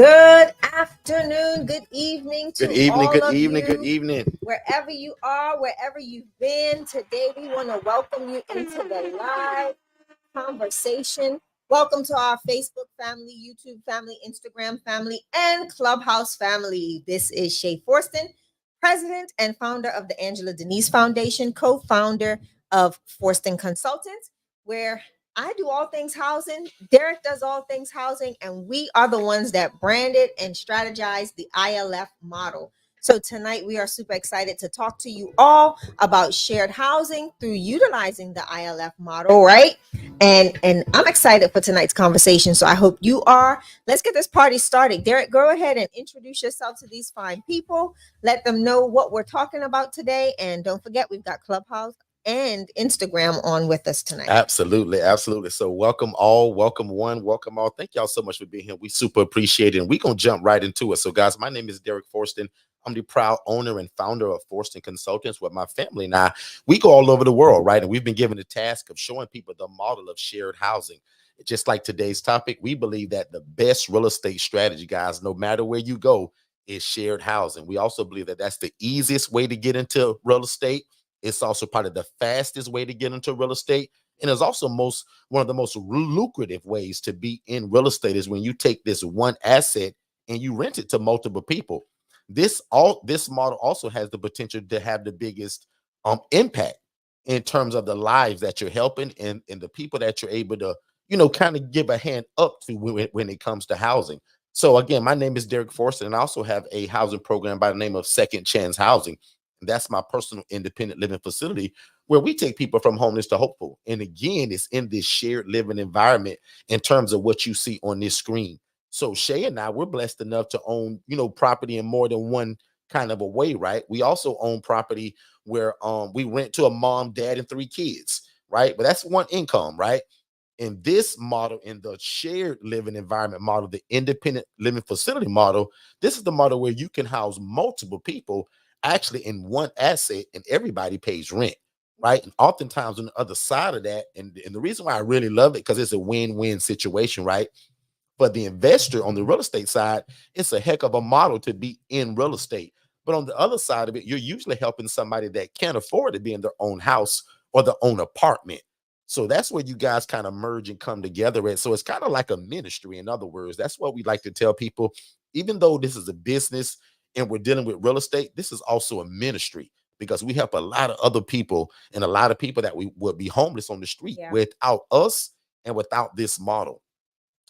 Good afternoon, good evening to Good evening, all good of evening, good you, evening. wherever you are, wherever you've been. Today, we want to welcome you into the live conversation. Welcome to our Facebook family, YouTube family, Instagram family, and Clubhouse family. This is Shay Forston, president and founder of the Angela Denise Foundation, co-founder of Forston Consultants, where I do all things housing. Derek does all things housing, and we are the ones that branded and strategize the ILF model. So tonight we are super excited to talk to you all about shared housing through utilizing the ILF model, right? And I'm excited for tonight's conversation. So I hope you are. Let's get this party started. Derek, go ahead and introduce yourself to these fine people. Let them know what we're talking about today. And don't forget, we've got Clubhouse and Instagram on with us tonight. Absolutely, absolutely. So welcome all, welcome one, welcome all. Thank y'all so much for being here. We super appreciate it. And we're going to jump right into it. So guys, my name is Derek Forston. I'm the proud owner and founder of Forston Consultants. With my family and I, we go all over the world, right? And we've been given the task of showing people the model of shared housing. Just like today's topic, we believe that the best real estate strategy, guys, no matter where you go, is shared housing. We also believe that that's the easiest way to get into real estate. It's also probably the fastest way to get into real estate. And it's also one of the most lucrative ways to be in real estate is when you take this one asset and you rent it to multiple people. This model also has the potential to have the biggest impact in terms of the lives that you're helping and the people that you're able to, kind of give a hand up to when it comes to housing. So again, my name is Derek Forston, and I also have a housing program by the name of Second Chance Housing. That's my personal independent living facility where we take people from homeless to hopeful. And again, it's in this shared living environment in terms of what you see on this screen. So Shay and I, we're blessed enough to own, property in more than one kind of a way, right? We also own property where we rent to a mom, dad, and 3 kids, right? But that's one income, right? In this model, in the shared living environment model, the independent living facility model, this is the model where you can house multiple people actually in one asset and everybody pays rent, right? And oftentimes on the other side of that, and the reason why I really love it, because it's a win-win situation, right? For the investor on the real estate side, it's a heck of a model to be in real estate. But on the other side of it, you're usually helping somebody that can't afford to be in their own house or their own apartment. So that's where you guys kind of merge and come together at. So it's kind of like a ministry. In other words, that's what we like to tell people. Even though this is a business and we're dealing with real estate, this is also a ministry because we help a lot of other people and a lot of people that we would be homeless on the street without us and without this model.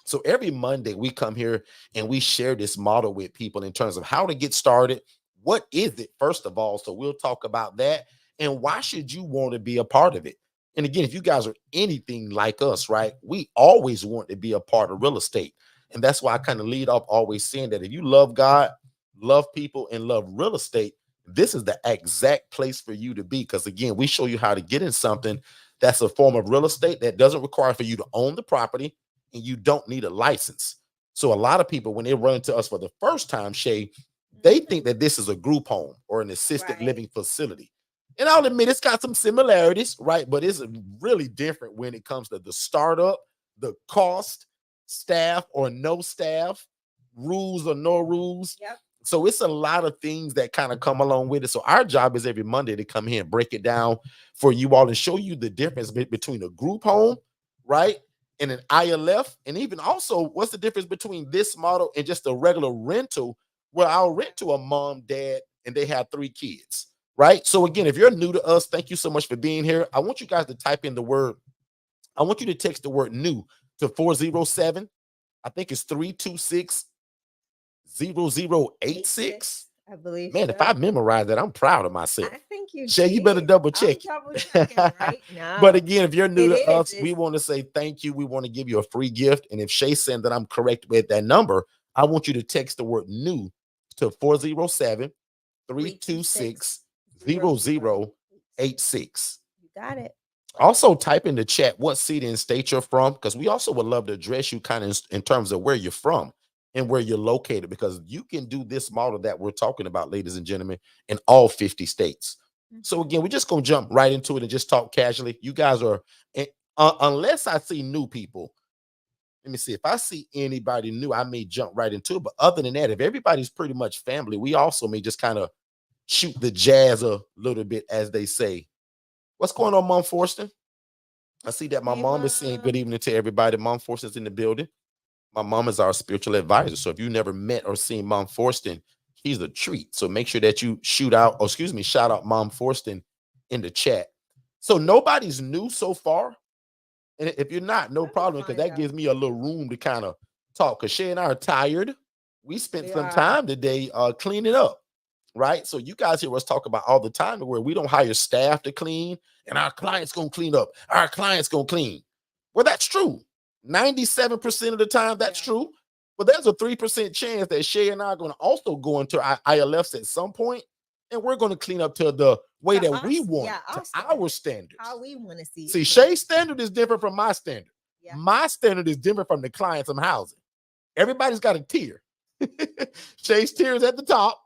So every Monday we come here and we share this model with people in terms of how to get started. What is it, first of all? So we'll talk about that. And why should you want to be a part of it? And again, if you guys are anything like us, right, we always want to be a part of real estate. And that's why I kind of lead off always saying that if you love God, love people, and love real estate, this is the exact place for you to be. Because again, we show you how to get in something that's a form of real estate that doesn't require for you to own the property and you don't need a license. So a lot of people, when they run into us for the first time, Shay, they think that this is a group home or an assisted living facility. And I'll admit it's got some similarities, right? But it's really different when it comes to the startup, the cost, staff or no staff, rules or no rules. Yep. So it's a lot of things that kind of come along with it. So our job is every Monday to come here and break it down for you all and show you the difference between a group home, right? And an ILF, and even also what's the difference between this model and just a regular rental where I'll rent to a mom, dad, and they have 3 kids, right? So again, if you're new to us, thank you so much for being here. I want you guys to type in the word, I want you to text the word new to 407. I think it's 326-0086. I believe. Man, so. if I memorize that, I'm proud of myself. I think you Shay, you better double check. double checking right now. But again, if you're new It to us, is. we want to say thank you. We want to give you a free gift. And if Shay's saying that I'm correct with that number, I want you to text the word new to 407-326-0086. You got it. Also, type in the chat what city and state you're from, because we also would love to address you kind of in terms of where you're from and where you're located, because you can do this model that we're talking about, ladies and gentlemen, in all 50 states. So again, we're just going to jump right into it and just talk casually. You guys are, unless I see new people, Let me see if I see anybody new, I may jump right into it. But other than that, if everybody's pretty much family, we also may just kind of shoot the jazz a little bit, as they say. What's going on, Mom Forston? I see that my Hey, mom is saying good Mom. evening to everybody. Mom Forston's in the building. My mom is our spiritual advisor. So if you never met or seen Mom Forston, she's a treat. So make sure that you shout out Mom Forston in the chat. So nobody's new so far. And if you're not, no Let me problem, because find that out. gives me a little room to kind of talk. Because Shay and I are tired. We spent We some are. time today cleaning up, right? So you guys hear us talk about all the time where we don't hire staff to clean and our clients gonna clean up. Our clients gonna clean. Well, that's true. 97% of the time, that's Yeah. true. But there's a 3% chance that Shay and I are going to also go into our ILFs at some point, and we're going to clean up to the way To that we us, want, yeah, to our our standards. standards. How we want to see it. See, Yeah. Shay's standard is different from my standard. Yeah. My standard is different from the clients I'm housing. Everybody's got a tier. Shay's tier is at the top.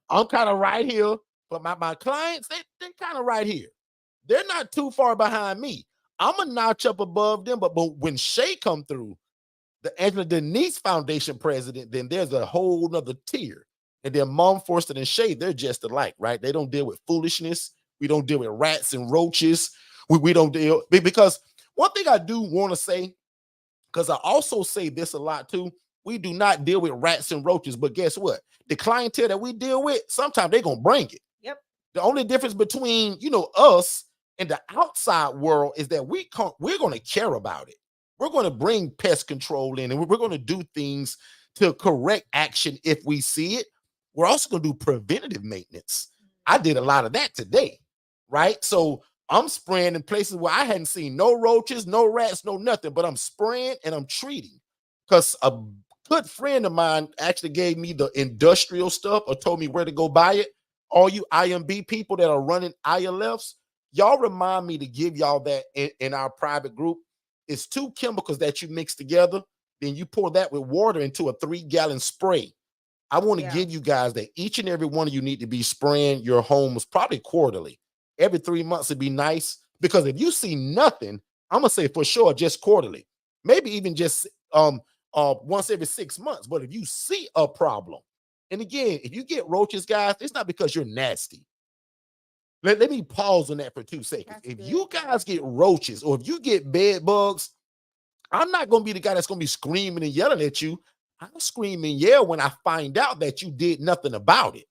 I'm kind of right here, but my clients, they're kind of right here. They're not too far behind me. I'm a notch up above them, but when Shay come through, the Angela Denise Foundation president, then there's a whole nother tier. And then Mom Forston and Shay, they're just alike, right? They don't deal with foolishness. We don't deal with rats and roaches. We don't deal, because one thing I do want to say, because I also say this a lot too, we do not deal with rats and roaches. But guess what? The clientele that we deal with, sometimes they're gonna bring it. Yep. The only difference between us and the outside world is that we're going to care about it. We're going to bring pest control in, and we're going to do things to correct action if we see it. We're also going to do preventative maintenance. I did a lot of that today, right? So I'm spraying in places where I hadn't seen no roaches, no rats, no nothing, but I'm spraying and I'm treating, because a good friend of mine actually gave me the industrial stuff or told me where to go buy it. All you IMB people that are running ILFs, y'all remind me to give y'all that in our private group. It's 2 chemicals that you mix together. Then you pour that with water into a 3-gallon spray. I want to give you guys that each and every one of you need to be spraying your homes probably quarterly. Every 3 months would be nice, because if you see nothing, I'm going to say for sure just quarterly. Maybe even just once every 6 months. But if you see a problem, and again, if you get roaches, guys, it's not because you're nasty. Let me pause on that for 2 seconds. If you guys get roaches or if you get bed bugs, I'm not going to be the guy that's going to be screaming and yelling at you. I'll scream and yell when I find out that you did nothing about it.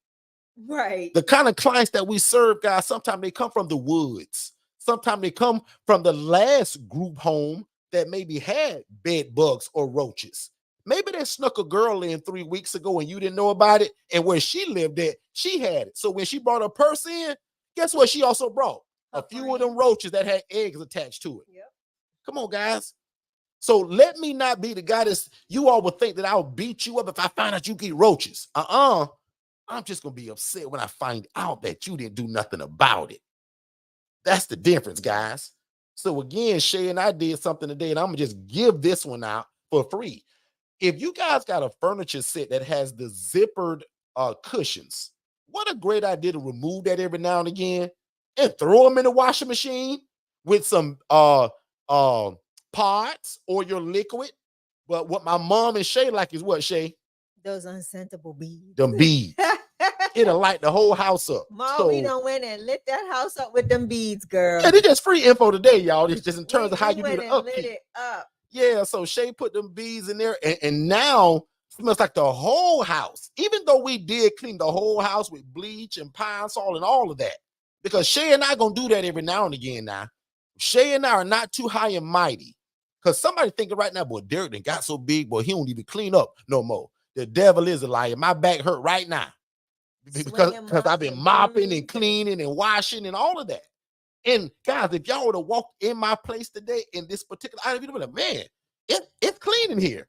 Right. The kind of clients that we serve, guys, sometimes they come from the woods. Sometimes they come from the last group home that maybe had bed bugs or roaches. Maybe they snuck a girl in 3 weeks ago and you didn't know about it. And where she lived at, she had it. So when she brought her purse in, guess what she also brought? A few of them roaches that had eggs attached to it. Yep. Come on, guys. So let me not be the guy that's, you all would think that I'll beat you up if I find out you get roaches. I'm just going to be upset when I find out that you didn't do nothing about it. That's the difference, guys. So again, Shay and I did something today, and I'm going to just give this one out for free. If you guys got a furniture set that has the zippered cushions, what a great idea to remove that every now and again and throw them in the washing machine with some pods or your liquid. But what my mom and Shay like is what, Shay? Those unscentable beads. Them beads. It'll light the whole house up. Mom, we done went and lit that house up with them beads, girl. Yeah, they just free info today, y'all. It's just in terms of how you do the upkeep. Lit it up. Yeah, so Shay put them beads in there, and now it smells like the whole house. Even though we did clean the whole house with bleach and pine sol and all of that, because Shay and I gonna do that every now and again. Now, Shay and I are not too high and mighty, because somebody thinking right now, boy, Derek done got so big, boy, he don't even clean up no more. The devil is a liar. My back hurt right now because I've been mopping and cleaning and washing and all of that. And guys, if y'all would have walked in my place today in this particular item, you'd be like, man, it's clean in here.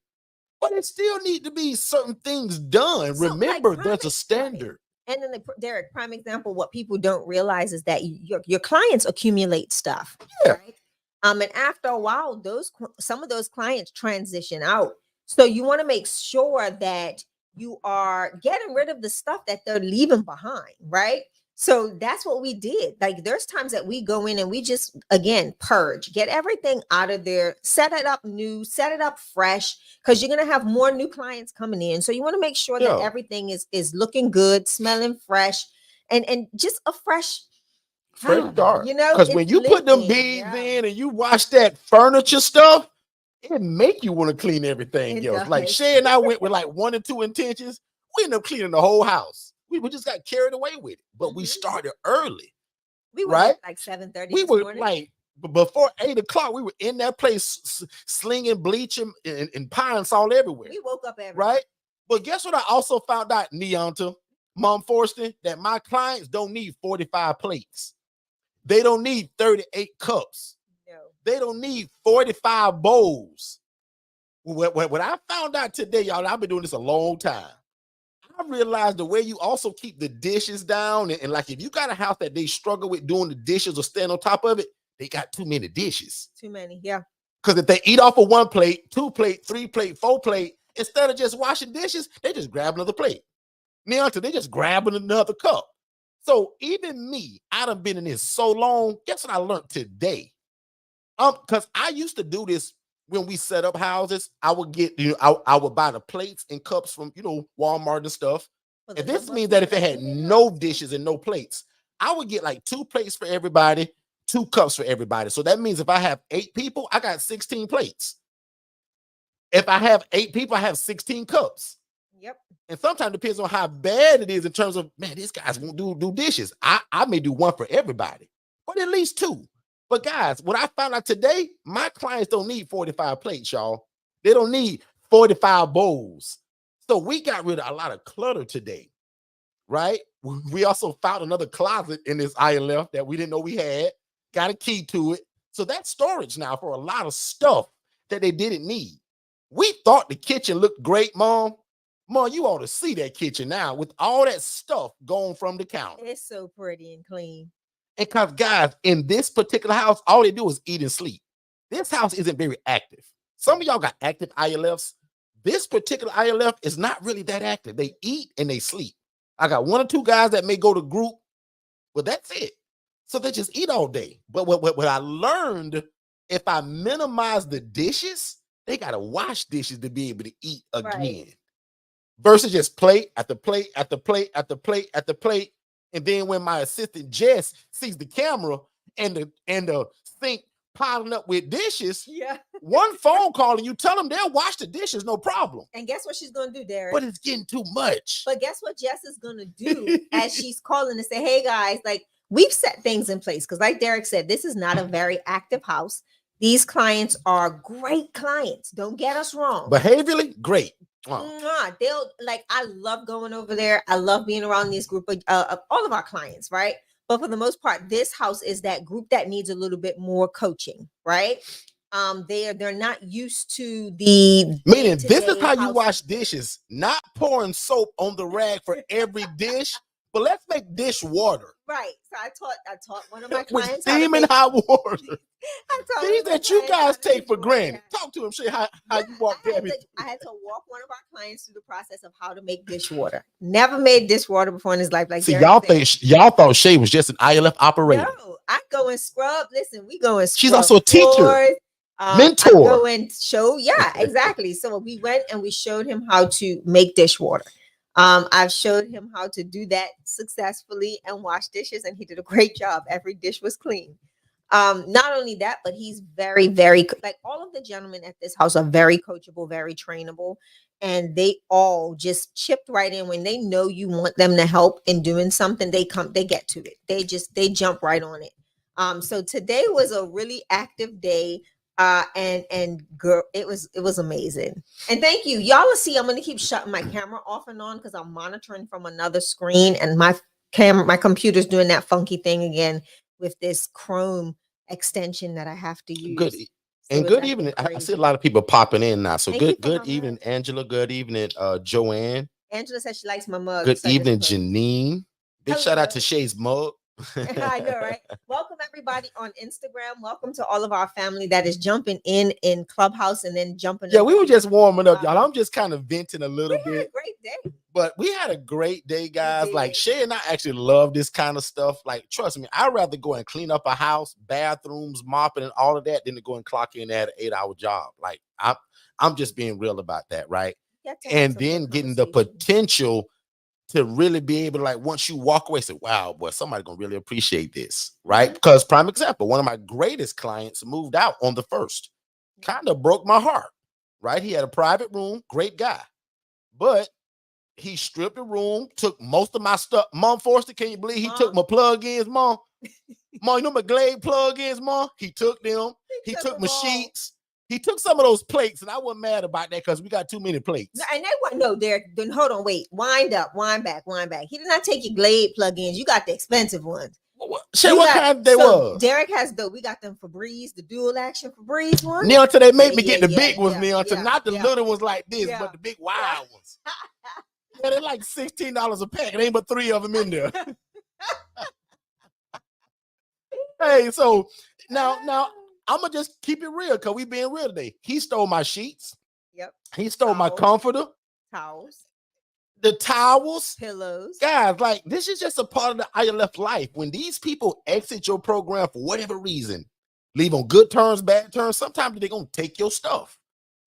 But it still need to be certain things done. So, remember, like, there's a standard. And then, Derek, prime example, what people don't realize is that your clients accumulate stuff. Yeah. Right? And after a while, some of those clients transition out. So you want to make sure that you are getting rid of the stuff that they're leaving behind, right? So that's what we did. Like there's times that we go in and we just again purge, get everything out of there, set it up new, set it up fresh, because you're gonna have more new clients coming in. So you want to make sure that Yeah. everything is looking good, smelling fresh, and just a fresh start. you know, Because it's when you put them living. beads Yeah, in and you watch that furniture stuff, it make you want to clean everything it else. Like does. Shay and I went with like 1 or 2 intentions. We ended up cleaning the whole house. We just got carried away with it. But we Mhm. started early, We were right? there like 7:30 We this were morning. like before 8 o'clock. We were in that place slinging bleach and pine salt everywhere, We woke up every right? But guess what? I also found out, Neonta, Mom Forston, that my clients don't need 45 plates. They don't need 38 cups. No. They don't need 45 bowls. What I found out today, y'all, I've been doing this a long time. I realized the way you also keep the dishes down, and like if you got a house that they struggle with doing the dishes or stand on top of it, they got too many dishes. Too many, yeah. Because if they eat off of 1 plate, 2 plate, 3 plate, 4 plate, instead of just washing dishes, they just grab another plate. Neonta, they just grabbing another cup. So even me, I done been in this so long. Guess what I learned today? Because I used to do this when we set up houses. I would get, I would buy the plates and cups from, Walmart and stuff. Well, And the this number means that if it that had you did no not. dishes and no plates, I would get like 2 plates for everybody, 2 cups for everybody. So that means if I have 8 people, I got 16 plates. If I have 8 people, I have 16 cups. Yep. And sometimes it depends on how bad it is in terms of, man, these guys won't do dishes. I may do 1 for everybody, but at least 2. But guys, what I found out today, my clients don't need 45 plates, y'all. They don't need 45 bowls. So we got rid of a lot of clutter today, right? We also found another closet in this ILF that we didn't know we had, got a key to it. So that's storage now for a lot of stuff that they didn't need. We thought the kitchen looked great, Mom. Mom, you ought to see that kitchen now with all that stuff going from the counter. It's so pretty and clean. And because, guys, in this particular house, all they do is eat and sleep. This house isn't very active. Some of y'all got active ILFs. This particular ILF is not really that active. They eat and they sleep. I got 1 or 2 guys that may go to group, but that's it. So they just eat all day. But what I learned, if I minimize the dishes, they got to wash dishes to be able to eat again. Right. Versus just plate after plate after plate after plate after plate. And then when my assistant Jess sees the camera and the sink piling up with dishes, Yeah. 1 phone call and you tell them they'll wash the dishes, no problem. And guess what she's gonna do, Derek? But it's getting too much. But guess what Jess is gonna do as she's calling to say, hey guys, like we've set things in place. Because like Derek said, this is not a very active house. These clients are great clients. Don't get us wrong. Behaviorally, great. They'll like, I love going over there. I love being around this group of all of our clients, right? But for the most part, this house is that group that needs a little bit more coaching, right? They're not used to the Meaning this is day-to-day how you house- wash dishes, not pouring soap on the rag for every dish, but let's make dish water. Right. So I taught one of my With clients steam and hot water. Things things that you guys take for granted. Talk to him, say how you walk I Gabby. had to walk one of our clients through the process of how to make dishwater. Never made dishwater before in his life. Like See, Derek y'all said. thought Shay was just an ILF operator. No, I go and scrub. Listen, we go and scrub. She's also a teacher, floors. mentor. I go and show. Yeah, exactly. So we went and we showed him how to make dishwater. I've showed him how to do that successfully and wash dishes, and he did a great job. Every dish was clean. Not only that, but he's very, very like all of the gentlemen at this house are very coachable, very trainable, and they all just chipped right in when they know you want them to help in doing something. They get to it. They jump right on it. So today was a really active day. And girl, it was amazing. And thank you. Y'all will see I'm gonna keep shutting my camera off and on because I'm monitoring from another screen, and my computer's doing that funky thing again with this Chrome extension that I have to use. Good. So And good evening. I see a lot of people popping in now. So good evening, Angela. Good evening, Joanne. Angela says she likes my mug. Good so evening, Janine. Big shout out to Hello. Shay's mug. I know, right? Welcome everybody on Instagram. Welcome to all of our family that is jumping in Clubhouse and then jumping. Yeah, we were just warming up, y'all. I'm just kind of venting a little We had a bit. great day. But we had a great day, guys. did. Like Shay and I actually love this kind of stuff. Like, trust me, I'd rather go and clean up a house, bathrooms, mopping, and all of that than to go and clock in at an 8-hour job. Like, I'm just being real about that, right? You have to have And some good then getting the conversation. potential to really be able to, like, once you walk away, say, wow, boy, somebody gonna really appreciate this, right? Mhm. Because prime example, one of my greatest clients moved out on the 1st. Kind of broke my heart, right? He had a private room, great guy, but he stripped the room, took most of my stuff. Mom Forston, can you believe he took my plug-ins, Mom? Mom, you know my Glade plug-ins, Mom? He took them. He took my sheets. He took some of those plates, and I wasn't mad about that because we got too many plates. No, and they want no, Derek. Then hold on, wait, wind up, wind back, wind back. He did not take your Glade plugins. You got the expensive ones. Shay, what kind they was? Derek has we got them Febreze, the dual action Febreze ones. Neon, they made me get the big ones, Neon, not the yeah. little ones like this, but the big wide ones. Yeah, they're like $16 a pack. It ain't but 3 of them in there. Hey, so now I'm gonna just keep it real because we being real today. He stole my sheets. Yep. He stole my comforter. Towels. The towels. Pillows. Guys, like, this is just a part of the ILF life. When these people exit your program for whatever reason, leave on good terms, bad terms, sometimes they're gonna take your stuff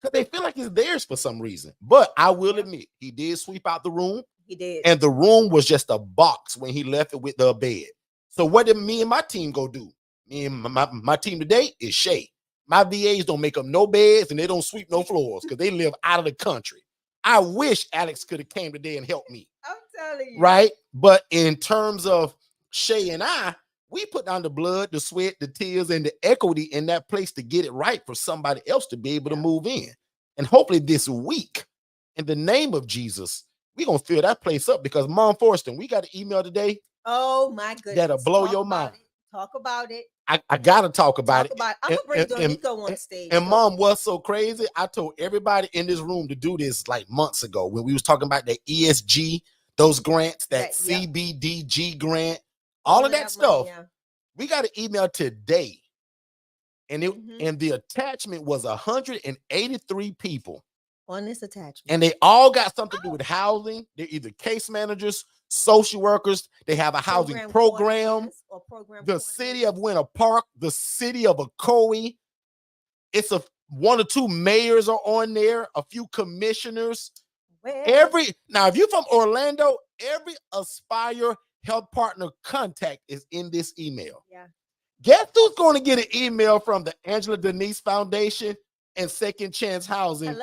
because they feel like it's theirs for some reason. But I will admit, he did sweep out the room. He did. And the room was just a box when he left it with the bed. So what did me and my team go do? Me and my team today is Shay. My VAs don't make up no beds and they don't sweep no floors because they live out of the country. I wish Alex could have came today and helped me. I'm telling you. Right? But in terms of Shay and I, we put down the blood, the sweat, the tears, and the equity in that place to get it right for somebody else to be able to move in. And hopefully this week, in the name of Jesus, we're going to fill that place up because Mom Forston, we got an email today. Oh my goodness. That'll blow your mind. Talk about it. I got to talk about it. I'm going to bring Donico on stage. And Mom, what's so crazy? I told everybody in this room to do this like months ago when we was talking about the ESG, those grants, that CBDG grant, all of that stuff. We got an email today. And and the attachment was 183 people. On this attachment. And they all got something to do with housing. They're either case managers, social workers. They have a housing program. The city of Winter Park, the city of Ocoee. It's 1 or 2 mayors are on there, a few commissioners. Now, if you're from Orlando, every Aspire Health Partner contact is in this email. Yeah. Guess who's going to get an email from the Angela Denise Foundation and Second Chance Housing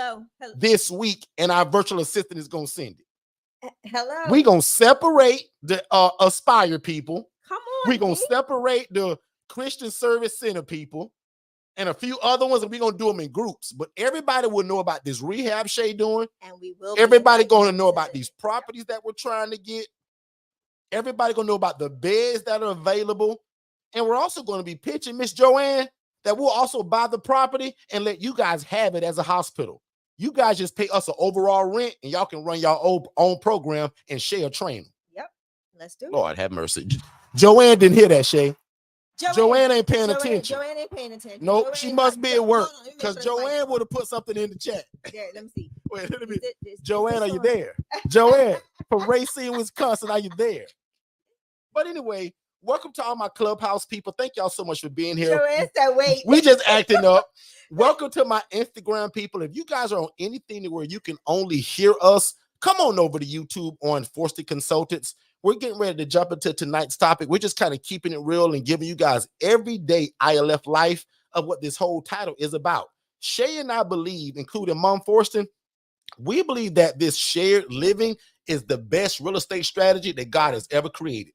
this week, and our virtual assistant is going to send it. Hello. We're going to separate the Aspire people. Come on. We're going to separate the Christian Service Center people and a few other ones, and we're going to do them in groups. But everybody will know about this rehab Shay doing. And we will. Everybody going to know about these properties that we're trying to get. Everybody going to know about the beds that are available. And we're also going to be pitching Miss Joanne that we'll also buy the property and let you guys have it as a hospital. You guys just pay us an overall rent and y'all can run your own program and share a trainer. Yep. Let's do it. Lord have mercy. Joanne didn't hear that, Shay. Joanne ain't paying attention. Joanne ain't paying attention. Nope, she must be at work because Joanne would have put something in the chat. Yeah, let me see. Wait, let me. Joanne, are you there? Joanne from Racine, Wisconsin, are you there? But anyway, welcome to all my Clubhouse people. Thank y'all so much for being here. Joanne said, wait. We just acting up. Welcome to my Instagram people. If you guys are on anything where you can only hear us, come on over to YouTube on Forston Consultants. We're getting ready to jump into tonight's topic. We're just kind of keeping it real and giving you guys everyday ILF life of what this whole title is about. Shay and I believe, including Mom Forston, we believe that this shared living is the best real estate strategy that God has ever created.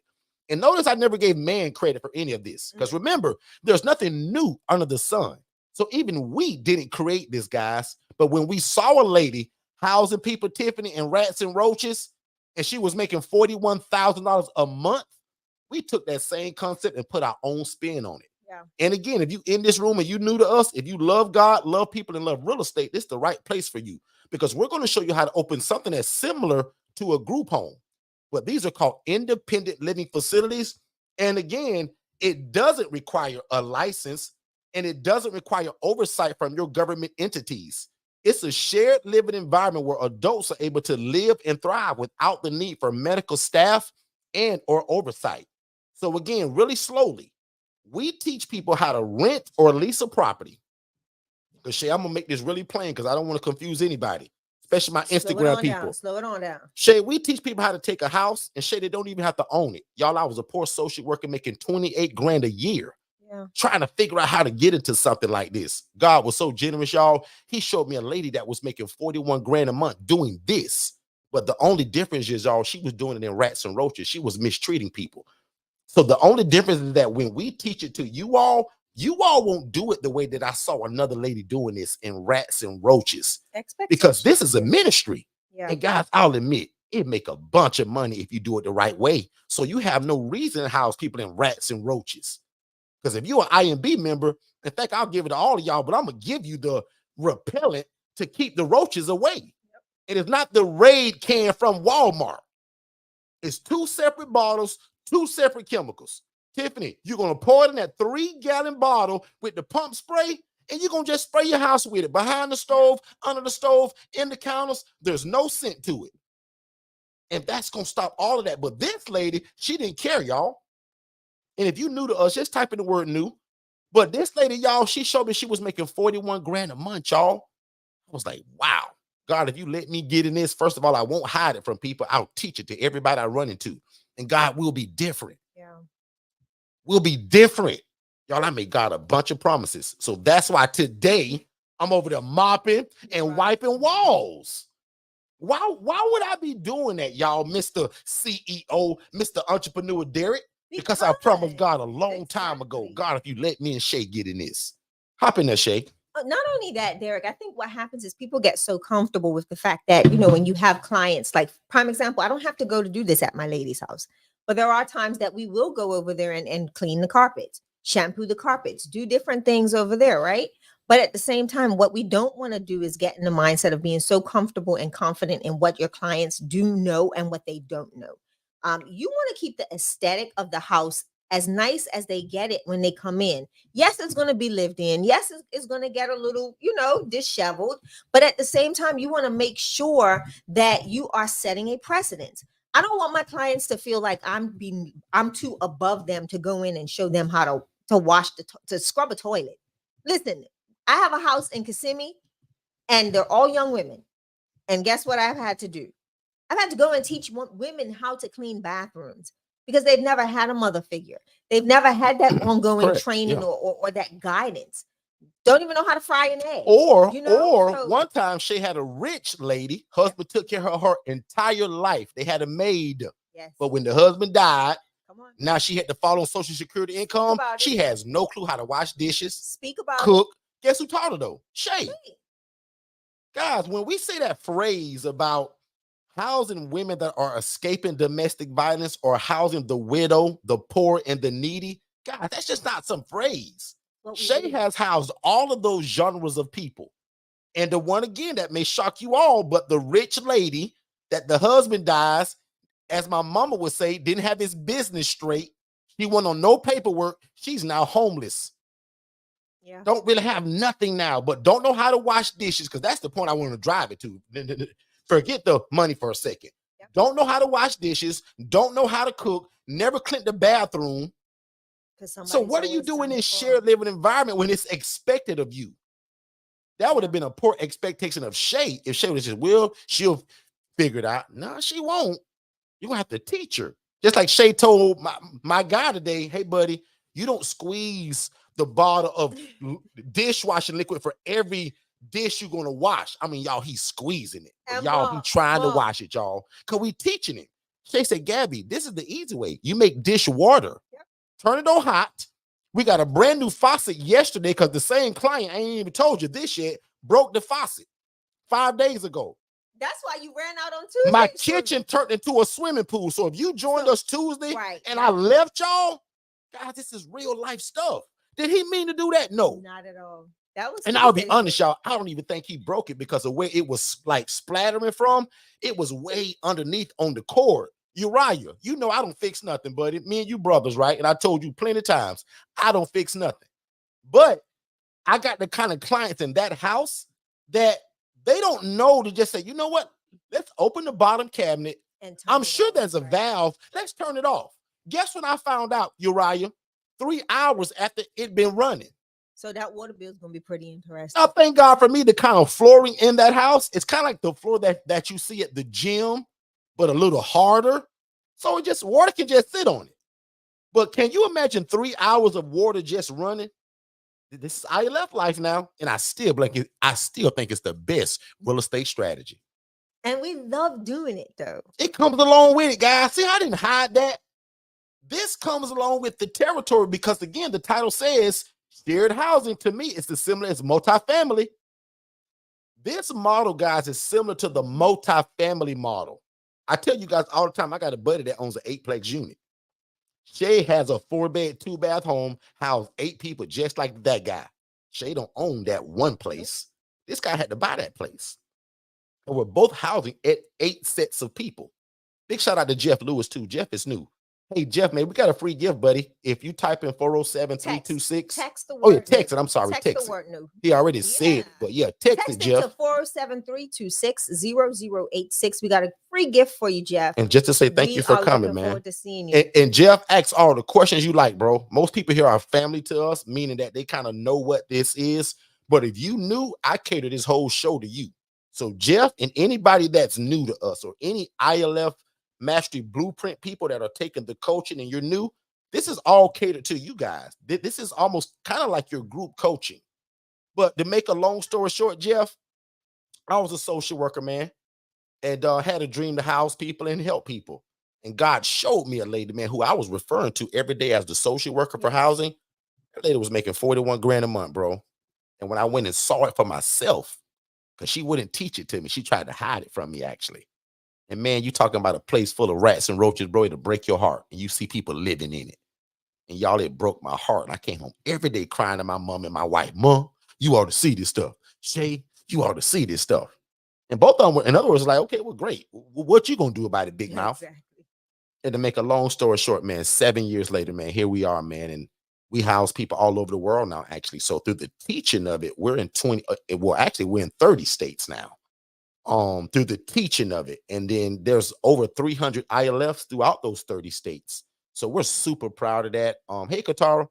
And notice I never gave man credit for any of this. Because remember, there's nothing new under the sun. So even we didn't create this, guys. But when we saw a lady housing people, Tiffany, and rats and roaches, and she was making $41,000 a month, we took that same concept and put our own spin on it. Yeah. And again, if you in this room and you new to us, if you love God, love people, and love real estate, this is the right place for you. Because we're going to show you how to open something that's similar to a group home. But these are called independent living facilities. And again, it doesn't require a license and it doesn't require oversight from your government entities. It's a shared living environment where adults are able to live and thrive without the need for medical staff and or oversight. So again, really slowly, we teach people how to rent or lease a property. Because Shay, I'm gonna make this really plain because I don't want to confuse anybody, especially my Instagram people. Slow it on down. Shay, we teach people how to take a house, and Shay, they don't even have to own it. Y'all, I was a poor associate worker making 28 grand a year. Yeah. Trying to figure out how to get into something like this. God was so generous, y'all. He showed me a lady that was making 41 grand a month doing this. But the only difference is, y'all, she was doing it in rats and roaches. She was mistreating people. So the only difference is that when we teach it to you all won't do it the way that I saw another lady doing this in rats and roaches. Because this is a ministry. Yeah. And guys, I'll admit, it make a bunch of money if you do it the right way. So you have no reason to house people in rats and roaches. Because if you're an IMB member, in fact, I'll give it to all of y'all, but I'm going to give you the repellent to keep the roaches away. Yep. It is not the Raid can from Walmart. It's 2 separate bottles, 2 separate chemicals. Tiffany, you're going to pour it in that 3-gallon bottle with the pump spray, and you're going to just spray your house with it. Behind the stove, under the stove, in the counters, there's no scent to it. And that's going to stop all of that. But this lady, she didn't care, y'all. And if you new to us, just type in the word new. But this lady, y'all, she showed me she was making 41 grand a month, y'all. I was like, wow, God, if you let me get in this, first of all, I won't hide it from people. I'll teach it to everybody I run into. And God will be different. Yeah. We'll be different. Y'all, I made God a bunch of promises. So that's why today I'm over there mopping and wiping walls. Why would I be doing that, y'all, Mr. CEO, Mr. Entrepreneur Derek? Because I promised God a long time ago, God, if you let me and Shay get in this. Hop in there, Shay. Not only that, Derek, I think what happens is people get so comfortable with the fact that, when you have clients, like prime example, I don't have to go to do this at my lady's house, but there are times that we will go over there and clean the carpets, shampoo the carpets, do different things over there, right? But at the same time, what we don't want to do is get in the mindset of being so comfortable and confident in what your clients do know and what they don't know. You want to keep the aesthetic of the house as nice as they get it when they come in. Yes, it's going to be lived in. Yes, it's going to get a little, disheveled. But at the same time, you want to make sure that you are setting a precedent. I don't want my clients to feel like I'm too above them to go in and show them how to wash to scrub a toilet. Listen, I have a house in Kissimmee, and they're all young women. And guess what I've had to do? I've had to go and teach women how to clean bathrooms because they've never had a mother figure. They've never had that ongoing training or that guidance. Don't even know how to fry an egg. Or one time she had a rich lady, husband took care of her entire life. They had a maid. Yes. But when the husband died, come on, now she had to follow Social Security income. She has no clue how to wash dishes, speak about cook. Guess who taught her though? Shay. Guys, when we say that phrase about housing women that are escaping domestic violence or housing the widow, the poor, and the needy, God, that's just not some phrase. Shay has housed all of those genres of people. And the one, again, that may shock you all, but the rich lady that the husband dies, as my mama would say, didn't have his business straight. She went on no paperwork. She's now homeless. Yeah. Don't really have nothing now, but don't know how to wash dishes, because that's the point I want to drive it to. Forget the money for a second. Yep. Don't know how to wash dishes. Don't know how to cook. Never cleaned the bathroom. So what are you doing in this shared living environment when it's expected of you? That would have been a poor expectation of Shay if Shay was just, she'll figure it out. No, she won't. You're going to have to teach her. Just like Shay told my guy today, hey, buddy, you don't squeeze the bottle of dishwashing liquid for every dish you're going to wash. I mean, y'all, he's squeezing it. Y'all be trying to wash it, y'all, because we teaching it. Shay said, Gabby, this is the easy way. You make dish water. Yep. Turn it on hot. We got a brand new faucet yesterday because the same client, I ain't even told you this yet, broke the faucet 5 days ago. That's why you ran out on Tuesday. My kitchen turned into a swimming pool. So if you joined us Tuesday and I left y'all, guys, this is real life stuff. Did he mean to do that? No. Not at all. That was. And I'll be honest, y'all, I don't even think he broke it because of where it was like splattering from. It was way underneath on the cord. Uriah, you know I don't fix nothing, buddy. Me and you brothers, right? And I told you plenty of times, I don't fix nothing. But I got the kind of clients in that house that They don't know to just say, you know what? Let's open the bottom cabinet. And I'm sure there's a valve. Let's turn it off. Guess what I found out, Uriah? 3 hours after it been running. So that water bill is going to be pretty interesting. Now, thank God for me, the kind of flooring in that house, it's kind of like the floor that you see at the gym, but a little harder. So it just, water can just sit on it. But can you imagine 3 hours of water just running? This is ILF life now. And I still think it's the best real estate strategy. And we love doing it, though. It comes along with it, guys. See, I didn't hide that. This comes along with the territory because, again, the title says shared housing. To me, it's the similar as multifamily. This model, guys, is similar to the multifamily model. I tell you guys all the time, I got a buddy that owns an 8-plex unit. Shay has a 4-bed, 2-bath home, housed 8 people just like that guy. Shay don't own that one place. This guy had to buy that place. And we're both housing at 8 sets of people. Big shout out to Jeff Lewis, too. Jeff is new. Hey, Jeff, man, we got a free gift, buddy. If you type in 407-326. Text the word. Oh, yeah, text it. I'm sorry. Text the word new. He already said, but yeah, text it, Jeff. To 407-326-0086. We got a free gift for you, Jeff. And just to say thank you for coming, man. Forward to seeing you. And Jeff asks all the questions you like, bro. Most people here are family to us, meaning that they kind of know what this is. But if you knew, I cater this whole show to you. So Jeff and anybody that's new to us or any ILF Mastery Blueprint people that are taking the coaching and you're new, this is all catered to you guys. This is almost kind of like your group coaching. But to make a long story short, Jeff, I was a social worker, man, and had a dream to house people and help people. And God showed me a lady, man, who I was referring to every day as the social worker for housing. That lady was making 41 grand a month, bro. And when I went and saw it for myself, because she wouldn't teach it to me, she tried to hide it from me, actually. And man, you talking about a place full of rats and roaches, bro, it'll break your heart. And you see people living in it. And y'all, it broke my heart. And I came home every day crying to my mom and my wife, Mom, you ought to see this stuff. Shay, you ought to see this stuff. And both of them were, in other words, like, okay, well, great. What you gonna do about it, big mouth? Exactly. And to make a long story short, man, 7 years later, man, here we are, man. And we house people all over the world now, actually. So through the teaching of it, we're in 20, we're in 30 states now. Through the teaching of it. And then there's over 300 ILFs throughout those 30 states. So we're super proud of that. Hey, Katara,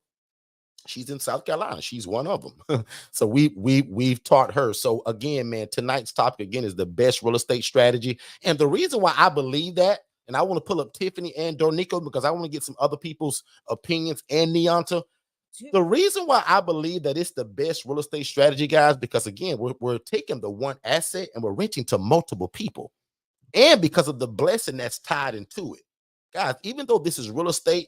she's in South Carolina. She's one of them. So we've taught her. So again, man, tonight's topic again is the best real estate strategy. And the reason why I believe that, and I want to pull up Tiffany and Dornico because I want to get some other people's opinions and Neonta. The reason why I believe that it's the best real estate strategy, guys, because again, we're taking the one asset and we're renting to multiple people. And because of the blessing that's tied into it. Guys, even though this is real estate,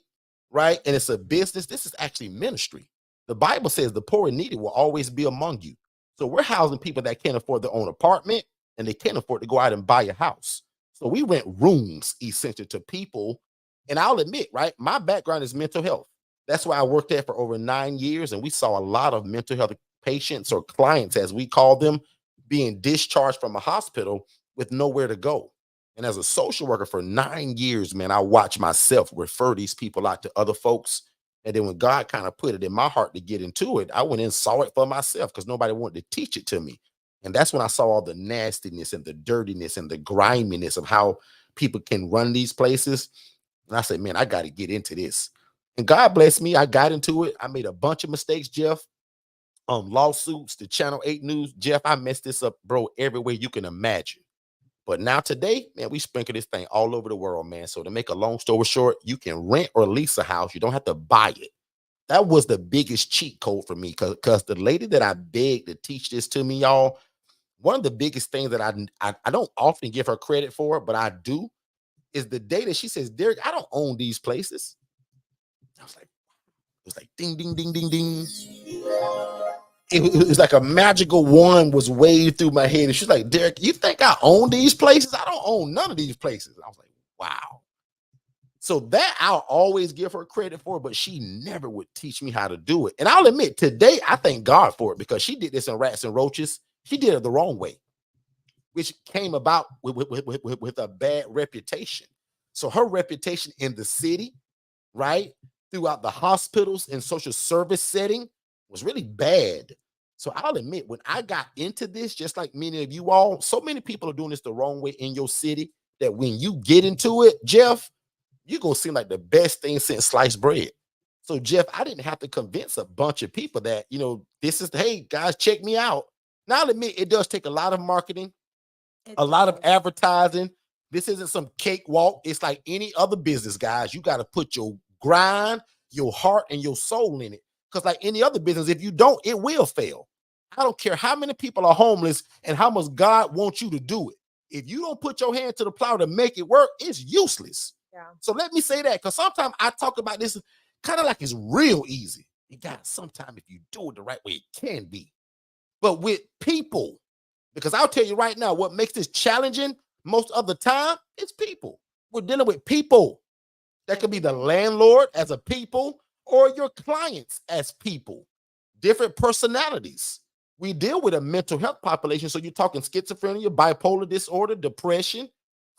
right, and it's a business, this is actually ministry. The Bible says the poor and needy will always be among you. So we're housing people that can't afford their own apartment and they can't afford to go out and buy a house. So we rent rooms essentially to people. And I'll admit, right, my background is mental health. That's why I worked there for over 9 years, and we saw a lot of mental health patients or clients, as we call them, being discharged from a hospital with nowhere to go. And as a social worker for 9 years, man, I watched myself refer these people out to other folks. And then when God kind of put it in my heart to get into it, I went and saw it for myself because nobody wanted to teach it to me. And that's when I saw all the nastiness and the dirtiness and the griminess of how people can run these places. And I said, man, I got to get into this. And God bless me. I got into it. I made a bunch of mistakes, Jeff. Lawsuits, the Channel 8 News. Jeff, I messed this up, bro, every way you can imagine. But now today, man, we sprinkle this thing all over the world, man. So to make a long story short, you can rent or lease a house. You don't have to buy it. That was the biggest cheat code for me because the lady that I begged to teach this to me, y'all, one of the biggest things that I don't often give her credit for, but I do, is the day that she says, Derek, I don't own these places. I was like, it was like ding, ding, ding, ding, ding. It was like a magical wand was waved through my head. And she's like, Derek, you think I own these places? I don't own none of these places. I was like, wow. So that I'll always give her credit for, but she never would teach me how to do it. And I'll admit, today, I thank God for it because she did this in Rats and Roaches. She did it the wrong way, which came about with a bad reputation. So her reputation in the city, right, throughout the hospitals and social service setting was really bad. So I'll admit, when I got into this, just like many of you all, so many people are doing this the wrong way in your city that when you get into it, Jeff, you're going to seem like the best thing since sliced bread. So, Jeff, I didn't have to convince a bunch of people that, this is, hey, guys, check me out. Now, I'll admit, it does take a lot of marketing, a lot of advertising. This isn't some cakewalk. It's like any other business, guys. You got to put your grind, your heart, and your soul in it. Because like any other business, if you don't, it will fail. I don't care how many people are homeless and how much God wants you to do it. If you don't put your hand to the plow to make it work, it's useless. Yeah. So let me say that, because sometimes I talk about this kind of like it's real easy. You got sometimes if you do it the right way, it can be. But with people, because I'll tell you right now, what makes this challenging most of the time is people. We're dealing with people. That could be the landlord as a people or your clients as people. Different personalities. We deal with a mental health population. So you're talking schizophrenia, bipolar disorder, depression,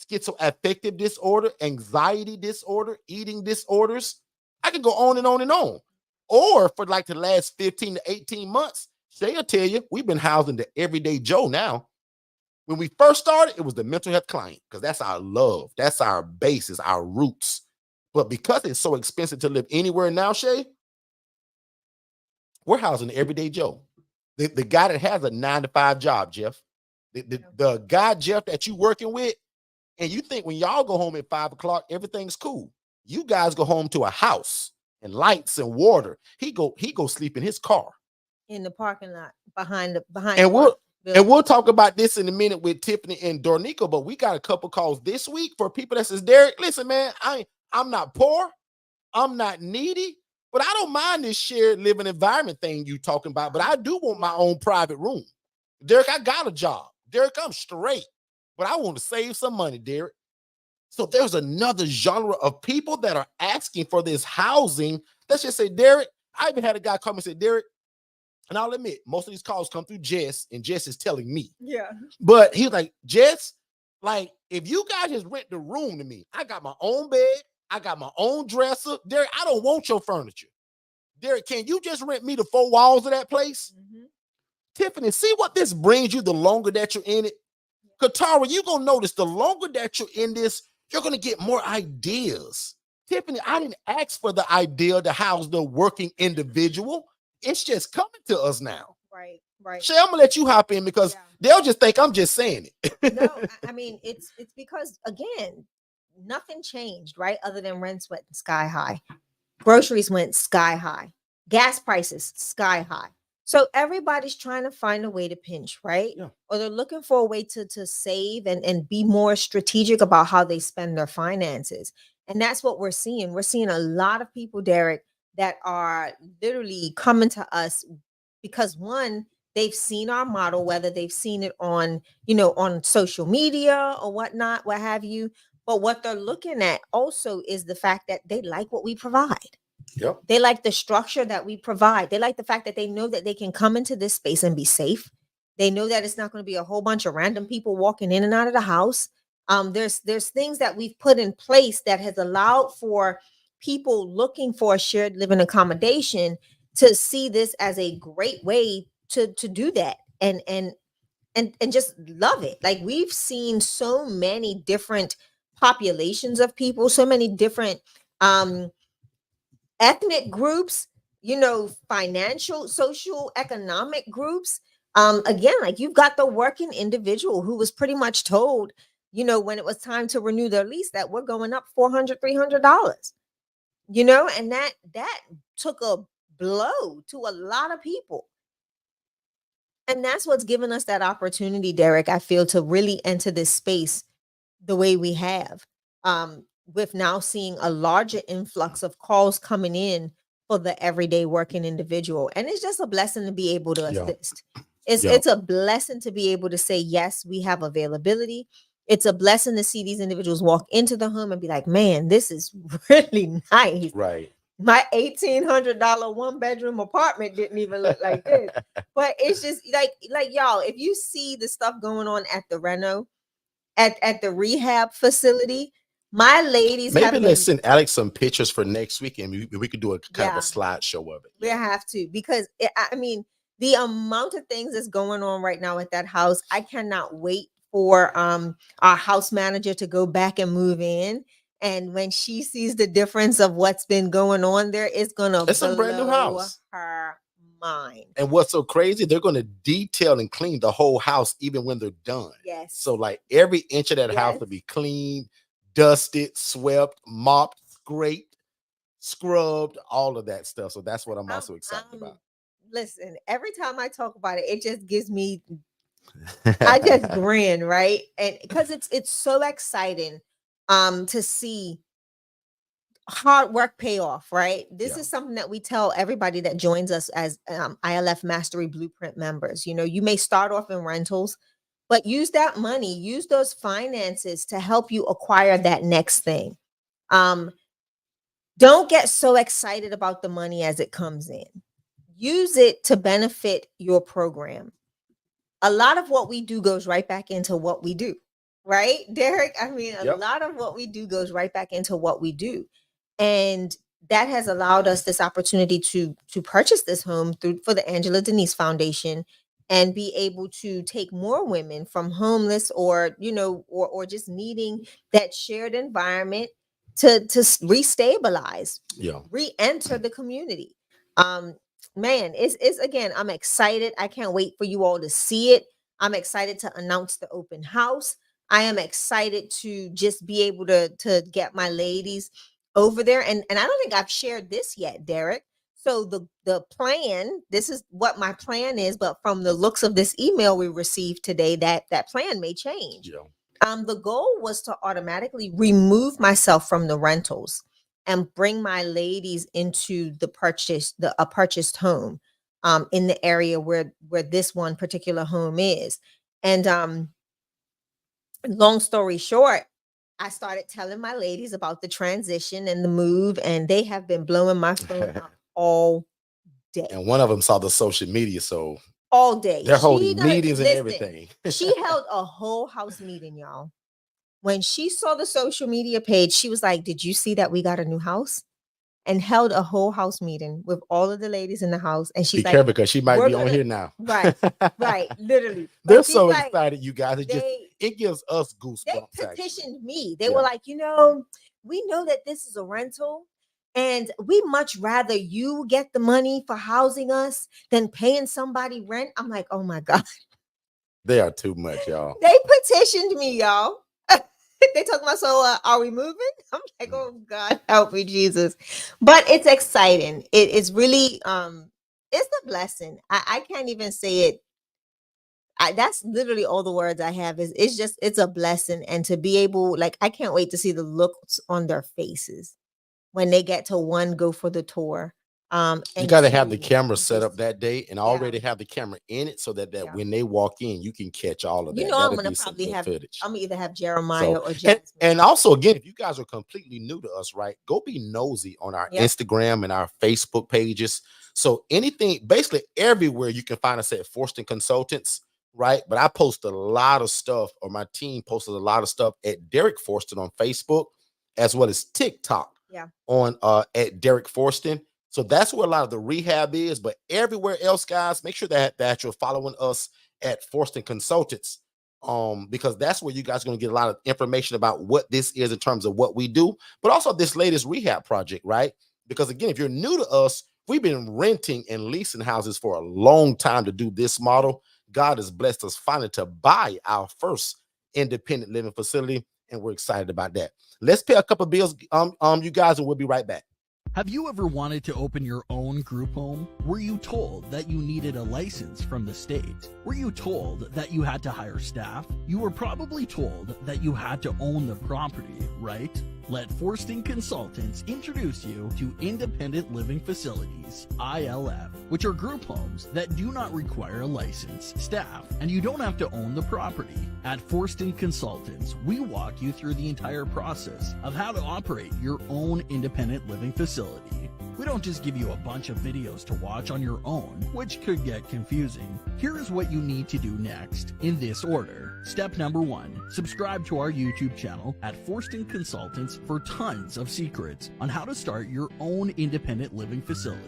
schizoaffective disorder, anxiety disorder, eating disorders. I can go on and on and on. Or for like the last 15 to 18 months, they'll tell you we've been housing the everyday Joe now. When we first started, it was the mental health client because that's our love. That's our basis, our roots. But because it's so expensive to live anywhere now, Shay, we're housing the everyday Joe. The guy that has a 9-to-5 job, Jeff. The guy, Jeff, that you working with, and you think when y'all go home at 5 o'clock, everything's cool. You guys go home to a house and lights and water. He go sleep in his car. In the parking lot behind. And we'll talk about this in a minute with Tiffany and Dornico, but we got a couple calls this week for people that says, Derek, listen, man, I'm not poor, I'm not needy, but I don't mind this shared living environment thing you talking about, but I do want my own private room. Derek, I got a job. Derek, I'm straight, but I want to save some money, Derek. So there's another genre of people that are asking for this housing. Let's just say, Derek, I even had a guy come and say, Derek, and I'll admit, most of these calls come through Jess, and Jess is telling me. Yeah. But he was like, Jess, like, if you guys just rent the room to me, I got my own bed, I got my own dresser. Derek, I don't want your furniture. Derek, can you just rent me the 4 walls of that place? Mm-hmm. Tiffany, see what this brings you the longer that you're in it? Katara, you're going to notice the longer that you're in this, you're going to get more ideas. Tiffany, I didn't ask for the idea to house the working individual. It's just coming to us now. Right. Shay, I'm gonna let you hop in because they'll just think I'm just saying it. No, I mean, it's because, again, nothing changed, right? Other than rents went sky high. Groceries went sky high. Gas prices, sky high. So everybody's trying to find a way to pinch, right? Yeah. Or they're looking for a way to save and be more strategic about how they spend their finances. And that's what we're seeing. We're seeing a lot of people, Derek, that are literally coming to us because, one, they've seen our model, whether they've seen it on, on social media or whatnot, what have you. But what they're looking at also is the fact that they like what we provide. Yep. They like the structure that we provide. They like the fact that they know that they can come into this space and be safe. They know that it's not going to be a whole bunch of random people walking in and out of the house. There's things that we've put in place that has allowed for people looking for a shared living accommodation to see this as a great way to do that and just love it. Like, we've seen so many different populations of people, so many different ethnic groups, financial, social, economic groups. Again, like, you've got the working individual who was pretty much told, when it was time to renew their lease, that we're going up $400, $300. And that took a blow to a lot of people. And that's what's given us that opportunity, Derek, I feel, to really enter this space the way we have, with now seeing a larger influx of calls coming in for the everyday working individual. And it's just a blessing to be able to assist. It's a blessing to be able to say, yes, we have availability. It's a blessing to see these individuals walk into the home and be like, man, this is really nice. Right. My $1,800 1-bedroom apartment didn't even look like this. But it's just like y'all, if you see the stuff going on at the reno, at the rehab facility, my ladies maybe let's send Alex some pictures for next week, and we could do a kind of a slideshow of it. We have to, because I mean, The amount of things that's going on right now at that house, I cannot wait for our house manager to go back and move in. And when she sees the difference of what's been going on there, it's gonna It's a brand new blow house. her mind. And what's so crazy, they're going to detail and clean the whole house even when they're done. Yes. So like every inch of that house Yes. will be cleaned, dusted, swept, mopped, scraped, scrubbed, all of that stuff. So that's what I'm also excited about. Listen, every time I talk about it, it just gives me I just grin, right? And because it's so exciting to see hard work pay off, right? This Yeah. is something that we tell everybody that joins us as ILF Mastery Blueprint members. You know, you may start off in rentals, but use that money, use those finances to help you acquire that next thing. Don't get so excited about the money as it comes in. Use it to benefit your program. A lot of what we do goes right back into what we do, right, Derek? I mean, a Yep. lot of what we do goes right back into what we do. And that has allowed us this opportunity to purchase this home for the Angela Denise Foundation and be able to take more women from homeless or, you know, or just needing that shared environment to restabilize, Yeah. re-enter the community. Man, it's again, I'm excited. I can't wait for you all to see it. I'm excited to announce the open house. I am excited to just be able to get my ladies over there. And I don't think I've shared this yet, Derek. So the plan, this is what my plan is, but from the looks of this email we received today, that plan may change. Yeah. The goal was to automatically remove myself from the rentals and bring my ladies into a purchased home in the area where this one particular home is. And long story short, I started telling my ladies about the transition and the move, and they have been blowing my phone up all day. And one of them saw the social media, so all day. they're holding meetings and everything. She held a whole house meeting, y'all. When she saw the social media page, she was like, "Did you see that we got a new house?" And held a whole house meeting with all of the ladies in the house. And she's Be like, careful because she might "We're be on gonna-" here now. Right, literally. But They're she's so like, excited, you guys. It gives us goosebumps. they actually. petitioned me. They Yeah. were like, "You know, we know that this is a rental, and we much rather you get the money for housing us than paying somebody rent." I'm like, "Oh my God." They are too much, y'all. They petitioned me, y'all. They talking about, "So are we moving?" I'm like, "Oh God, help me, Jesus." But it's exciting. It's really it's a blessing. I can't even say it. That's literally all the words I have. It's a blessing. And to be able, like, I can't wait to see the looks on their faces when they get to go for the tour. You And got to have the two, camera set up just- that day and already have the camera in it so that Yeah. when they walk in, you can catch all of that. You know, I'm That'll gonna be some probably good have. footage. I'm gonna either have Jeremiah or And, Jasmine. and also, again, if you guys are completely new to us, right, go be nosy on our Yep. Instagram and our Facebook pages. So anything, basically everywhere you can find us at Forston Consultants, right? But I post a lot of stuff, or my team posted a lot of stuff at Derek Forston on Facebook, as well as TikTok. Yeah. On at Derek Forston. So that's where a lot of the rehab is. But everywhere else, guys, make sure that you're following us at Forston Consultants. Because that's where you guys are going to get a lot of information about what this is in terms of what we do, but also this latest rehab project, right? Because again, if you're new to us, we've been renting and leasing houses for a long time to do this model. God has blessed us finally to buy our first independent living facility, and we're excited about that. Let's pay a couple of bills, you guys, and we'll be right back. Have you ever wanted to open your own group home? Were you told that you needed a license from the state? Were you told that you had to hire staff? You were probably told that you had to own the property, right? Let Forston Consultants introduce you to Independent Living Facilities, ILF, which are group homes that do not require a license, staff, and you don't have to own the property. At Forston Consultants, we walk you through the entire process of how to operate your own independent living facility. We don't just give you a bunch of videos to watch on your own, which could get confusing. Here is what you need to do next, in this order. Step number 1, subscribe to our YouTube channel at Forston Consultants for tons of secrets on how to start your own independent living facility.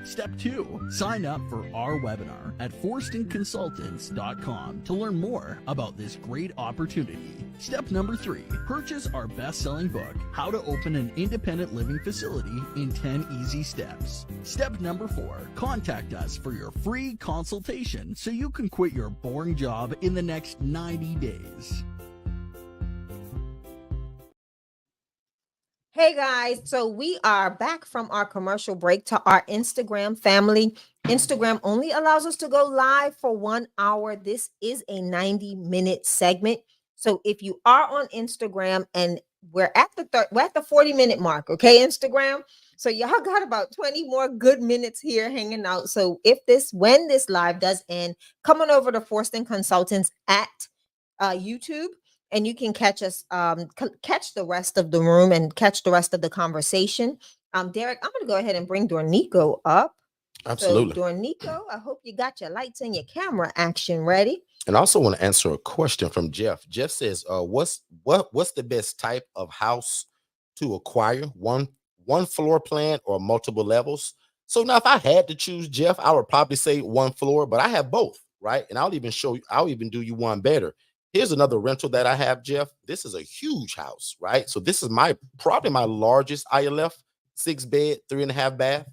Step 2. Sign up for our webinar at forstonconsultants.com to learn more about this great opportunity. Step number 3. Purchase our best-selling book, How to Open an Independent Living Facility in 10 Easy Steps. Step number 4. Contact us for your free consultation so you can quit your boring job in the next 90 days. Hey guys, so we are back from our commercial break to our Instagram family. Instagram only allows us to go live for 1 hour. This is a 90-minute segment. So if you are on Instagram, and we're at the 40-minute mark, okay, Instagram. So y'all got about 20 more good minutes here hanging out. So when this live does end, come on over to Forston Consultants at YouTube. And you can catch us, catch the rest of the room and catch the rest of the conversation. Derek, I'm going to go ahead and bring Dornico up. Absolutely. So, Dornico, I hope you got your lights and your camera action ready. And I also want to answer a question from Jeff. Jeff says, what's the best type of house to acquire? One floor plan or multiple levels? So now if I had to choose, Jeff, I would probably say 1 floor, but I have both, right? And I'll even do you one better. Here's another rental that I have, Jeff. This is a huge house, right? So this is probably my largest ILF, 6-bed, 3.5 bath.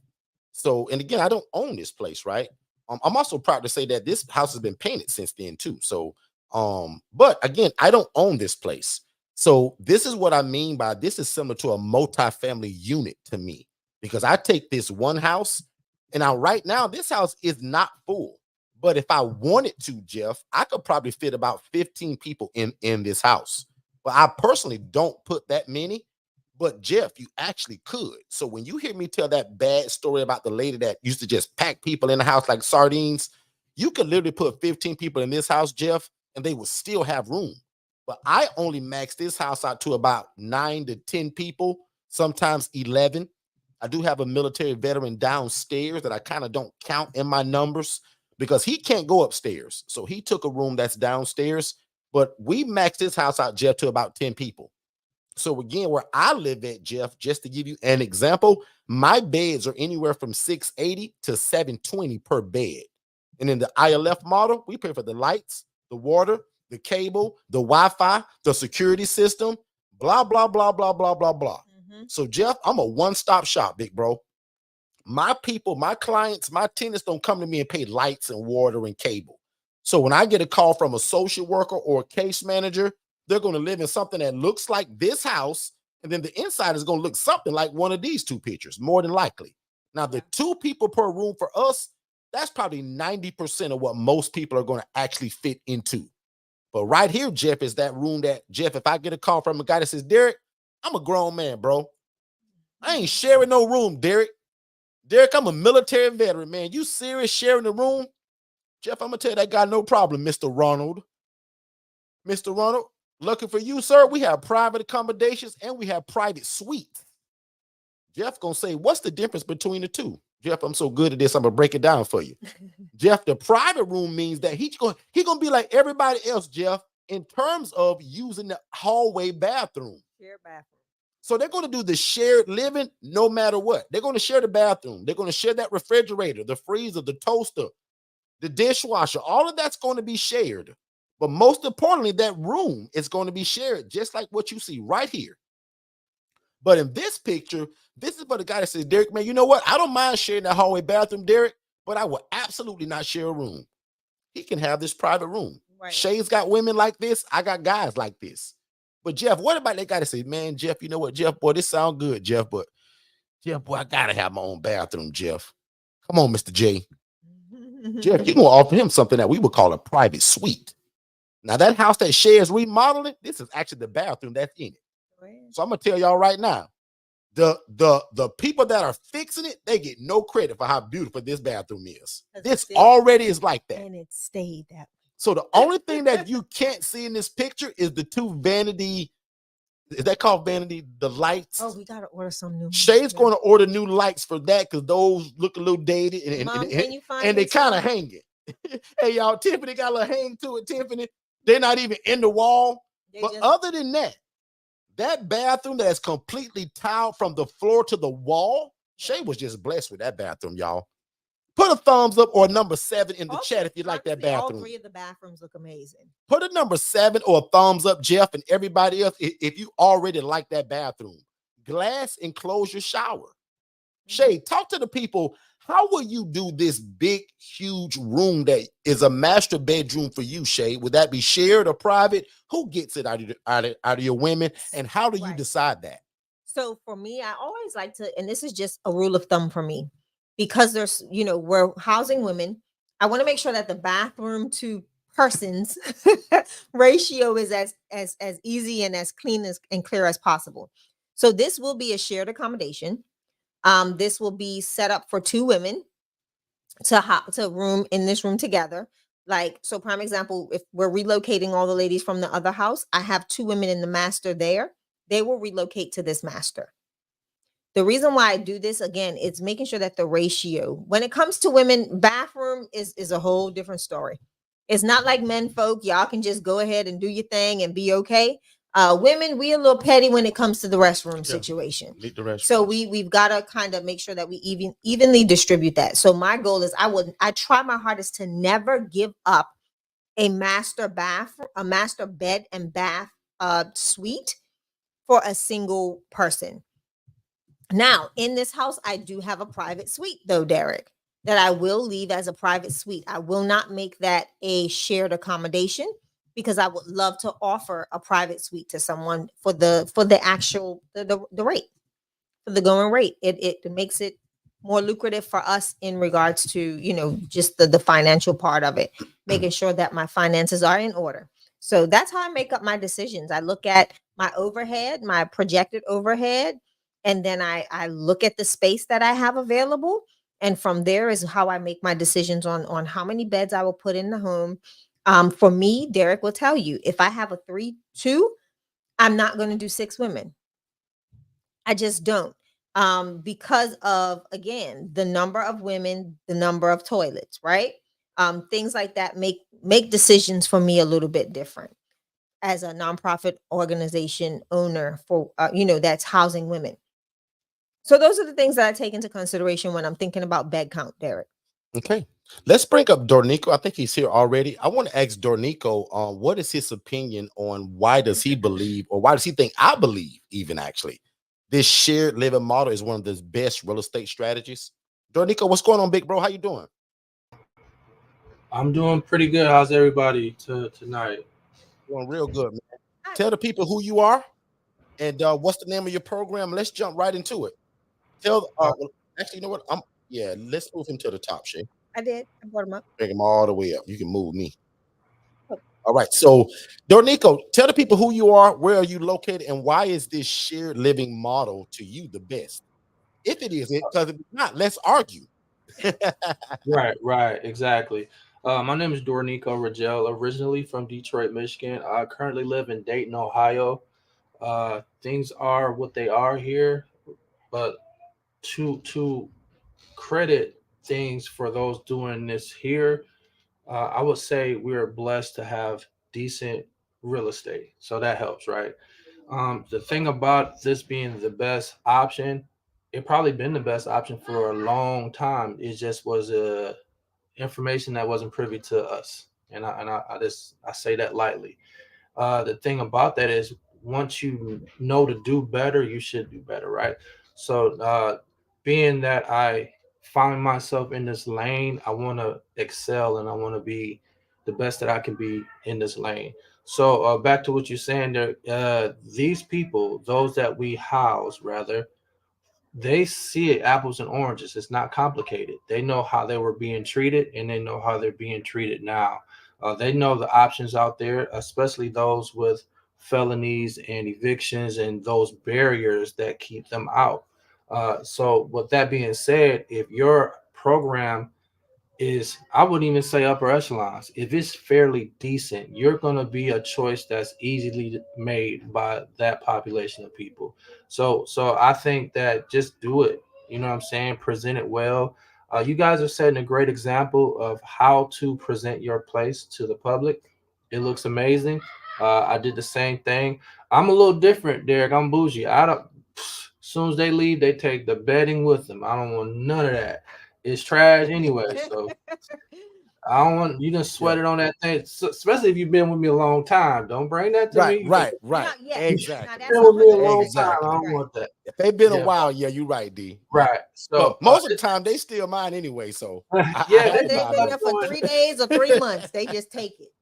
So, and again, I don't own this place, right? I'm also proud to say that this house has been painted since then too. So, but again, I don't own this place. So this is what I mean by this is similar to a multi-family unit to me, because I take this one house and right now this house is not full. But if I wanted to, Jeff, I could probably fit about 15 people in this house. But I personally don't put that many. But Jeff, you actually could. So when you hear me tell that bad story about the lady that used to just pack people in the house like sardines, you could literally put 15 people in this house, Jeff, and they would still have room. But I only max this house out to about 9 to 10 people, sometimes 11. I do have a military veteran downstairs that I kind of don't count in my numbers, because he can't go upstairs. So he took a room that's downstairs, but we maxed this house out, Jeff, to about 10 people. So again, where I live at, Jeff, just to give you an example, my beds are anywhere from $680 to $720 per bed. And in the ILF model, we pay for the lights, the water, the cable, the Wi-Fi, the security system, blah, blah, blah, blah, blah, blah, blah. So Jeff, I'm a one-stop shop, big bro. My people, my clients, my tenants don't come to me and pay lights and water and cable. So when I get a call from a social worker or a case manager, they're going to live in something that looks like this house, and then the inside is going to look something like one of these 2 pictures, more than likely. Now, the 2 people per room for us, that's probably 90% of what most people are going to actually fit into. But right here, Jeff, is that room that, Jeff, if I get a call from a guy that says, Derek, I'm a grown man, bro. I ain't sharing no room, Derek. Derek, I'm a military veteran, man. You serious sharing the room? Jeff, I'm going to tell that guy, no problem, Mr. Ronald. Mr. Ronald, lucky for you, sir, we have private accommodations and we have private suites. Jeff going to say, what's the difference between the two? Jeff, I'm so good at this, I'm going to break it down for you. Jeff, the private room means that he's going to be like everybody else, Jeff, in terms of using the hallway bathroom. Share bathroom. So they're going to do the shared living no matter what. They're going to share the bathroom. They're going to share that refrigerator, the freezer, the toaster, the dishwasher. All of that's going to be shared. But most importantly, that room is going to be shared, just like what you see right here. But in this picture, this is for the guy that says, Derek, man, you know what? I don't mind sharing that hallway bathroom, Derek, but I will absolutely not share a room. He can have this private room. Right. Shay's got women like this. I got guys like this. But Jeff, what about that guy that says, man, Jeff, you know what, Jeff, boy, this sounds good, Jeff, but Jeff, boy, I got to have my own bathroom, Jeff. Come on, Mr. J. Jeff, you're going to offer him something that we would call a private suite. Now, that house that Shay is remodeling, this is actually the bathroom that's in it. So I'm going to tell y'all right now, the people that are fixing it, they get no credit for how beautiful this bathroom is. This already is like that. And it stayed that way. So the only thing that you can't see in this picture is the 2 vanity. Is that called vanity? The lights. Oh, we got to order some new. Shay's going to order new lights for that because those look a little dated and, Mom, and they kind of hanging. Hey, y'all, Tiffany got a little hang to it, Tiffany. They're not even in the wall. But other than that, that bathroom that is completely tiled from the floor to the wall, Shay was just blessed with that bathroom, y'all. Put a thumbs up or number 7 in the Okay, chat if you like that honestly, all bathroom. 3 of the bathrooms look amazing. Put a number 7 or a thumbs up, Jeff, and everybody else, if you already like that bathroom. Glass enclosure shower. Shay, talk to the people. How will you do this big, huge room that is a master bedroom for you, Shay? Would that be shared or private? Who gets it out of your women? And how do you Right. decide that? So for me, I always like to, and this is just a rule of thumb for me, because there's, we're housing women. I want to make sure that the bathroom to persons ratio is as easy and as clean and clear as possible. So this will be a shared accommodation. This will be set up for 2 women to room in this room together. Like, so prime example, if we're relocating all the ladies from the other house, I have 2 women in the master there. They will relocate to this master. The reason why I do this, again, it's making sure that the ratio, when it comes to women, bathroom is a whole different story. It's not like men folk. Y'all can just go ahead and do your thing and be okay. Women, we a little petty when it comes to the restroom situation. So we've got to kind of make sure that we evenly distribute that. So my goal is I try my hardest to never give up a master bed and bath suite for a single person. Now, in this house, I do have a private suite, though, Derek, that I will leave as a private suite. I will not make that a shared accommodation, because I would love to offer a private suite to someone for the actual the rate, for the going rate. It makes it more lucrative for us in regards to just the financial part of it, making sure that my finances are in order. So that's how I make up my decisions. I look at my overhead, my projected overhead, and then I look at the space that I have available. And from there is how I make my decisions on how many beds I will put in the home. For me, Derek will tell you, if I have a 3-2, I'm not going to do 6 women. I just don't. Because of, again, the number of women, the number of toilets, right? Things like that make decisions for me a little bit different as a nonprofit organization owner for that's housing women. So those are the things that I take into consideration when I'm thinking about bed count, Derek. Okay. Let's bring up Dornico. I think he's here already. I want to ask Dornico, what is his opinion on why does he believe, or why does he think I believe even actually this shared living model is one of the best real estate strategies? Dornico, what's going on, big bro? How you doing? I'm doing pretty good. How's everybody tonight? Doing real good, man. Tell the people who you are and what's the name of your program. Let's jump right into it. Actually, you know what? Let's move him to the top, Shay. I did. I brought him up. Bring him all the way up. You can move me. All right. So, Dornico, tell the people who you are, where are you located, and why is this shared living model to you the best? If it is, because if it's not, let's argue. Right, exactly. My name is Dornico Ragel, originally from Detroit, Michigan. I currently live in Dayton, Ohio. Things are what they are here, but to credit things for those doing this here, I would say we're blessed to have decent real estate, so that helps, right? The thing about this being the best option, it probably been the best option for a long time. It just was information that wasn't privy to us, and I say that lightly. The thing about that is, once you know to do better, you should do better, right? So, being that I find myself in this lane, I want to excel and I want to be the best that I can be in this lane. So, back to what you're saying there, these people, those that we house, rather, they see it apples and oranges. It's not complicated. They know how they were being treated and they know how they're being treated now. They know the options out there, especially those with felonies and evictions and those barriers that keep them out. So, with that being said, if your program is, I wouldn't even say upper echelons. If it's fairly decent, you're going to be a choice that's easily made by that population of people. So I think that just do it. You know what I'm saying? Present it well. You guys are setting a great example of how to present your place to the public. It looks amazing. I did the same thing. I'm a little different, Derek. I'm bougie. I don't. As soon as they leave, they take the bedding with them. I don't want none of that. is trash anyway. So I don't want you to sweat it on that thing, especially if you've been with me a long time. Don't bring that to me. Right. Yeah. Exactly. Now, Been that's with me a 100% long time. Exactly. I don't right. want that. If they've been a Yeah. while, yeah, you're right, D. Right. So But most of the time, they steal mine anyway. So I yeah, have Whether to they've buy been back. there for 3 days or 3 months, they just take it.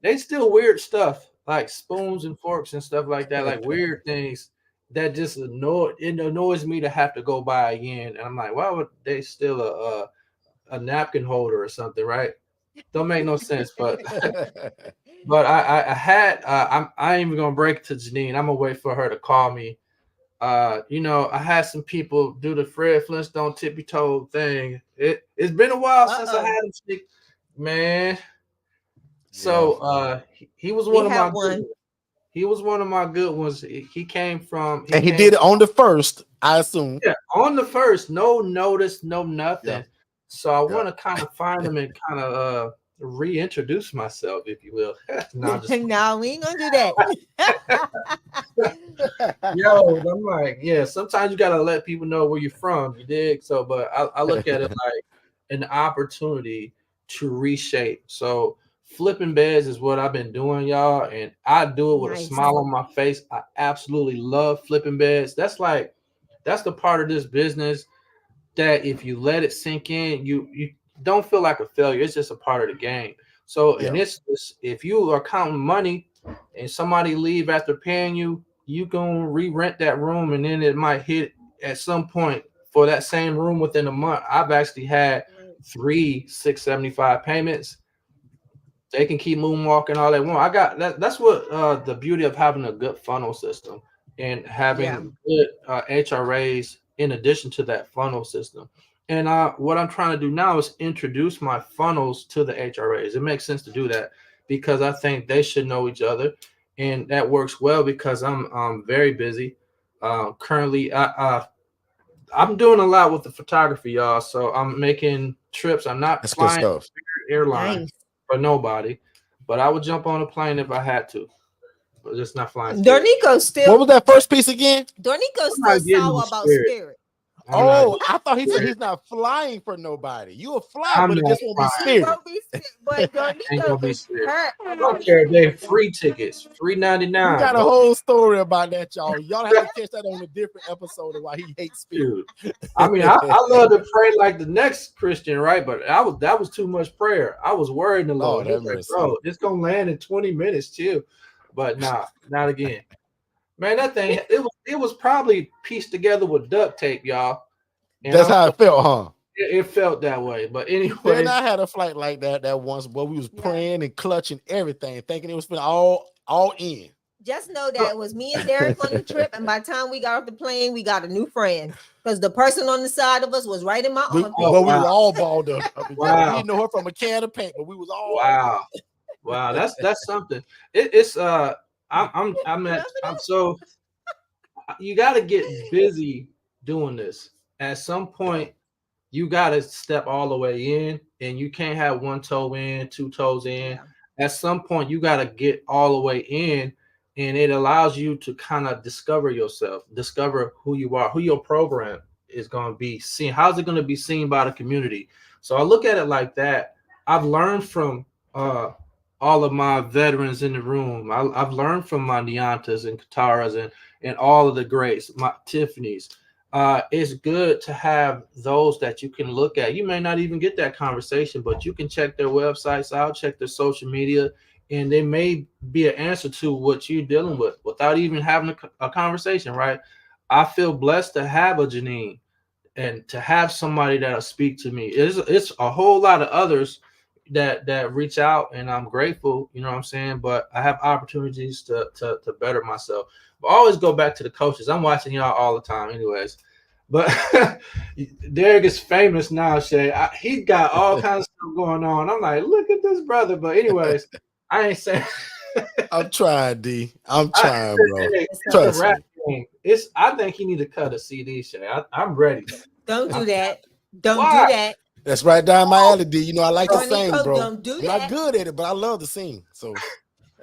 they steal weird stuff like spoons and forks and stuff like that, like weird things that just annoys me to have to go buy again. And I'm like, why would they steal a napkin holder or something, right? Don't make no sense. But I ain't even gonna break it to Janine. I'm gonna wait for her to call me. I had some people do the Fred Flintstone tippy toe thing. It's been a while since I had him speak, man. So he was We one of my have good one. ones. He was one of my good ones. He came from And he did it on the first, I assume. yeah, on the first, no notice, no nothing. Yeah. So I Yeah. want to kind of find him and kind of reintroduce myself, if you will. No, I'm just No, we ain't gonna do that. yo, I'm like, yeah, sometimes you gotta let people know where you're from, you dig? So, but I look at it like an opportunity to reshape. So flipping beds is what I've been doing, y'all, and I do it with a Nice. smile on my face. I absolutely love flipping beds. That's the part of this business that if you let it sink in, you don't feel like a failure. It's just a part of the game. So, and Yeah. it's if you are counting money and somebody leave after paying you, you gonna re-rent that room, and then it might hit at some point for that same room within a month. I've actually had 3 675 payments. They can keep moonwalking all they want. I got that. That's what the beauty of having a good funnel system and having good HRAs in addition to that funnel system. And what I'm trying to do now is introduce my funnels to the HRAs. It makes sense to do that because I think they should know each other, and that works well because I'm very busy. Currently, I'm doing a lot with the photography, y'all. So I'm making trips. I'm not That's good flying stuff. airline Nice. for nobody, but I would jump on a plane if I had to, but just not flying. Spirit. Dornico What still was that first piece again? Dornico's I'm not still getting on sour about Spirit. Spirit. I'm not- Oh, I thought he said he's not flying for nobody. You will fly, I'm but it not just won't be flying. He Spirit. won't be but Ain't gonna Dornico be is Spirit. hurt. I don't care if they free tickets, We $3.99. got a whole story about that, y'all. Y'all have to catch that on a different episode of why he hates Spirit. Dude. I mean, I love to pray like the next Christian, right? But that was too much prayer. I was worried the Lord. Lord He have was like, mercy. bro, it's gonna land in 20 minutes too. But nah, not again. Man, that thing it was probably pieced together with duct tape, y'all. And That's how it felt, huh? it felt that way. But anyway, Then I had a flight like that once where we was praying and clutching everything, thinking it was all in. Just know that it was me and Derek on the trip, and by the time we got off the plane, we got a new friend because the person on the side of us was right in my armpit. We were wow. all balled up. Wow. We didn't know her from a can of paint, but we was all wow. That's something. It's I'm so you got to get busy doing this. At some point, you got to step all the way in, and you can't have one toe in, two toes in. At some point, you got to get all the way in, and it allows you to kind of discover yourself, discover who you are, who your program is going to be seen. How's it going to be seen by the community? So I look at it like that. I've learned from all of my veterans in the room. I've learned from my Neantas and Kataras and all of the greats, my Tiffany's. It's good to have those that you can look at. You may not even get that conversation, but you can check their websites out, check their social media, and they may be an answer to what you're dealing with without even having a conversation, right? I feel blessed to have a Janine and to have somebody that'll speak to me. It's a whole lot of others that reach out, and I'm grateful, you know what I'm saying? But I have opportunities to better myself. But I always go back to the coaches. I'm watching y'all all the time anyways. But Derek is famous now, Shay. He got all kinds of stuff going on. I'm like, look at this brother. But anyways, I ain't saying I'm trying, D. I'm trying, bro. Trust me. I think he need to cut a CD, Shay. I'm ready. Don't do that. Don't Why? do that. That's right down my alley, D. You know I like to sing, bro. Don't do I'm that. not good at it, but I love to sing. So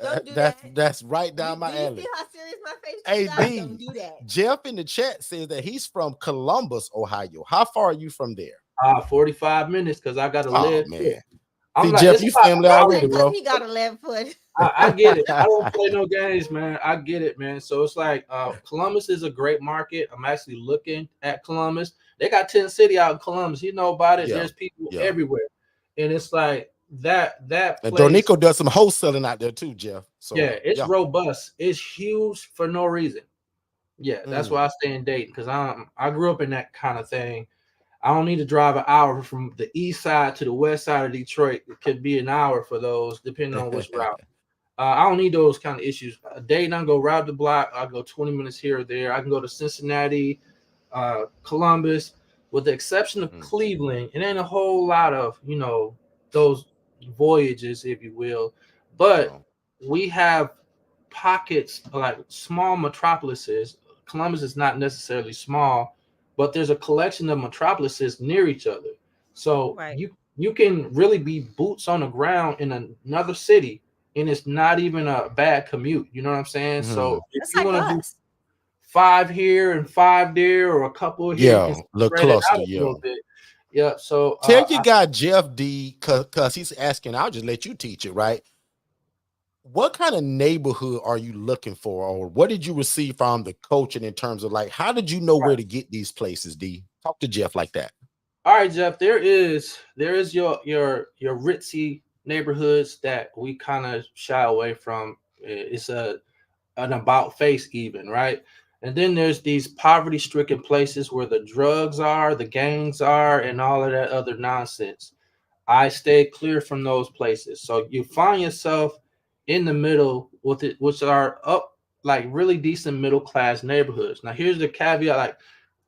Don't do that. that's right down my Do you alley. see how serious my face Hey, is? D. Don't do that. Jeff in the chat says that he's from Columbus, Ohio. How far are you from there? 45 minutes because I got to Oh live. man. I'm See, like, Jeff, it's you about family an hour. already, bro. He got a left foot. I get it. I don't play no games, man. I get it, man. So it's like Columbus is a great market. I'm actually looking at Columbus. They got 10 City out in Columbus. You know about it. Yeah, There's people yeah. everywhere. And it's like that And place. Dornico does some wholesaling out there too, Jeff. So Yeah, it's robust. It's huge for no reason. Yeah, that's why I stay in Dayton because I grew up in that kind of thing. I don't need to drive an hour from the east side to the west side of Detroit. It could be an hour for those, depending on which route. I don't need those kind of issues. Dayton, I can go route the block. I go 20 minutes here or there. I can go to Cincinnati, Columbus, with the exception of Cleveland. It ain't a whole lot of, those voyages, if you will. But we have pockets, like small metropolises. Columbus is not necessarily small, but there's a collection of metropolises near each other. So you can really be boots on the ground in another city, and it's not even a bad commute. You know what I'm saying? So if you want to do 5 here and 5 there, or a couple here, you can look spread it cluster, out a little bit. Yeah. So tell your guy Jeff D, cause he's asking. I'll just let you teach it, right? What kind of neighborhood are you looking for, or what did you receive from the coaching in terms of like how did you know where to get these places? D, talk to Jeff like that. All right, Jeff. There is your ritzy neighborhoods that we kind of shy away from. It's an about face even, right? And then there's these poverty stricken places where the drugs are, the gangs are, and all of that other nonsense. I stay clear from those places. So you find yourself in the middle with it, which are up like really decent middle class neighborhoods. Now here's the caveat: like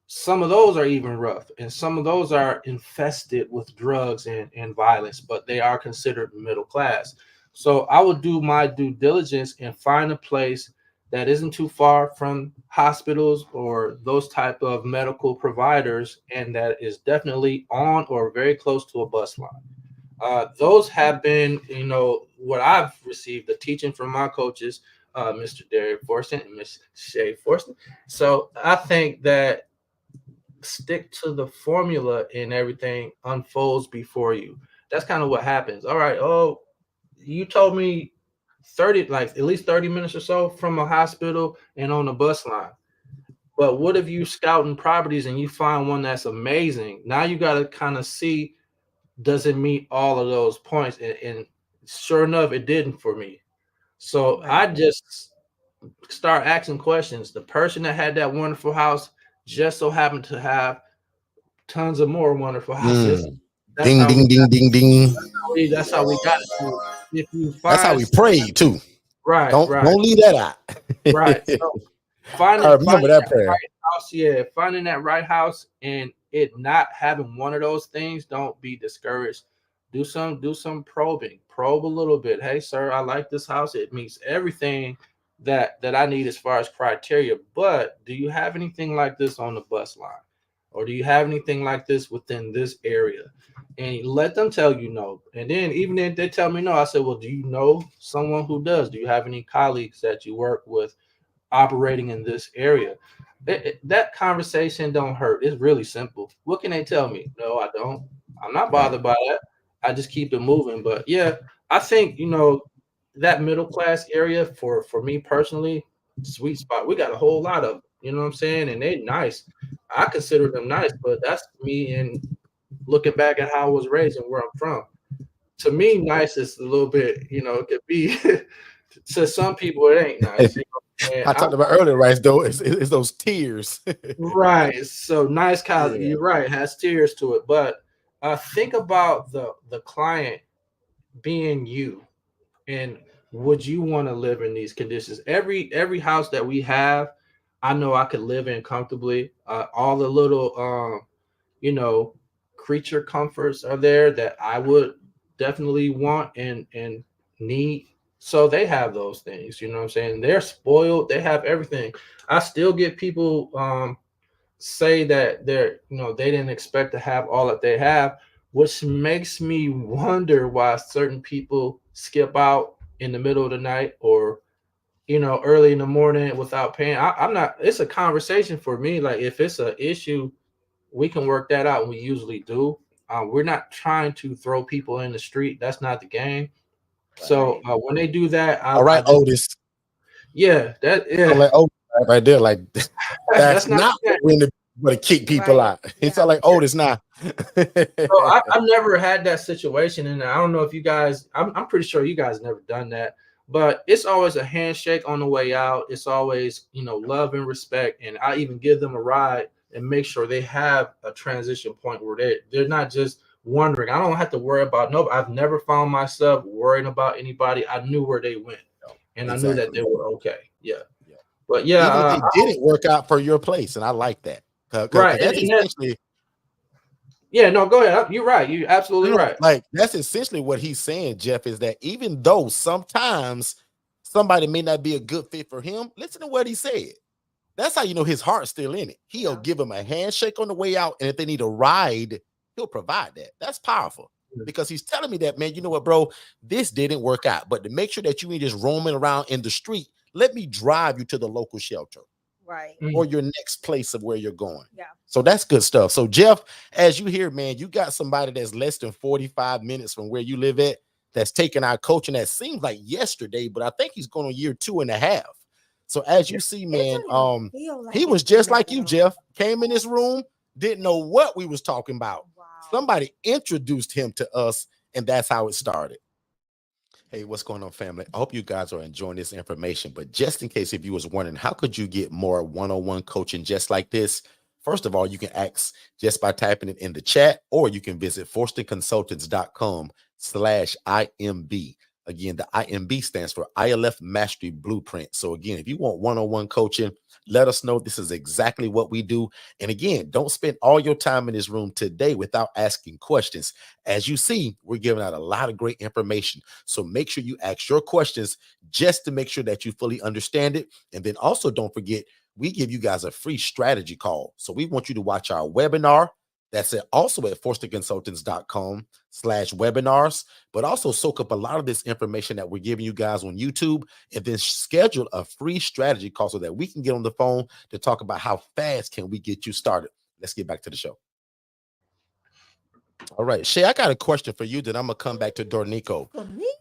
some of those are even rough, and some of those are infested with drugs and violence, but they are considered middle class. So I would do my due diligence and find a place that isn't too far from hospitals or those type of medical providers, and that is definitely on or very close to a bus line. Those have been, what I've received, the teaching from my coaches, Mr. Derek Forston and Miss Shay Forston. So I think that stick to the formula and everything unfolds before you. That's kind of what happens. All right. Oh, you told me 30, like at least 30 minutes or so from a hospital and on the bus line. But what if you scouting properties and you find one that's amazing? Now you got to kind of see, does it meet all of those points? And sure enough, it didn't for me. So I just start asking questions. The person that had that wonderful house just so happened to have tons of more wonderful houses. Ding, ding, ding, ding, ding. That's how we got it. If you find, that's how we prayed too. Right. Don't leave that out. Right. So finding that prayer. Right house, finding that right house and it not having one of those things, don't be discouraged. Do some probing. Probe a little bit. Hey, sir, I like this house. It meets everything that I need as far as criteria. But do you have anything like this on the bus line? Or do you have anything like this within this area? And let them tell you no. And then even if they tell me no, I said, well, do you know someone who does? Do you have any colleagues that you work with operating in this area? That conversation don't hurt. It's really simple. What can they tell me? No, I don't. I'm not bothered by that. I just keep it moving. But yeah, I think, that middle class area for me personally, sweet spot. We got a whole lot of them, you know what I'm saying? And they nice. I consider them nice, but that's me and looking back at how I was raised and where I'm from. To me, nice is a little bit, it could be to some people it ain't nice. I talked about earlier, right? Though it's those tears. Right. So nice college. You're right. It has tears to it. But think about the client being you, and would you want to live in these conditions? Every house that we have, I know I could live in comfortably. All the little creature comforts are there that I would definitely want and need. So they have those things, you know what I'm saying? They're spoiled. They have everything. I still get people say that they didn't expect to have all that they have, which makes me wonder why certain people skip out in the middle of the night or early in the morning without paying. I'm not. It's a conversation for me. Like if it's an issue we can work that out. And we usually do. We're not trying to throw people in the street. That's not the game. So when they do that, All I right, just, Otis. yeah, I'm like, oh, right there, like that's that's not not the game. when the to kick people Right. out. It's Yeah. all like, Otis now. So I've never had that situation, and I don't know if you guys. I'm pretty sure you guys never done that, but it's always a handshake on the way out. It's always love and respect, and I even give them a ride and make sure they have a transition point where they're not just wondering. I don't have to worry about no. I've never found myself worrying about anybody. I knew where they went, and I knew that Exactly. they were okay. Yeah, Yeah. but yeah, Even if they didn't work out for your place, and I like that. right, That's and that, essentially yeah. No, go ahead. You're right. You're absolutely no, right. like that's essentially what he's saying, Jeff, is that even though sometimes somebody may not be a good fit for him, listen to what he said. That's how you know his heart's still in it. He'll give him a handshake on the way out, and if they need a ride, he'll provide that. That's powerful because he's telling me that, man, you know what, bro, this didn't work out. But to make sure that you ain't just roaming around in the street, let me drive you to the local shelter. Right. Or your next place of where you're going. Yeah. So that's good stuff. So Jeff, as you hear, man, you got somebody that's less than 45 minutes from where you live at that's taking our coaching. That seems like yesterday, but I think he's going on year 2.5. So as you see, man, he was just like you, Jeff. Came in this room, didn't know what we was talking about. Wow. Somebody introduced him to us, and that's how it started. Hey, what's going on, family? I hope you guys are enjoying this information, but just in case if you was wondering, how could you get more one-on-one coaching just like this? First of all, you can ask just by typing it in the chat, or you can visit forstonconsultants.com/IMB. Again, the IMB stands for ILF Mastery Blueprint. So again, if you want one-on-one coaching, let us know. This is exactly what we do. And again, don't spend all your time in this room today without asking questions. As you see, we're giving out a lot of great information. So make sure you ask your questions just to make sure that you fully understand it. And then also don't forget, we give you guys a free strategy call. So we want you to watch our webinar. That's also at forstonconsultants.com/webinars, but also soak up a lot of this information that we're giving you guys on YouTube, and then schedule a free strategy call so that we can get on the phone to talk about how fast can we get you started. Let's get back to the show. All right, Shay, I got a question for you. Then I'm gonna come back to Dornico.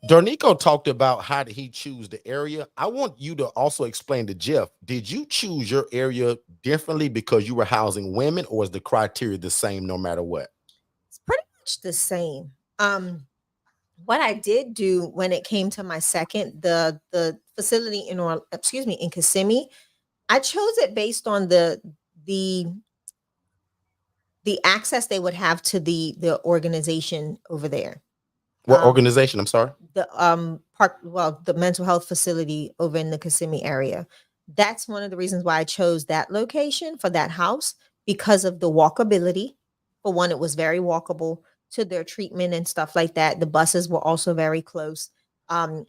Dornico talked about how did he choose the area. I want you to also explain to Jeff, did you choose your area differently because you were housing women, or is the criteria the same no matter what? It's pretty much the same. What I did do when it came to my second, the facility in Kissimmee, I chose it based on the access they would have to the organization over there. What organization? I'm sorry. The the mental health facility over in the Kissimmee area. That's one of the reasons why I chose that location for that house, because of the walkability. For one, it was very walkable to their treatment and stuff like that. The buses were also very close. And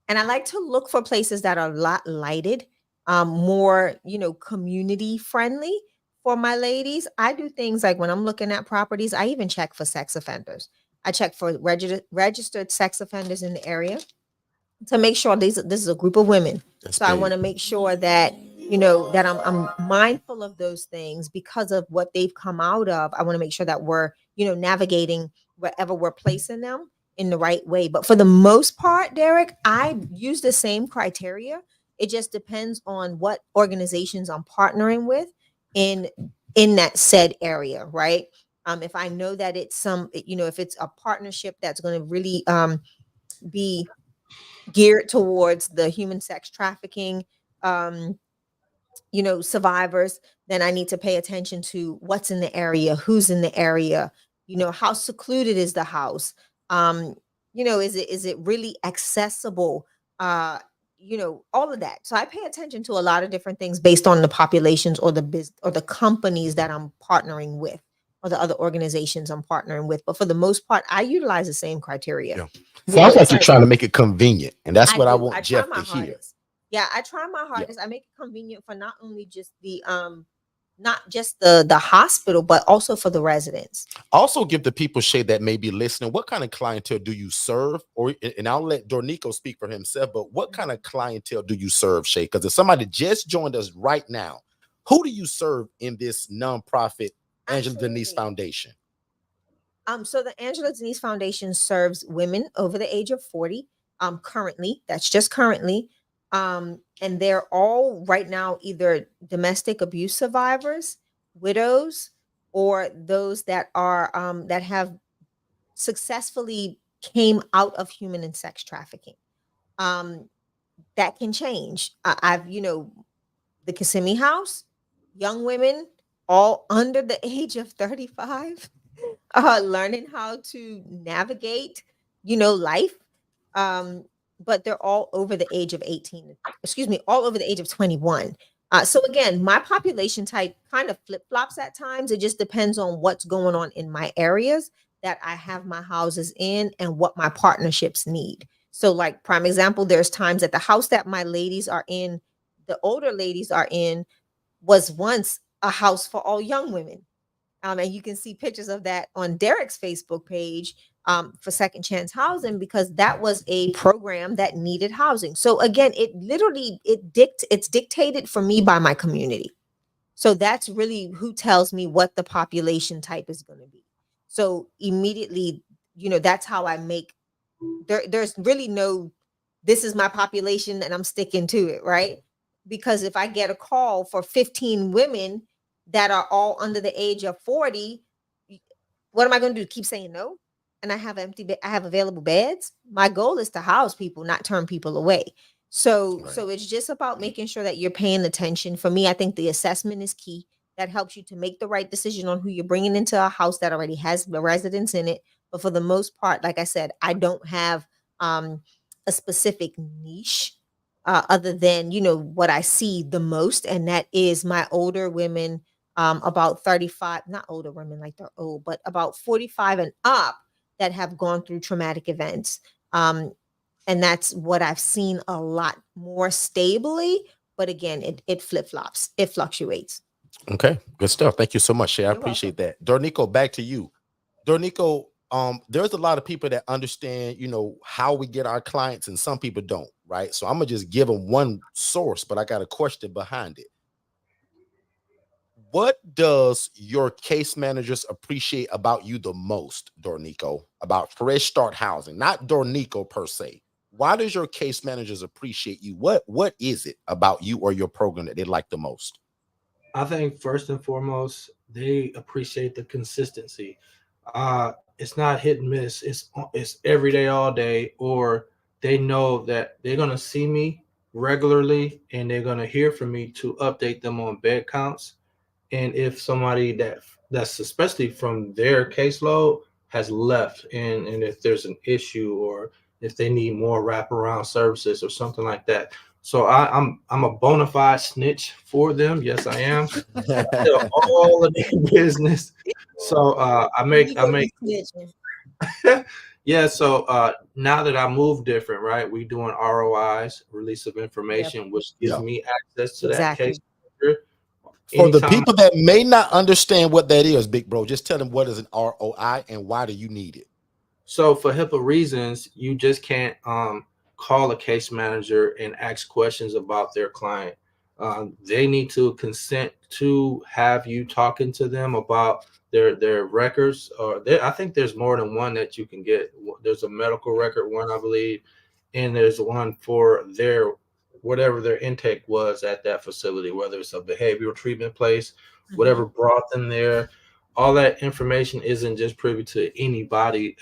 I like to look for places that are a lot lighted, more, community friendly for my ladies. I do things like when I'm looking at properties, I even check for sex offenders. I check for registered sex offenders in the area to make sure this is a group of women. That's so I big. want to make sure that, that I'm mindful of those things because of what they've come out of. I want to make sure that we're, navigating wherever we're placing them in the right way. But for the most part, Derek, I use the same criteria. It just depends on what organizations I'm partnering with in that said area, right? If I know that it's if it's a partnership that's going to really be geared towards the human sex trafficking, survivors, then I need to pay attention to what's in the area, who's in the area, how secluded is the house, is it really accessible, all of that. So I pay attention to a lot of different things based on the populations or the companies that I'm partnering with, or the other organizations I'm partnering with. But for the most part, I utilize the same criteria. Yeah. Sounds like you're trying to make it convenient, and that's what I want Jeff to hear. Yeah, I try my hardest. I make it convenient for not only just the hospital, but also for the residents. Also, give the people, Shay, that may be listening, what kind of clientele do you serve? And I'll let Dornico speak for himself, but what kind of clientele do you serve, Shay? Because if somebody just joined us right now, who do you serve in this nonprofit Angela Denise Absolutely. Foundation? So the Angela Denise Foundation serves women over the age of 40. Currently, that's just currently. And they're all right now either domestic abuse survivors, widows, or those that are that have successfully came out of human and sex trafficking. Um, that can change. I've, the Kissimmee House, young women, all under the age of 35, learning how to navigate, life. Um, but they're all over the age of 18, excuse me, all over the age of 21. So again, my population type kind of flip flops at times. It just depends on what's going on in my areas that I have my houses in and what my partnerships need. So, like, prime example, there's times that the house that my ladies are in, the older ladies are in, was once a house for all young women. And you can see pictures of that on Derek's Facebook page, for Second Chance Housing, because that was a program that needed housing. So again, it's dictated for me by my community. So that's really who tells me what the population type is going to be. So immediately, that's how I make there's really no, this is my population and I'm sticking to it, right? Because if I get a call for 15 women that are all under the age of 40, what am I going to do? Keep saying no? And I have I have available beds. My goal is to house people, not turn people away. So Right. so it's just about making sure that you're paying attention. For me, I think the assessment is key. That helps you to make the right decision on who you're bringing into a house that already has the residents in it. But for the most part, like I said, I don't have a specific niche, other than what I see the most, and that is my older women, about 35, not older women like they're old, but about 45 and up, that have gone through traumatic events. And that's what I've seen a lot more stably. But again, it flip flops, it fluctuates. Okay, good stuff. Thank you so much, Shay. I You're appreciate welcome. that. Dornico, back to you. Dornico, there's a lot of people that understand, how we get our clients, and some people don't, right? So I'm gonna just give them one source, but I got a question behind it. What does your case managers appreciate about you the most, Dornico, about Fresh Start Housing? Not Dornico per se. Why does your case managers appreciate you? What is it about you or your program that they like the most? I think first and foremost, they appreciate the consistency. It's not hit and miss. It's every day, all day, or they know that they're gonna see me regularly and they're gonna hear from me to update them on bed counts. And if somebody that's especially from their caseload has left, and if there's an issue or if they need more wraparound services or something like that. So I'm a bona fide snitch for them. Yes, I am. Tell all of their business. So You I gonna make be snitching. yeah. So now that I move different, right? We doing ROIs, release of Yep, information, which gives Yeah. me access to that case exactly. manager For the anytime. people that may not understand what that is, big bro, just tell them what is an ROI and why do you need it? So for HIPAA reasons, you just can't call a case manager and ask questions about their client. They need to consent to have you talking to them about their records. Or I think there's more than one that you can get. There's a medical record one, I believe, and there's one for their whatever their intake was at that facility, whether it's a behavioral treatment place, whatever brought them there. All that information isn't just privy to anybody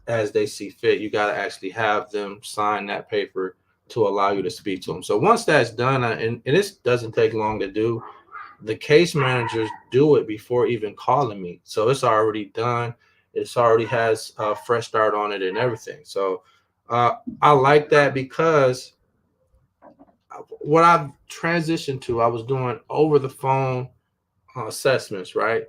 as they see fit. You got to actually have them sign that paper to allow you to speak to them. So once that's done, and this doesn't take long to do, the case managers do it before even calling me. So it's already done. It's already has a fresh start on it and everything. So I like that because what I've transitioned to, I was doing over the phone assessments, right?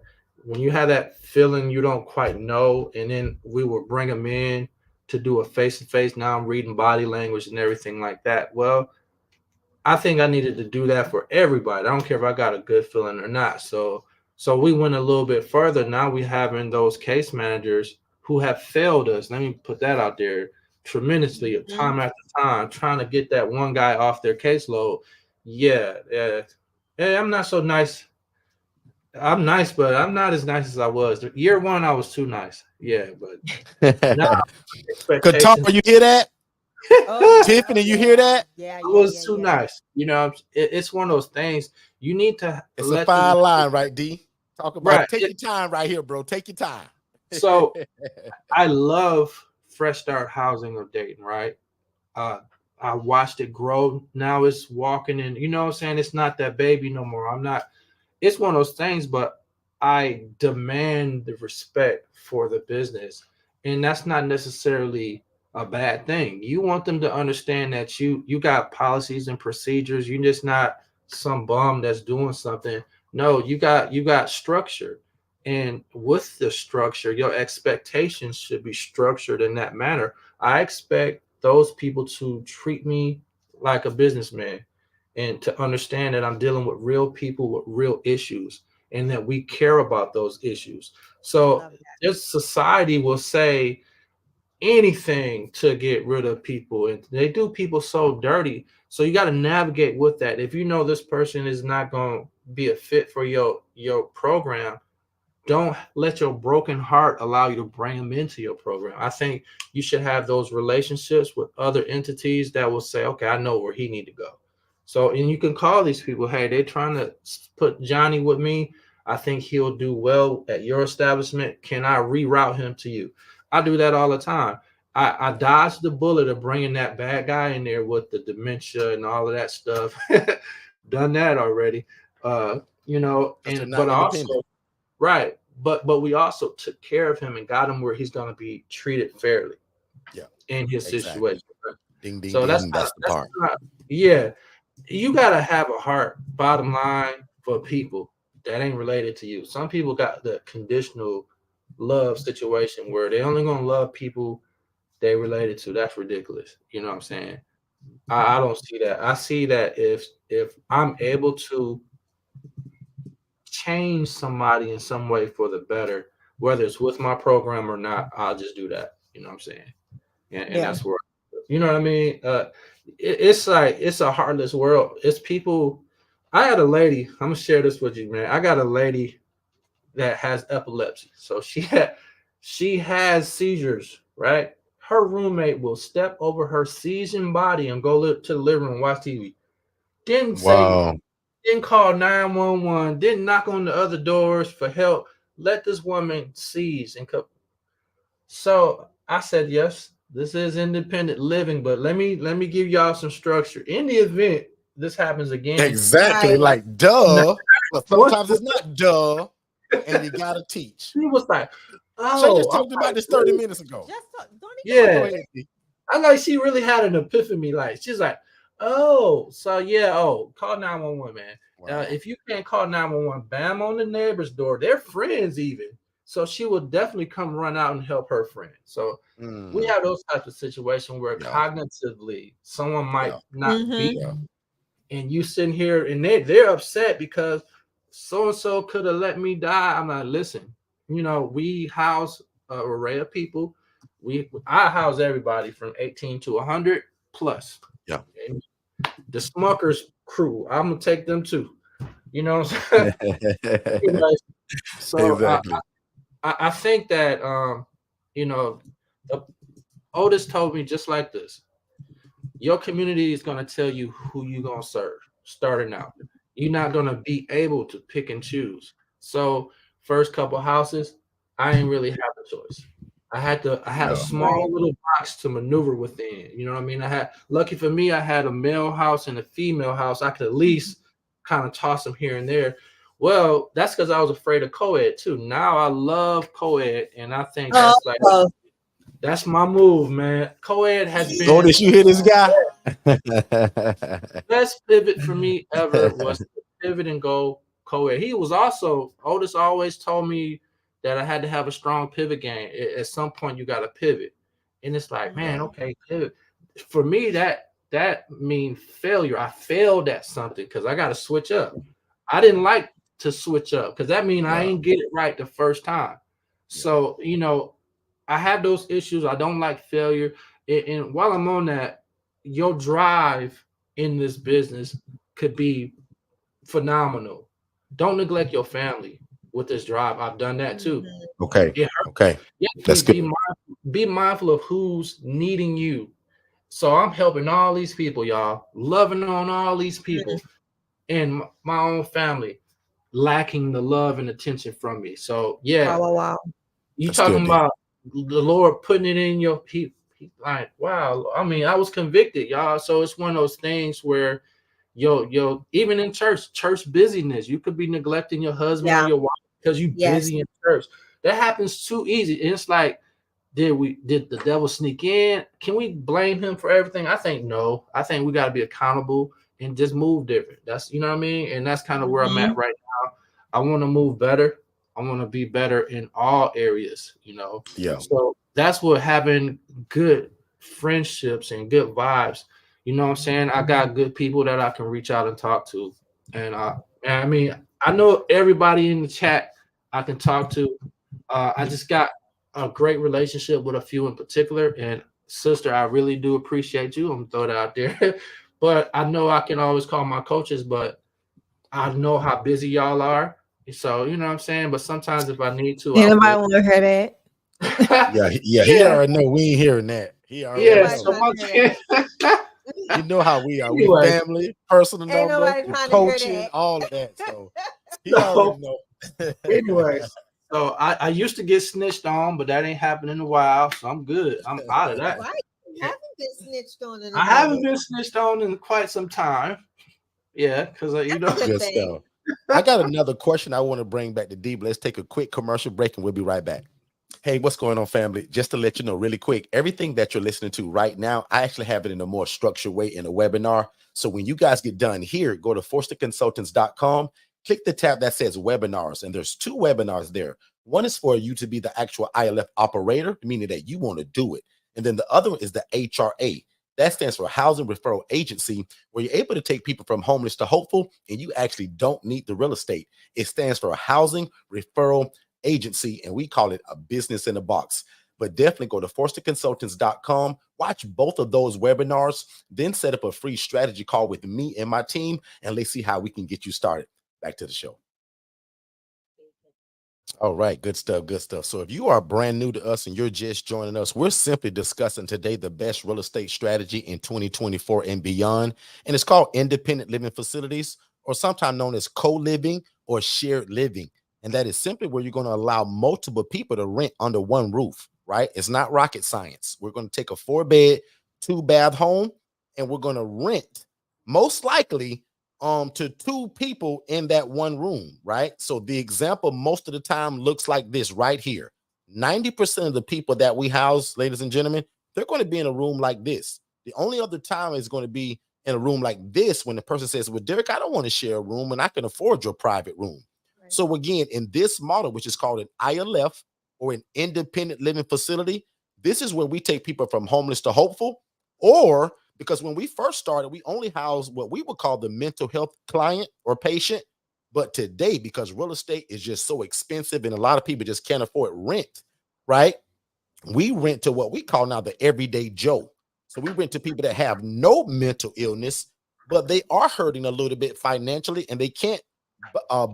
When you have that feeling you don't quite know, and then we would bring them in to do a face to face. Now I'm reading body language and everything like that. Well, I think I needed to do that for everybody. I don't care if I got a good feeling or not. So we went a little bit further. Now we having those case managers who have failed us. Let me put that out there tremendously, time after time, trying to get that one guy off their caseload. Yeah, yeah. Hey, I'm not so nice I'm nice, but I'm not as nice as I was. Year one, I was too nice. Yeah, but now expectations. Katara, you hear that? Oh, Tiffany, you yeah. hear that? Yeah, I yeah, was yeah, too yeah. nice. It's one of those things you need to It's a let them fine know. line, right, D? Talk Right. about take your time right here, bro. Take your time. So I love Fresh Start Housing of Dayton, right? Uh, I watched it grow. Now it's walking and you know what I'm saying? It's not that baby no more. I'm not, it's one of those things, but I demand the respect for the business. And that's not necessarily a bad thing. You want them to understand that you got policies and procedures. You're just not some bum that's doing something. No, you got structure. And with the structure, your expectations should be structured in that manner. I expect those people to treat me like a businessman and to understand that I'm dealing with real people with real issues and that we care about those issues. So Love that. this society will say anything to get rid of people, and they do people so dirty. So you got to navigate with that. If you know this person is not going to be a fit for your program, don't let your broken heart allow you to bring them into your program. I think you should have those relationships with other entities that will say, okay, I know where he need to go. So, and you can call these people, hey, they're trying to put Johnny with me. I think he'll do well at your establishment. Can I reroute him to you? I do that all the time. I dodged the bullet of bringing that bad guy in there with the dementia and all of that stuff. Done that already. Because they're But not independent. also, right. But we also took care of him and got him where he's going to be treated fairly Yeah, in his exactly. situation. Ding, ding, So ding. That's the part. yeah, you got to have a heart, bottom line, for people that ain't related to you. Some people got the conditional love situation where they only going to love people they related to. That's ridiculous. You know what I'm saying? I don't see that. I see that if I'm able to change somebody in some way for the better, whether it's with my program or not, I'll just do that. You know what I'm saying? And Yeah. that's where, you know what I mean? It's like, it's a heartless world. It's people. I had a lady, I'm gonna share this with you, man. I got a lady that has epilepsy. So she has seizures, right? Her roommate will step over her seizing body and go to the living room and watch TV. Didn't say, Wow. didn't call 911, didn't knock on the other doors for help. Let this woman seize and come. So I said, yes, this is independent living, but let me give y'all some structure. In the event this happens again, Exactly. Right. Like, duh. But what sometimes it's not duh. And you got to teach. she was like, Shay oh, just I'm talked about like, this 30 really? minutes ago. Just don't even. Go Yeah. ahead, D. I like she really had an epiphany. Like she's like, oh, so yeah, oh, call 911, man. Wow. If you can't call 911, bam on the neighbor's door. They're friends even. So she will definitely come run out and help her friend. So we have those types of situations where Yeah. cognitively someone might not Mhm. be, Yeah. and you sitting here and they're upset because so and so could have let me die. I'm like, listen, we house an array of people. I house everybody from 18 to 100 plus. Yeah. And the Smuckers crew, I'm gonna take them too. You know what I'm saying? Anyway, so Exactly. I think that the Otis told me just like this. Your community is going to tell you who you're going to serve starting out. You're not going to be able to pick and choose. So first couple houses, I ain't really have a choice. I had a No. small little box to maneuver within. You know what I mean? Lucky for me, I had a male house and a female house. I could at least kind of toss them here and there. Well, that's because I was afraid of co-ed too. Now I love co-ed, and I think that's like, Oh, that's my move, man. Co-ed has been Otis, you hear this guy? best pivot for me ever was to pivot and go co-ed. Otis always told me that I had to have a strong pivot game. At some point you got to pivot. And it's like, man, okay, pivot. For me, that means failure. I failed at something because I got to switch up. I didn't like to switch up because that means I ain't get it right the first time. So, I have those issues. I don't like failure. And while I'm on that, your drive in this business could be phenomenal. Don't neglect your family. with this drive. I've done that too. Okay. It hurt. Okay. Yeah, That's good. be mindful of who's needing you. So I'm helping all these people, y'all, loving on all these people in my own family, lacking the love and attention from me. So yeah, Wow. you That's talking good, D. about the Lord putting it in your people. Like, wow. I mean, I was convicted, y'all. So it's one of those things where even in church busyness, you could be neglecting your husband or Yeah. your wife because you Yes. busy in church. That happens too easy. And it's like, did the devil sneak in? Can we blame him for everything? I think no. I think we got to be accountable and just move different. That's, you know what I mean? And that's kind of where I'm at right now. I want to move better. I want to be better in all areas, you know. Yeah. So that's what having good friendships and good vibes. You know what I'm saying? I got good people that I can reach out and talk to. And I mean, I know everybody in the chat I can talk to. I just got a great relationship with a few in particular. And sister, I really do appreciate you. I'm gonna throw that out there. But I know I can always call my coaches, but I know how busy y'all are. So you know what I'm saying? But sometimes if I need to, I Anybody will. want to hear that? Yeah. He Yeah. already know we ain't hearing that. He already Yeah. Nobody know. So trying to hear that. You know how we are. We anyway, family, personal Ain't number, nobody trying to hear coaching, that. all of that. So he already so know. anyway, so I used to get snitched on, but that ain't happened in a while. So I'm good. I'm out of that. Right. You haven't been snitched on in a I haven't minute. been snitched on in quite some time. Yeah, because you know. That's a good Good thing. stuff. I got another question I want to bring back to D, but let's take a quick commercial break and we'll be right back. Hey, what's going on, family? Just to let you know really quick, everything that you're listening to right now, I actually have it in a more structured way in a webinar. So when you guys get done here, go to forstonconsultants.com, click the tab that says webinars, and there's 2 webinars there. One is for you to be the actual ILF operator, meaning that you want to do it. And then the other one is the HRA. That stands for Housing Referral Agency, where you're able to take people from homeless to hopeful, and you actually don't need the real estate. It stands for Housing Referral Agency, and we call it a business in a box. But definitely go to forstonconsultants.com, watch both of those webinars, then set up a free strategy call with me and my team, and let's see how we can get you started. Back to the show. All right, good stuff, good stuff. So if you are brand new to us and you're just joining us, we're simply discussing today the best real estate strategy in 2024 and beyond. And it's called independent living facilities, or sometimes known as co-living or shared living. And that is simply where you're going to allow multiple people to rent under one roof, right? It's not rocket science. We're going to take a 4-bed, 2-bath home, and we're going to rent, most likely, to 2 people in that one room, right? So the example most of the time looks like this right here. 90% of the people that we house, ladies and gentlemen, they're going to be in a room like this. The only other time is going to be in a room like this when the person says, well, Derek, I don't want to share a room and I can afford your private room. Right. So again, in this model, which is called an ILF or an independent living facility, this is where we take people from homeless to hopeful, or because when we first started, we only housed what we would call the mental health client or patient. But today, because real estate is just so expensive and a lot of people just can't afford rent, right? We rent to what we call now the everyday Joe. So we rent to people that have no mental illness, but they are hurting a little bit financially and they can't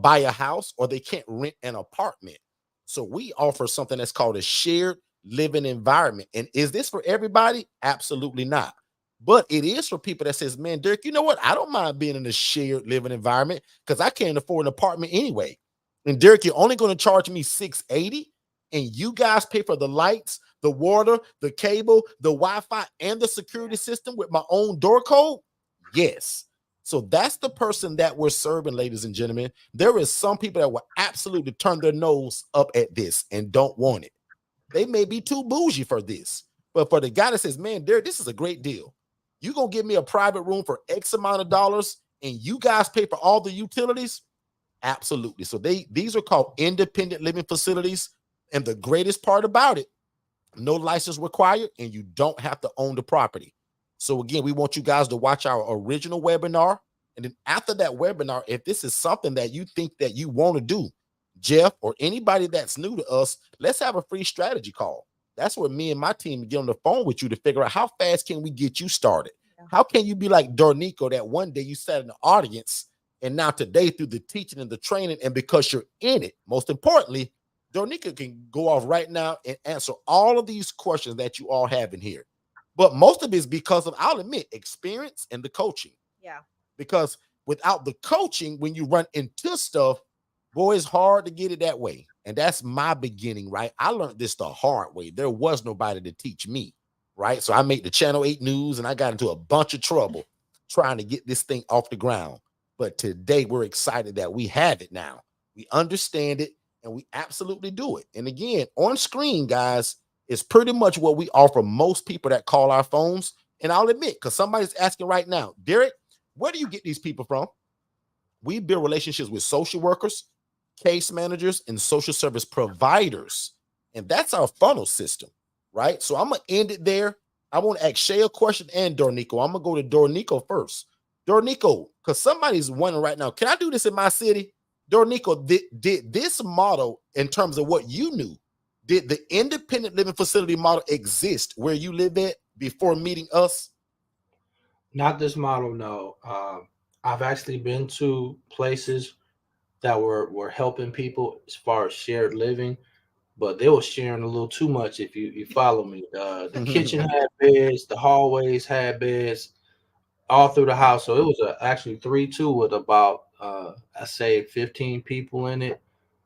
buy a house or they can't rent an apartment. So we offer something that's called a shared living environment. And is this for everybody? Absolutely not. But it is for people that says, man, Derek, you know what? I don't mind being in a shared living environment because I can't afford an apartment anyway. And Derek, you're only going to charge me $680, and you guys pay for the lights, the water, the cable, the Wi-Fi, and the security system with my own door code? Yes. So that's the person that we're serving, ladies and gentlemen. There is some people that will absolutely turn their nose up at this and don't want it. They may be too bougie for this. But for the guy that says, man, Derek, this is a great deal. You're going to give me a private room for X amount of dollars and you guys pay for all the utilities? Absolutely. So these are called independent living facilities. And the greatest part about it, no license required and you don't have to own the property. So again, we want you guys to watch our original webinar. And then after that webinar, if this is something that you think that you want to do, Jeff, or anybody that's new to us, let's have a free strategy call. That's where me and my team get on the phone with you to figure out how fast can we get you started. Yeah. How can you be like Dornico that one day you sat in the audience And now today, through the teaching and the training, and because you're in it, most importantly, Dornika can go off right now and answer all of these questions that you all have in here. But most of it is because of, I'll admit, experience and the coaching. Yeah. Because without the coaching, when you run into stuff, boy, it's hard to get it that way. And that's my beginning, right? I learned this the hard way. There was nobody to teach me, right? So I made the Channel 8 news and I got into a bunch of trouble trying to get this thing off the ground. But today we're excited that we have it now. We understand it and we absolutely do it. And again, on screen, guys, is pretty much what we offer most people that call our phones. And I'll admit, because somebody's asking right now, Derek, where do you get these people from? We build relationships with social workers, case managers, and social service providers. And that's our funnel system, right? So I'm going to end it there. I want to ask Shay a question and Dornico. I'm going to go to Dornico first. Dornico, because somebody's wondering right now, can I do this in my city? Dornico, did this model, in terms of what you knew, did the independent living facility model exist where you live at before meeting us? Not this model, no. I've actually been to places that were helping people as far as shared living, but they were sharing a little too much. If you follow me, the kitchen had beds, the hallways had beds, all through the house. So it was actually 3-2 with about I say 15 people in it,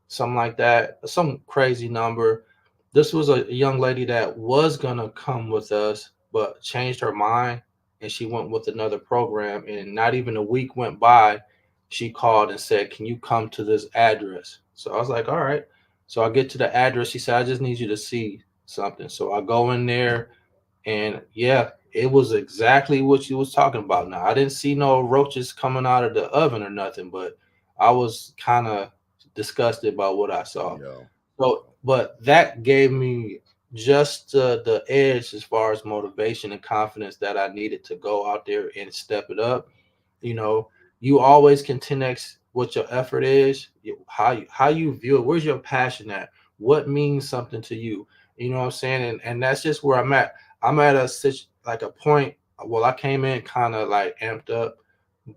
something like that, some crazy number. This was a young lady that was gonna come with us, but changed her mind and she went with another program. And not even a week went by, she called and said, "Can you come to this address?" So I was like, "All right." So I get to the address. She said, "I just need you to see something." So I go in there, and yeah, it was exactly what you was talking about. Now I didn't see no roaches coming out of the oven or nothing, but I was kind of disgusted by what I saw. Yeah. So, but that gave me just the edge as far as motivation and confidence that I needed to go out there and step it up. You know, you always can 10x what your effort is, how you view it. Where's your passion at? What means something to you? You know what I'm saying? And that's just where I'm at. I'm at like a point. Well, I came in kind of like amped up,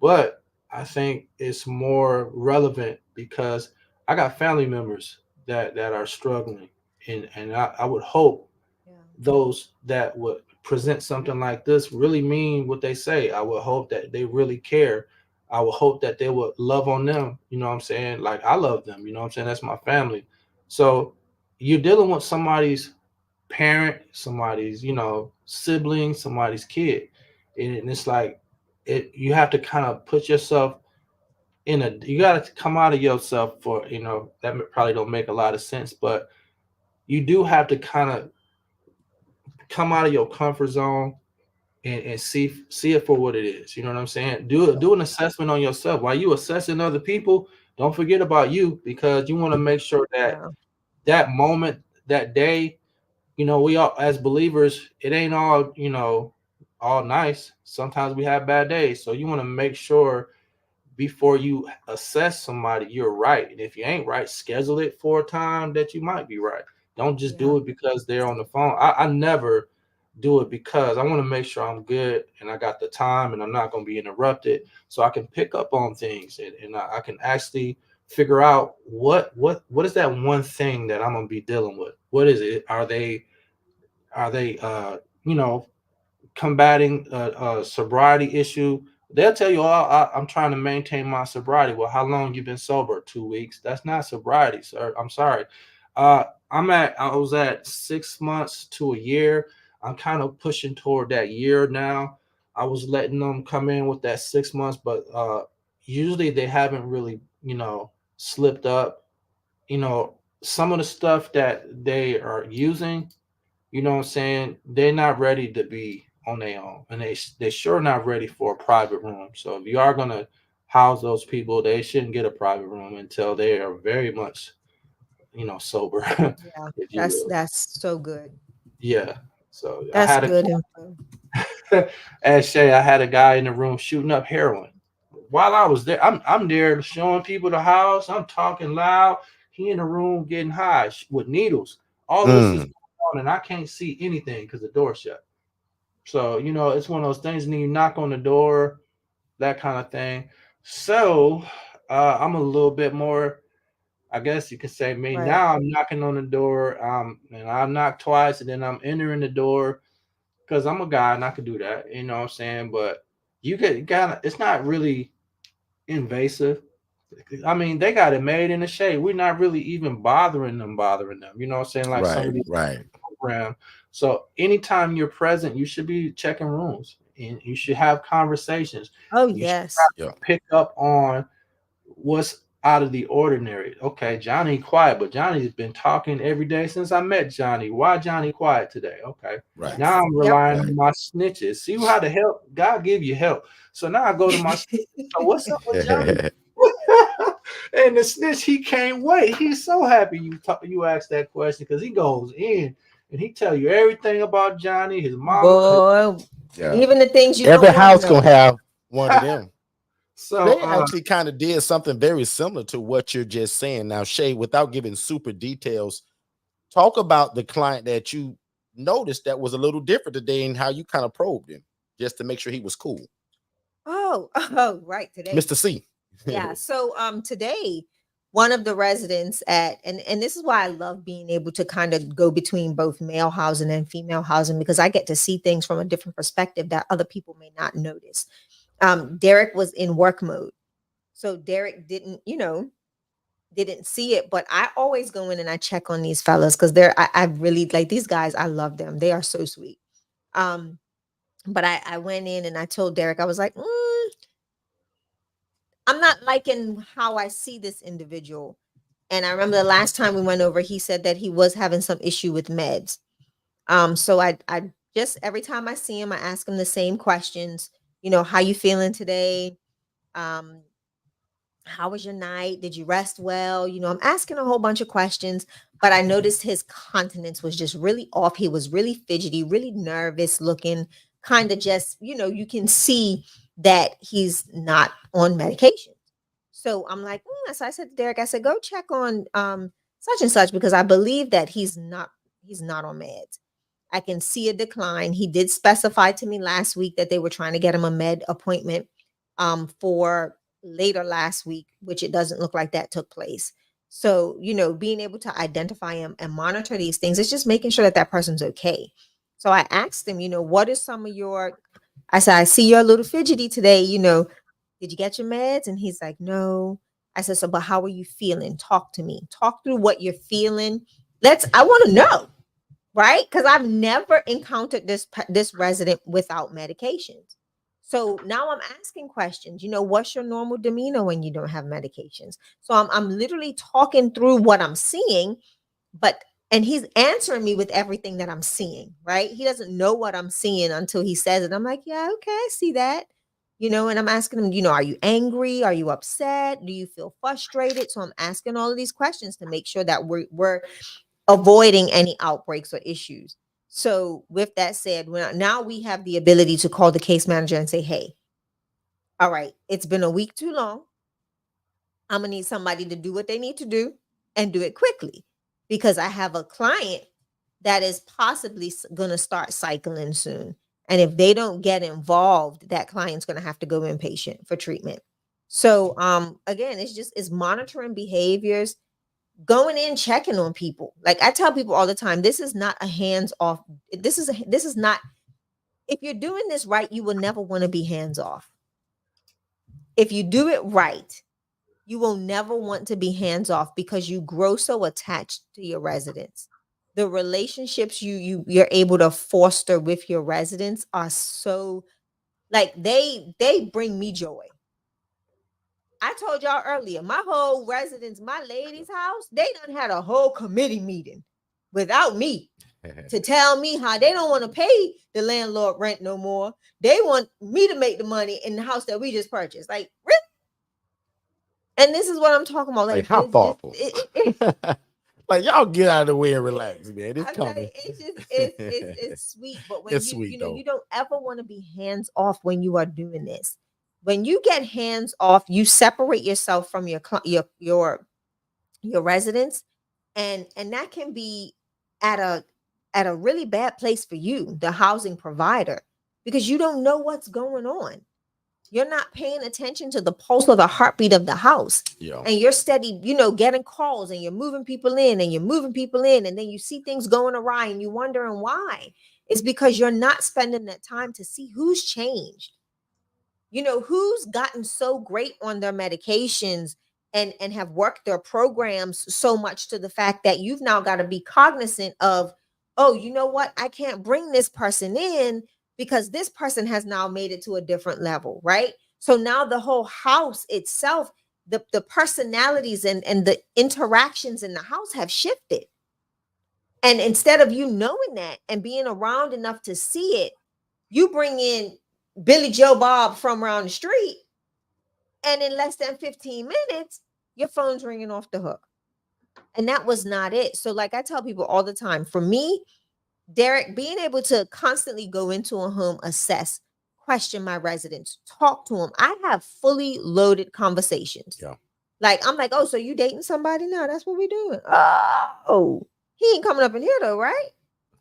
but I think it's more relevant because I got family members that are struggling, and I would hope Yeah. those that would present something like this really mean what they say. I would hope that they really care. I would hope that they would love on them. You know what I'm saying? Like I love them. You know what I'm saying? That's my family. So you're dealing with somebody's parent, somebody's, sibling, somebody's kid. And it's like you have to kind of put yourself you got to come out of yourself for, that probably don't make a lot of sense, but you do have to kind of come out of your comfort zone and see it for what it is. You know what I'm saying? Do an assessment on yourself. While you assessing other people, don't forget about you, because you want to make sure that Yeah. that moment, that day, we all, as believers, it ain't all, all nice. Sometimes we have bad days. So you want to make sure before you assess somebody, you're right. And if you ain't right, schedule it for a time that you might be right. Don't just Yeah. do it because they're on the phone. I never do it, because I want to make sure I'm good and I got the time and I'm not going to be interrupted, so I can pick up on things, and I can actually figure out what is that one thing that I'm going to be dealing with. What is it? Are they combating a sobriety issue? They'll tell you, "Oh, I'm trying to maintain my sobriety." Well, how long you been sober? 2 weeks. That's not sobriety, sir. I'm sorry. I was at 6 months to a year. I'm kind of pushing toward that year now. I was letting them come in with that 6 months, but usually they haven't really, slipped up. Some of the stuff that they are using, what I'm saying, they're not ready to be on their own, and they sure not ready for a private room. So if you are gonna house those people, they shouldn't get a private room until they are very much, sober, Yeah. if you That's will. that's so good. Yeah. So I That's had good info. as Shay, I had a guy in the room shooting up heroin. While I was there, I'm there showing people the house. I'm talking loud. He in the room getting high with needles. All of this is Mm. going on, and I can't see anything because the door's shut. So, it's one of those things, and then you knock on the door, that kind of thing. So I'm a little bit more, I guess you could say me. Right. Now I'm knocking on the door, and I knock twice, and then I'm entering the door because I'm a guy and I could do that. You know what I'm saying? But you get got it's not really invasive. I mean, they got it made in the shade. We're not really even bothering them. You know what I'm saying? Like some Right, of these right. programs. So anytime you're present, you should be checking rooms and you should have conversations. Oh, You should yes. try Yeah. to pick up on what's out of the ordinary. Okay, Johnny quiet, but Johnny's been talking every day since I met Johnny. Why Johnny quiet today? Okay. Right, Now Yes. I'm Yep. relying right. on my snitches. See how to help God give you help. So now I go to my snitches. So what's up with Johnny? And the snitch, he can't wait. He's so happy you asked that question because he goes in and he tell you everything about Johnny, his mama. Boy, Yeah. even the things you Every don't want to house gonna know. have one of them. So They actually kind of did something very similar to what you're just saying. Now, Shay, without giving super details, talk about the client that you noticed that was a little different today and how you kind of probed him just to make sure he was cool. Oh, oh, right. Today. Mr. C. Yeah. So today, one of the residents at and this is why I love being able to kind of go between both male housing and female housing because I get to see things from a different perspective that other people may not notice. Derek was in work mode. So Derek didn't see it, but I always go in and I check on these fellas because I really like these guys. I love them. They are so sweet. Um, but I went in and I told Derek, I was like, I'm not liking how I see this individual. And I remember the last time we went over, he said that he was having some issue with meds. So I just every time I see him, I ask him the same questions. How you feeling today? Um, how was your night? Did you rest well? I'm asking a whole bunch of questions, but I noticed his countenance was just really off. He was really fidgety, really nervous looking, kind of just, you can see that he's not on medication. So I'm like, so I said to Derek, I said, go check on such and such because I believe that he's not on meds. I can see a decline. He did specify to me last week that they were trying to get him a med appointment for later last week, which it doesn't look like that took place. So, being able to identify him and monitor these things, it's just making sure that that person's okay. So I asked him, what is some of I said, I see you're a little fidgety today, did you get your meds? And he's like, no. I said, so, but how are you feeling? Talk to me. Talk through what you're feeling. I want to know, right? Because I've never encountered this resident without medications. So now I'm asking questions. What's your normal demeanor when you don't have medications? So I'm literally talking through what I'm seeing, and he's answering me with everything that I'm seeing, right? He doesn't know what I'm seeing until he says it. I'm like, yeah, okay, I see that. And I'm asking him, are you angry? Are you upset? Do you feel frustrated? So I'm asking all of these questions to make sure that we're avoiding any outbreaks or issues. So with that said, now we have the ability to call the case manager and say, hey, all right, it's been a week too long. I'm gonna need somebody to do what they need to do and do it quickly because I have a client that is possibly gonna start cycling soon. And if they don't get involved, that client's gonna have to go inpatient for treatment. So again, it's monitoring behaviors, going in checking on people. Like I tell people all the time, this is not a hands off. This is not, if you're doing this right, you will never want to be hands off. If you do it right, you will never want to be hands off because you grow so attached to your residents. The relationships you're able to foster with your residents are so, like, they bring me joy. I told y'all earlier, my whole residence, my lady's house, they done had a whole committee meeting without me to tell me how they don't want to pay the landlord rent no more. They want me to make the money in the house that we just purchased. Like, really? And this is what I'm talking about. Like, Like, how thoughtful. Like, y'all get out of the way and relax, man. It's I'm coming. like, it's just it's sweet. But when It's you sweet, though. you don't ever want to be hands off when you are doing this. When you get hands off, you separate yourself from your residents, and that can be at a really bad place for you, the housing provider, because you don't know what's going on. You're not paying attention to the pulse or the heartbeat of the house. Yeah. And you're steady, you know, getting calls and you're moving people in and you're moving people in. And then you see things going awry and you're wondering why. It's because you're not spending that time to see who's changed. You know, who's gotten so great on their medications and have worked their programs so much to the fact that you've now got to be cognizant of, oh, you know what? I can't bring this person in because this person has now made it to a different level, right? So now the whole house itself, the personalities and the interactions in the house have shifted. And instead of you knowing that and being around enough to see it, you bring in Billy Joe Bob from around the street, and in less than 15 minutes, your phone's ringing off the hook. And that was not it. So, like I tell people all the time, for me, Derek, being able to constantly go into a home, assess, question my residents, talk to them. I have fully loaded conversations. Yeah. Like, I'm like, oh, so you dating somebody now? That's what we doing. Oh, he ain't coming up in here though, right?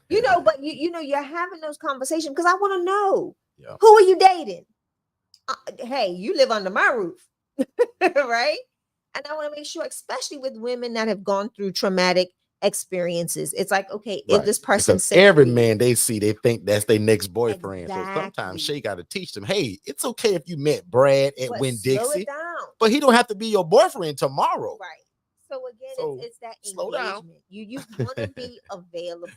You know, but you know, you're having those conversations because I want to know, who are you dating? Hey, you live under my roof, right? And I want to make sure, especially with women that have gone through traumatic experiences, it's like, okay, if this person because every man they see, they think that's their next boyfriend. So sometimes Shay got to teach them, hey, it's okay if you met Brad at Winn-Dixie, but he don't have to be your boyfriend tomorrow. Right. So again, it's that engagement. You want to be available.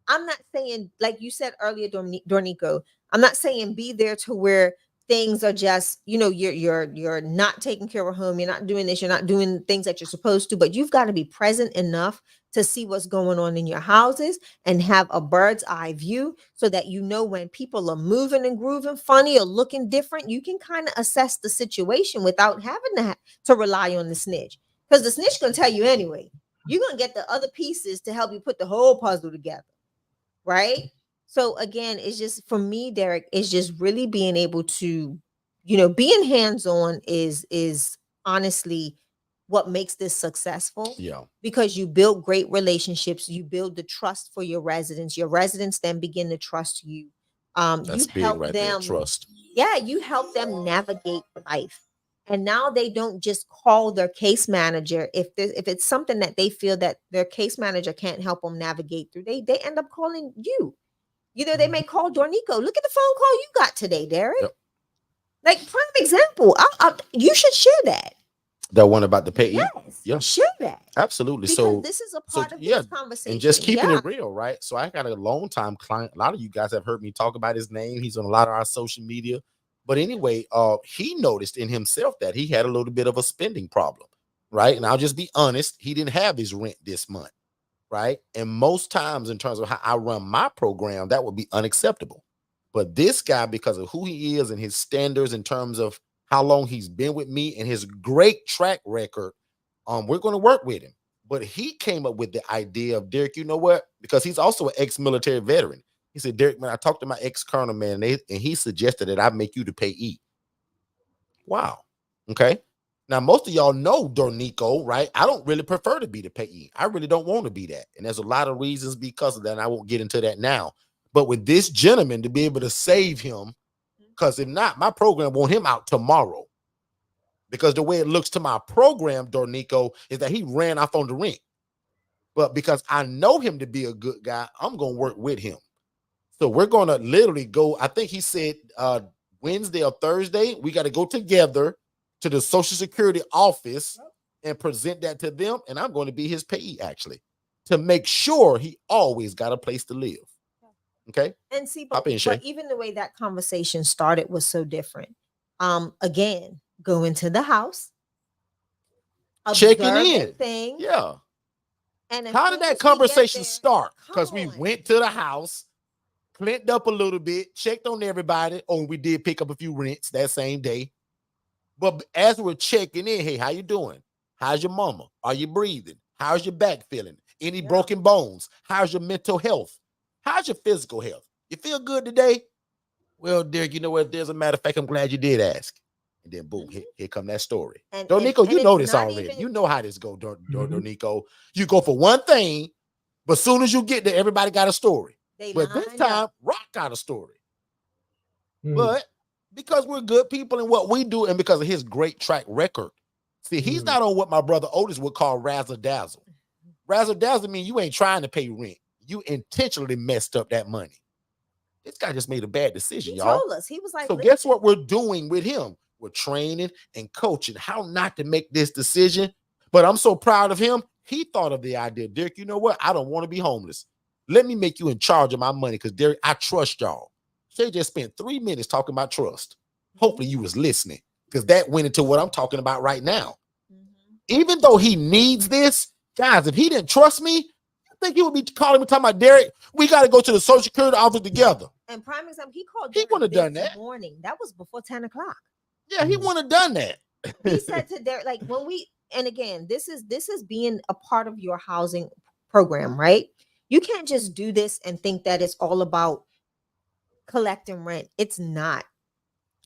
I'm not saying, like you said earlier, Dornico, I'm not saying be there to where things are just, you know, you're not taking care of home, you're not doing this, you're not doing things that you're supposed to, but you've got to be present enough to see what's going on in your houses and have a bird's eye view so that you know when people are moving and grooving funny or looking different, you can kind of assess the situation without having to rely on the snitch. Because the snitch gonna tell you anyway. You're gonna get the other pieces to help you put the whole puzzle together. Right. So again, it's just, for me, Derek, it's just really being able to, you know, being hands-on is honestly what makes this successful. Yeah. Because you build great relationships, you build the trust for your residents then begin to trust you. That's you big help right them, there, trust. Yeah, you help them navigate life. And now they don't just call their case manager if it's something that they feel that their case manager can't help them navigate through. They end up calling you. You know, they may call Dornico. Look at the phone call you got today, Derek. Yep. Like, prime example. You should share that. That one about the pay. Yes. Yeah. Share that. Absolutely. Because so this is a part of this conversation. And just keeping it real, right? So I got a long time client. A lot of you guys have heard me talk about his name. He's on a lot of our social media. But anyway, he noticed in himself that he had a little bit of a spending problem, right? And I'll just be honest, he didn't have his rent this month, right? And most times in terms of how I run my program, that would be unacceptable. But this guy, because of who he is and his standards in terms of how long he's been with me and his great track record, we're going to work with him. But he came up with the idea of, Derek, you know what? Because he's also an ex-military veteran. He said, Derek, man, I talked to my ex-colonel, man, and he suggested that I make you the payee. Wow. Okay. Now, most of y'all know Dornico, right? I don't really prefer to be the payee. I really don't want to be that. And there's a lot of reasons because of that, and I won't get into that now. But with this gentleman, to be able to save him, because if not, my program want him out tomorrow. Because the way it looks to my program, Dornico, is that he ran off on the rent. But because I know him to be a good guy, I'm going to work with him. So we're going to literally go, I think he said Wednesday or Thursday, we got to go together to the Social Security office and present that to them. And I'm going to be his payee, actually, to make sure he always got a place to live. Okay. And see, but even the way that conversation started was so different. Again, go into the house, checking in. Things, yeah. And how did that conversation start? Because we went to the house, cleaned up a little bit, checked on everybody. Oh, we did pick up a few rents that same day. But as we're checking in, hey, how you doing? How's your mama? Are you breathing? How's your back feeling? Any broken bones? How's your mental health? How's your physical health? You feel good today? Well, Derek, you know what? There's a matter of fact, I'm glad you did ask. And then boom, here come that story. Dornico, you know this already. You know how this go, Dornico. You go for one thing, but as soon as you get there, everybody got a story. But this time, Rock got a story. But Because we're good people in what we do and because of his great track record. See, he's not on what my brother Otis would call razzle dazzle. Razzle dazzle means you ain't trying to pay rent. You intentionally messed up that money. This guy just made a bad decision, He y'all. told us. He was like, so guess what we're doing with him? We're training and coaching how not to make this decision. But I'm so proud of him. He thought of the idea. Derek, you know what? I don't want to be homeless. Let me make you in charge of my money because, Derek, I trust y'all. Shay just spent 3 minutes talking about trust. Hopefully you was listening because that went into what I'm talking about right now. Even though he needs this, guys, if he didn't trust me, I think he would be calling me talking about, Derek, we got to go to the Social Security office together. And prime example, he called. He wouldn't have done that. Morning. That was before 10 o'clock. Yeah, he wouldn't have done that. He said to Derek, like when we, and again, this is being a part of your housing program, right? You can't just do this and think that it's all about collecting rent. It's not.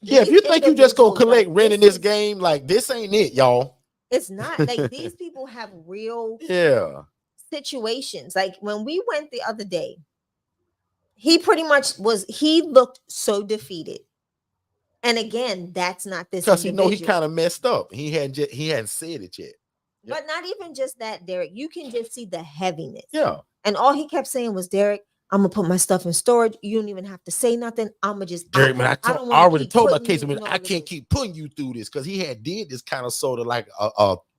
Yeah, if you think you just go collect rent in this is, game, like this ain't it, y'all. It's not. Like these people have real situations. Like when we went the other day, he pretty much he looked so defeated. And again, that's not this because he know he kind of messed up. He hadn't said it yet. But not even just that, Derek. You can just see the heaviness. Yeah. And all he kept saying was, Derek, I'm gonna put my stuff in storage. You don't even have to say nothing. I'm gonna just Derek, man, I already told my case, I can't keep putting you through this because he did this kind of sort of like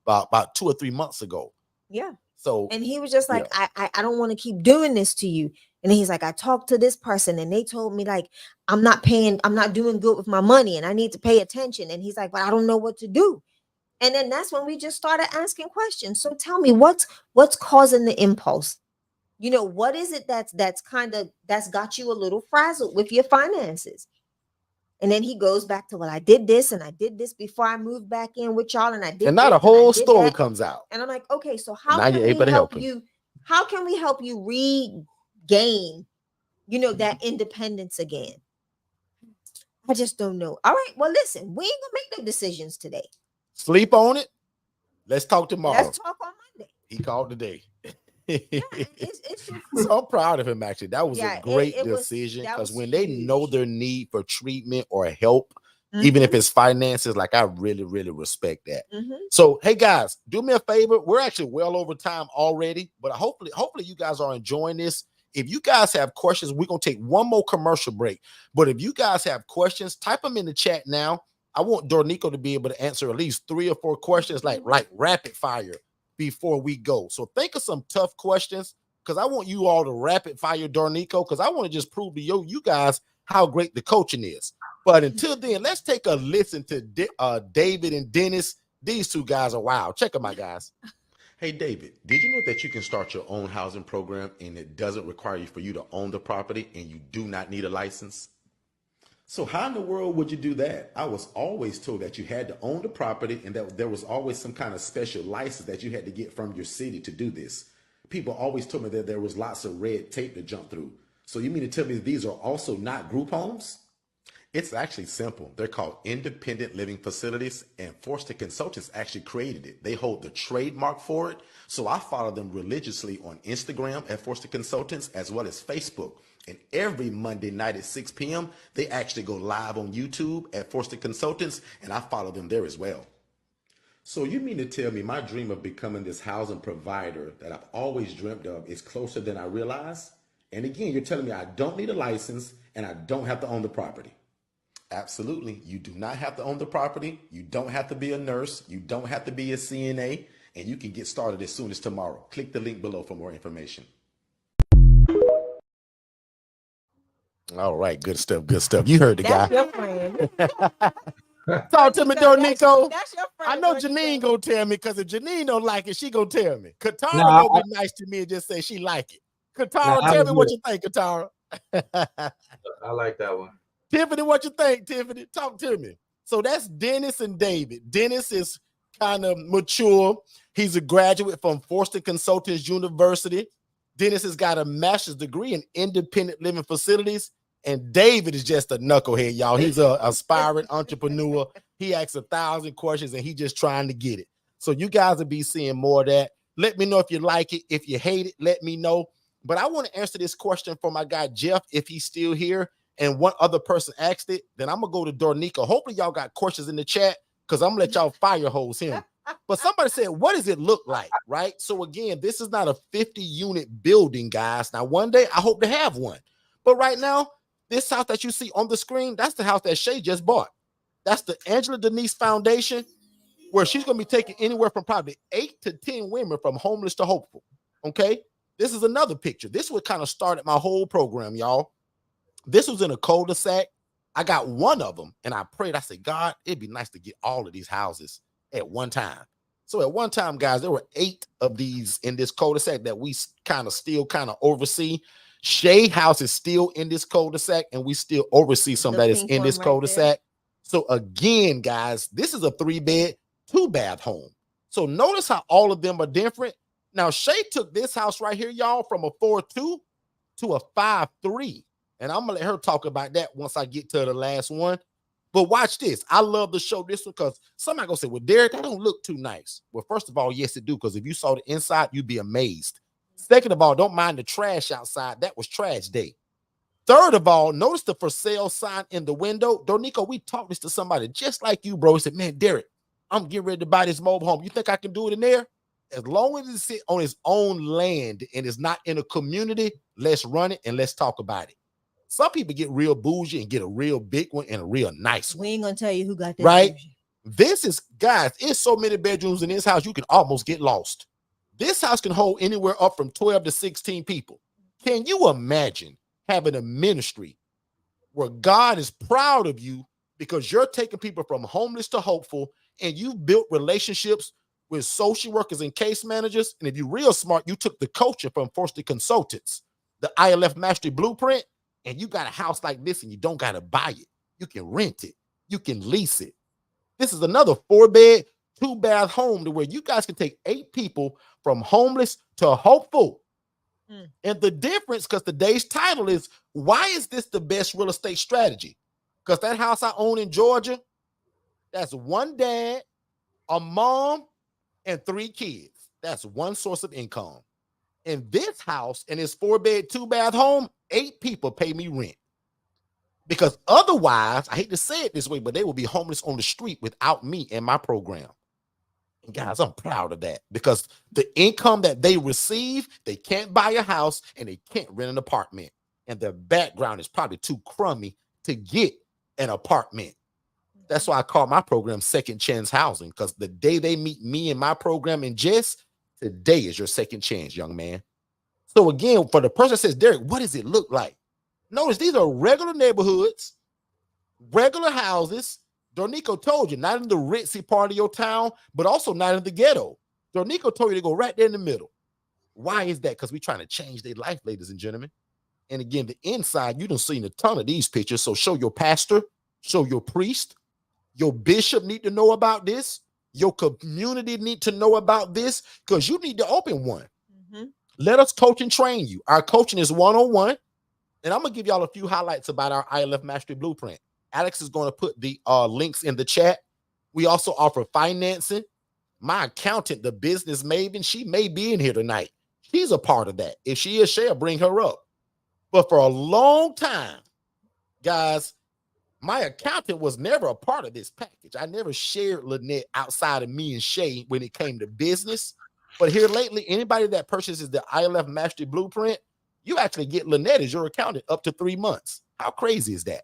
about 2 or 3 months ago. Yeah. So and he was just like, I don't want to keep doing this to you. And he's like, I talked to this person and they told me like I'm not doing good with my money and I need to pay attention. And he's like, but I don't know what to do. And then that's when we just started asking questions. So tell me what's causing the impulse? You know, what is it that's got you a little frazzled with your finances? And then he goes back to, well, I did this and I did this before I moved back in with y'all. And I did, and not a whole story comes out. And I'm like, okay, so how can we help you? How can we help you regain, you know, that independence again? I just don't know. All right, well, listen, we ain't gonna make no decisions today. Sleep on it. Let's talk tomorrow. Let's talk on Monday. He called today. It's so I'm proud of him, actually. That was a great decision because when they know their need for treatment or help, even if it's finances, like I really, really respect that. So, hey guys, do me a favor. We're actually well over time already, but hopefully you guys are enjoying this. If you guys have questions, we're gonna take one more commercial break. But if you guys have questions, type them in the chat now. I want Dornico to be able to answer at least 3 or 4 questions, like rapid fire, before we go. So think of some tough questions because I want you all to rapid fire Dornico because I want to just prove to you guys how great the coaching is. But until then, let's take a listen to David and Dennis. These 2 guys are wild. Check them out, guys. Hey, David, did you know that you can start your own housing program and it doesn't require you for you to own the property and you do not need a license? So how in the world would you do that? I was always told that you had to own the property and that there was always some kind of special license that you had to get from your city to do this. People always told me that there was lots of red tape to jump through. So you mean to tell me these are also not group homes? It's actually simple. They're called independent living facilities, and Forston Consultants actually created it. They hold the trademark for it. So I follow them religiously on Instagram at Forston Consultants as well as Facebook. And every Monday night at 6 p.m., they actually go live on YouTube at Forston Consultants, and I follow them there as well. So you mean to tell me my dream of becoming this housing provider that I've always dreamt of is closer than I realize? And again, you're telling me I don't need a license and I don't have to own the property. Absolutely. You do not have to own the property. You don't have to be a nurse. You don't have to be a CNA, and you can get started as soon as tomorrow. Click the link below for more information. All right, good stuff, good stuff. You heard the guy. Your friend. Talk to me, Dornico. That's your friend. I know Janine gonna tell me because if Janine don't like it, she gonna tell me. Katara will be nice to me and just say she like it. Katara, tell me what you think, Katara. I like that one. Tiffany, what you think, Tiffany? Talk to me. So that's Dennis and David. Dennis is kind of mature. He's a graduate from Forston Consultants University. Dennis has got a master's degree in independent living facilities. And David is just a knucklehead, y'all. He's an aspiring entrepreneur. He asks 1,000 questions and he's just trying to get it. So you guys will be seeing more of that. Let me know if you like it. If you hate it, let me know. But I want to answer this question for my guy, Jeff, if he's still here. and one other person asked it, then I'm gonna go to Dornica. Hopefully y'all got questions in the chat because I'm gonna let y'all fire hose him. But somebody said, what does it look like? Right. So again, this is not a 50-unit building, guys. Now, one day I hope to have one. But right now, this house that you see on the screen, that's the house that Shay just bought. That's the Angela Denise Foundation, where she's going to be taking anywhere from probably 8 to 10 women from homeless to hopeful. Okay. This is another picture. This would kind of started my whole program, y'all. This was in a cul-de-sac. I got one of them and I prayed. I said, God, it'd be nice to get all of these houses at one time. So at one time, guys, there were 8 of these in this cul-de-sac that we still oversee. Shay house is still in this cul-de-sac, and we still oversee some that is in this cul-de-sac. So again, guys, this is a 3-bed, 2-bath home. So notice how all of them are different. Now, Shay took this house right here, y'all, from a 4.2 to a 5.3. And I'm going to let her talk about that once I get to the last one. But watch this. I love to show this one because somebody going to say, well, Derek, that don't look too nice. Well, first of all, yes, it do, because if you saw the inside, you'd be amazed. Second of all, don't mind the trash outside. That was trash day. Third of all, notice the for sale sign in the window. Dornico, we talked this to somebody just like you, bro. He said, man, Derek, I'm getting ready to buy this mobile home. You think I can do it in there? As long as it's on its own land and it's not in a community, let's run it and let's talk about it. Some people get real bougie and get a real big one and a real nice one. We ain't gonna tell you who got that. Right? Bougie. This is, guys, it's so many bedrooms in this house, you can almost get lost. This house can hold anywhere up from 12 to 16 people. Can you imagine having a ministry where God is proud of you because you're taking people from homeless to hopeful, and you've built relationships with social workers and case managers? And if you're real smart, you took the culture from Forston Consultants, the ILF Mastery Blueprint, and you got a house like this and you don't got to buy it. You can rent it. You can lease it. This is another 4-bed, 2-bath home to where you guys can take 8 people from homeless to hopeful. And the difference, because today's title is, why is this the best real estate strategy? Because that house I own in Georgia, that's one dad, a mom, and 3 kids. That's one source of income. In this house, in this 4-bed, 2-bath home, 8 people pay me rent. Because otherwise, I hate to say it this way, but they will be homeless on the street without me and my program. And guys, I'm proud of that, because the income that they receive, they can't buy a house and they can't rent an apartment. And their background is probably too crummy to get an apartment. That's why I call my program Second Chance Housing, because the day they meet me in my program in Jess, today is your second chance, young man. So again, for the person that says, Derek, what does it look like? Notice these are regular neighborhoods, regular houses. Dornico told you, not in the ritzy part of your town, but also not in the ghetto. Dornico told you to go right there in the middle. Why is that? Because we're trying to change their life, ladies and gentlemen. And again, the inside, you done seen a ton of these pictures. So show your pastor, show your priest, your bishop need to know about this. Your community need to know about this, because you need to open one. Let us coach and train you. Our coaching is one-on-one. And I'm going to give y'all a few highlights about our ILF Mastery Blueprint. Alex is going to put the links in the chat. We also offer financing. My accountant, the business maven, she may be in here tonight. She's a part of that. If she is, she'll bring her up. But for a long time, guys, my accountant was never a part of this package. I never shared Lynette outside of me and Shay when it came to business. But here lately, anybody that purchases the ILF Mastery Blueprint, you actually get Lynette as your accountant up to 3 months. How crazy is that?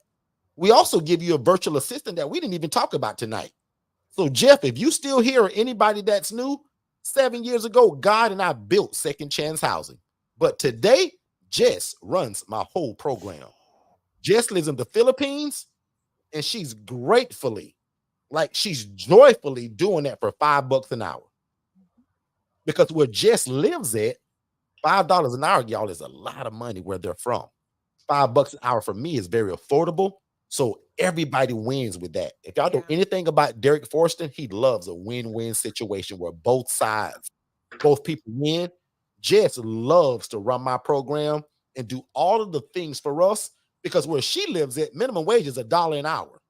We also give you a virtual assistant that we didn't even talk about tonight. So Jeff, if you still here or anybody that's new, 7 years ago, God and I built Second Chance Housing. But today, Jess runs my whole program. Jess lives in the Philippines, and she's gratefully, she's joyfully doing that for $5 an hour. Because where Jess lives at, $5 an hour, y'all, is a lot of money where they're from. $5 an hour for me is very affordable. So everybody wins with that. If y'all know anything about Derek Forston, he loves a win-win situation where both sides, both people win. Jess loves to run my program and do all of the things for us, because where she lives at, minimum wage is $1 an hour.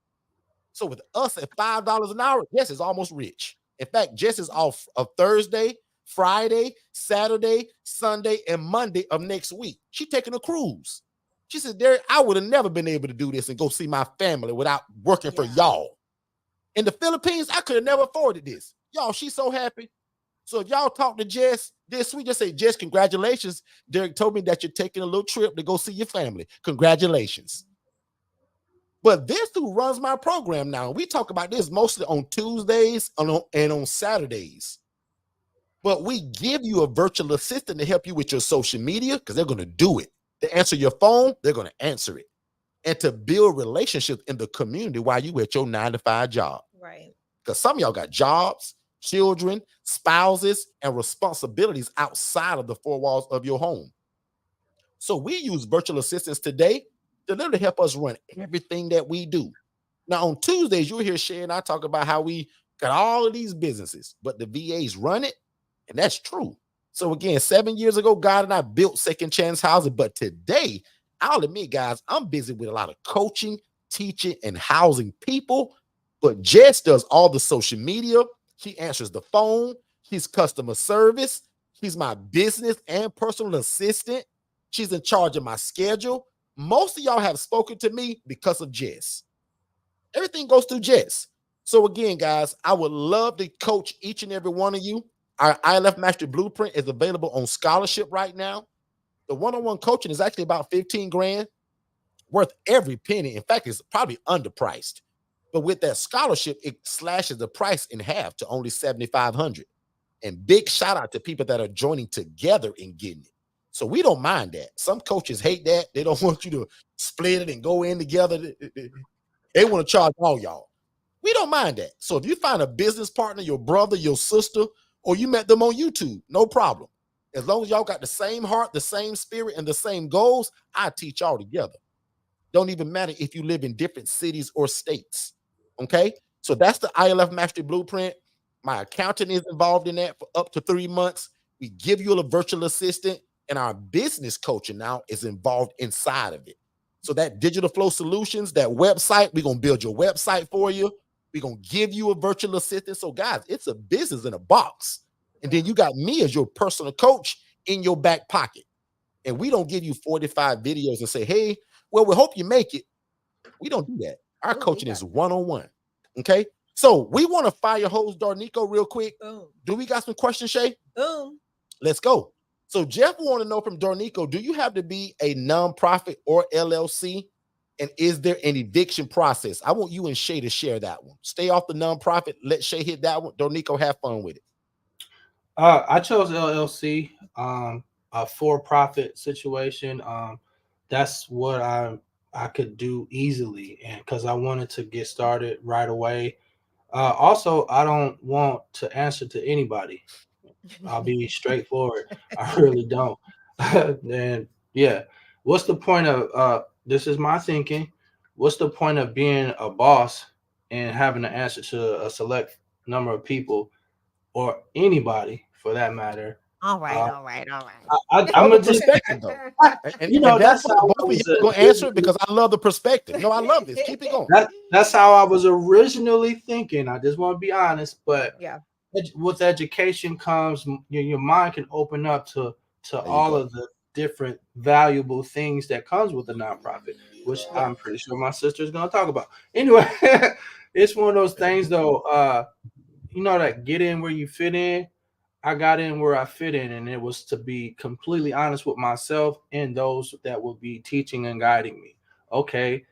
So with us at $5 an hour, Jess is almost rich. In fact, Jess is off of Thursday, Friday, Saturday, Sunday, and Monday of next week. She's taking a cruise. She said, Derek, I would have never been able to do this and go see my family without working for y'all. In the Philippines, I could have never afforded this. Y'all, she's so happy. So if y'all talk to Jess this week, just say, Jess, congratulations. Derek told me that you're taking a little trip to go see your family. Congratulations. But this who runs my program now, we talk about this mostly on Tuesdays and on Saturdays. But we give you a virtual assistant to help you with your social media because they're going to do it. To answer your phone, they're going to answer it. And to build relationships in the community while you at your 9-to-5 job. Right. Because some of y'all got jobs, children, spouses, and responsibilities outside of the four walls of your home. So we use virtual assistants today to literally help us run everything that we do. Now, on Tuesdays, you'll hear Shay and I talk about how we got all of these businesses, but the VAs run it, and that's true. So again, 7 years ago, God and I built Second Chance Housing, but today, I'll admit, guys, I'm busy with a lot of coaching, teaching, and housing people, but Jess does all the social media. She answers the phone. She's customer service. She's my business and personal assistant. She's in charge of my schedule. Most of y'all have spoken to me because of Jess. Everything goes through Jess. So again, guys, I would love to coach each and every one of you. Our ILF Mastery Blueprint is available on scholarship right now. The one-on-one coaching is actually about 15 grand, worth every penny. In fact, it's probably underpriced. But with that scholarship, it slashes the price in half to only $7,500. And big shout out to people that are joining together and getting it. So we don't mind that. Some coaches hate that. They don't want you to split it and go in together. They want to charge all y'all. We don't mind that. So if you find a business partner, your brother, your sister, or you met them on YouTube, no problem. As long as y'all got the same heart, the same spirit, and the same goals, I teach y'all together. Don't even matter if you live in different cities or states. Okay? So that's the ILF Mastery Blueprint. My accountant is involved in that for up to 3 months. We give you a virtual assistant, and our business coaching now is involved inside of it. So that Digital Flow Solutions, that website, we're going to build your website for you. We're going to give you a virtual assistant. So guys, it's a business in a box. And then you got me as your personal coach in your back pocket. And we don't give you 45 videos and say, hey, well, we hope you make it. We don't do that. Our coaching is one-on-one. Okay? So we want to fire hose Darnico real quick. Boom. Do we got some questions, Shay? Boom. Let's go. So Jeff want to know from Darnico, do you have to be a nonprofit or LLC? And is there an eviction process? I want you and Shay to share that one. Stay off the nonprofit. Let Shay hit that one. Darnico, have fun with it. I chose LLC, a for-profit situation. That's what I could do easily, and because I wanted to get started right away. Also, I don't want to answer to anybody. I'll be straightforward. I really don't. And yeah, what's the point of this is my thinking. What's the point of being a boss and having to answer to a select number of people or anybody for that matter? All right. I'm a perspective though. And you know, that's that's how both of you gonna answer it because I love the perspective. No, I love this. Keep it going. That's how I was originally thinking. I just want to be honest, but yeah, with education comes your mind can open up to all of the different valuable things that comes with a nonprofit, which I'm pretty sure my sister is going to talk about. Anyway, it's one of those things though. You know that get in where you fit in. I got in where I fit in, and it was to be completely honest with myself and those that will be teaching and guiding me. Okay,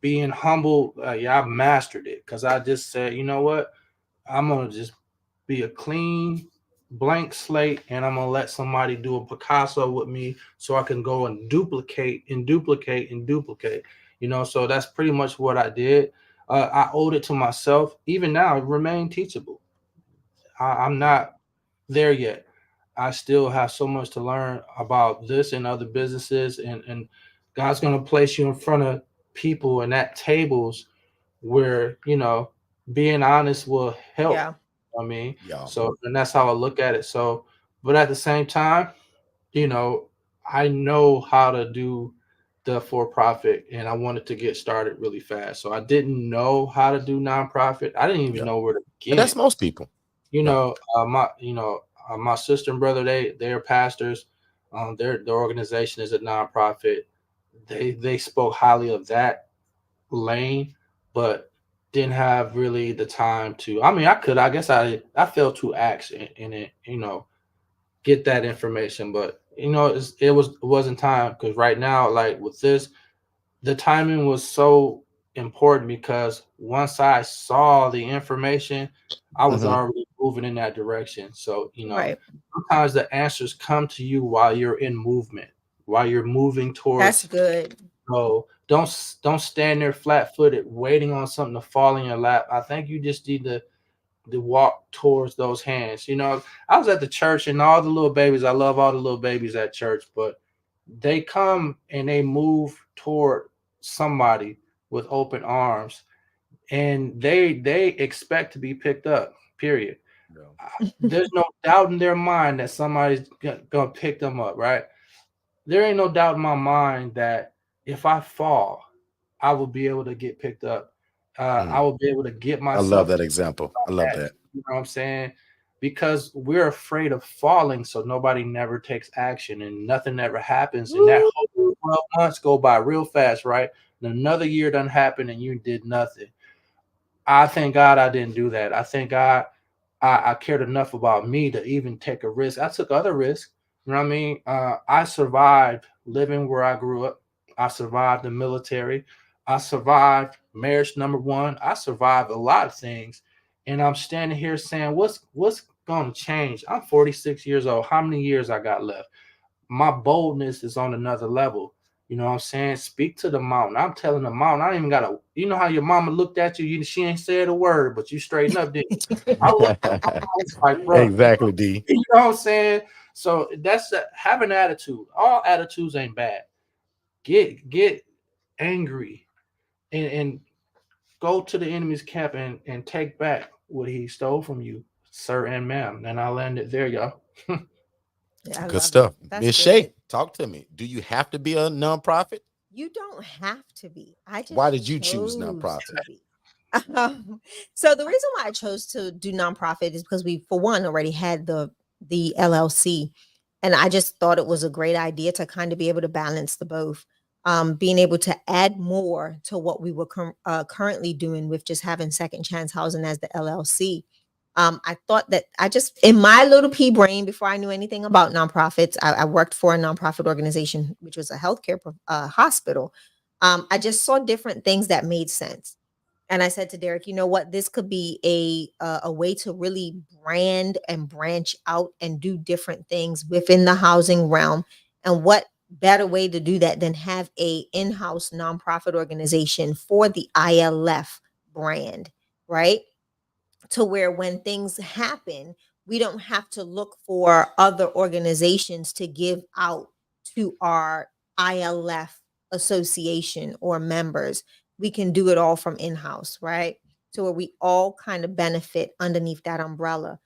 being humble, I've mastered it because I just said, you know what, I'm gonna just be a clean blank slate, and I'm gonna let somebody do a Picasso with me so I can go and duplicate and duplicate and duplicate. You know, so that's pretty much what I did. I owed it to myself. Even now, I remain teachable. I'm not there yet. I still have so much to learn about this and other businesses, and God's going to place you in front of people and at tables where, you know, being honest will help. Yeah. I mean, so, and that's how I look at it. So, but at the same time, you know, I know how to do the for-profit, and I wanted to get started really fast. So I didn't know how to do nonprofit. I didn't even know where to begin. And that's most people. You know, my sister and brother, they're pastors. Their organization is a nonprofit. they spoke highly of that lane, but didn't have really the time to. I mean, I guess I failed to act in it, get that information, but it wasn't time, because right now, like with this, the timing was so important, because once I saw the information, I was Mhm. already moving in that direction. So, Right. sometimes the answers come to you while you're in movement, while you're moving That's towards. good. So don't stand there flat footed waiting on something to fall in your lap. I think you just need to walk towards those hands. I was at the church, and all the little babies, I love all the little babies at church, but they come and they move toward somebody with open arms, and they expect to be picked up, period. There's no doubt in their mind that somebody's gonna pick them up, right? There ain't no doubt in my mind that if I fall, I will be able to get picked up. I Mm. will be able to get I love myself that example. I love back. that. You know what I'm saying? Because we're afraid of falling, so nobody never takes action and nothing ever happens. And that Woo. whole 12 months go by real fast, right? And another year done happened and you did nothing. I thank God I didn't do that. I thank God I cared enough about me to even take a risk. I took other risks. You know what I mean? I survived living where I grew up. I survived the military. I survived marriage number one. I survived a lot of things. And I'm standing here saying, what's going to change? I'm 46 years old. How many years I got left? My boldness is on another level. You know what I'm saying? Speak to the mountain. I'm telling the mountain. I ain't even gotta. You know how your mama looked at you? She ain't said a word, but you straighten up. Did I look at my eyes like, bro? Exactly, D. You know what I'm saying? So that's have an attitude. All attitudes ain't bad. Get angry and go to the enemy's camp and take back what he stole from you, sir and ma'am. And I landed there, y'all. Yeah, I Good love it. stuff. That's Miss good. Shay, talk to me. Do you have to be a nonprofit? You don't have to be. I Why just did you choose chose nonprofit? to be. So the reason why I chose to do nonprofit is because we, for one, already had the LLC, and I just thought it was a great idea to kind of be able to balance the both, being able to add more to what we were currently doing with just having Second Chance Housing as the LLC. I thought that I just, in my little pea brain, before I knew anything about nonprofits, I worked for a nonprofit organization, which was a healthcare hospital. I just saw different things that made sense. And I said to Derek, you know what? This could be a way to really brand and branch out and do different things within the housing realm. And what better way to do that than have a in-house nonprofit organization for the ILF brand, right? To where when things happen, we don't have to look for other organizations to give out to our ILF association or members. We can do it all from in-house, right? So where we all kind of benefit underneath that umbrella.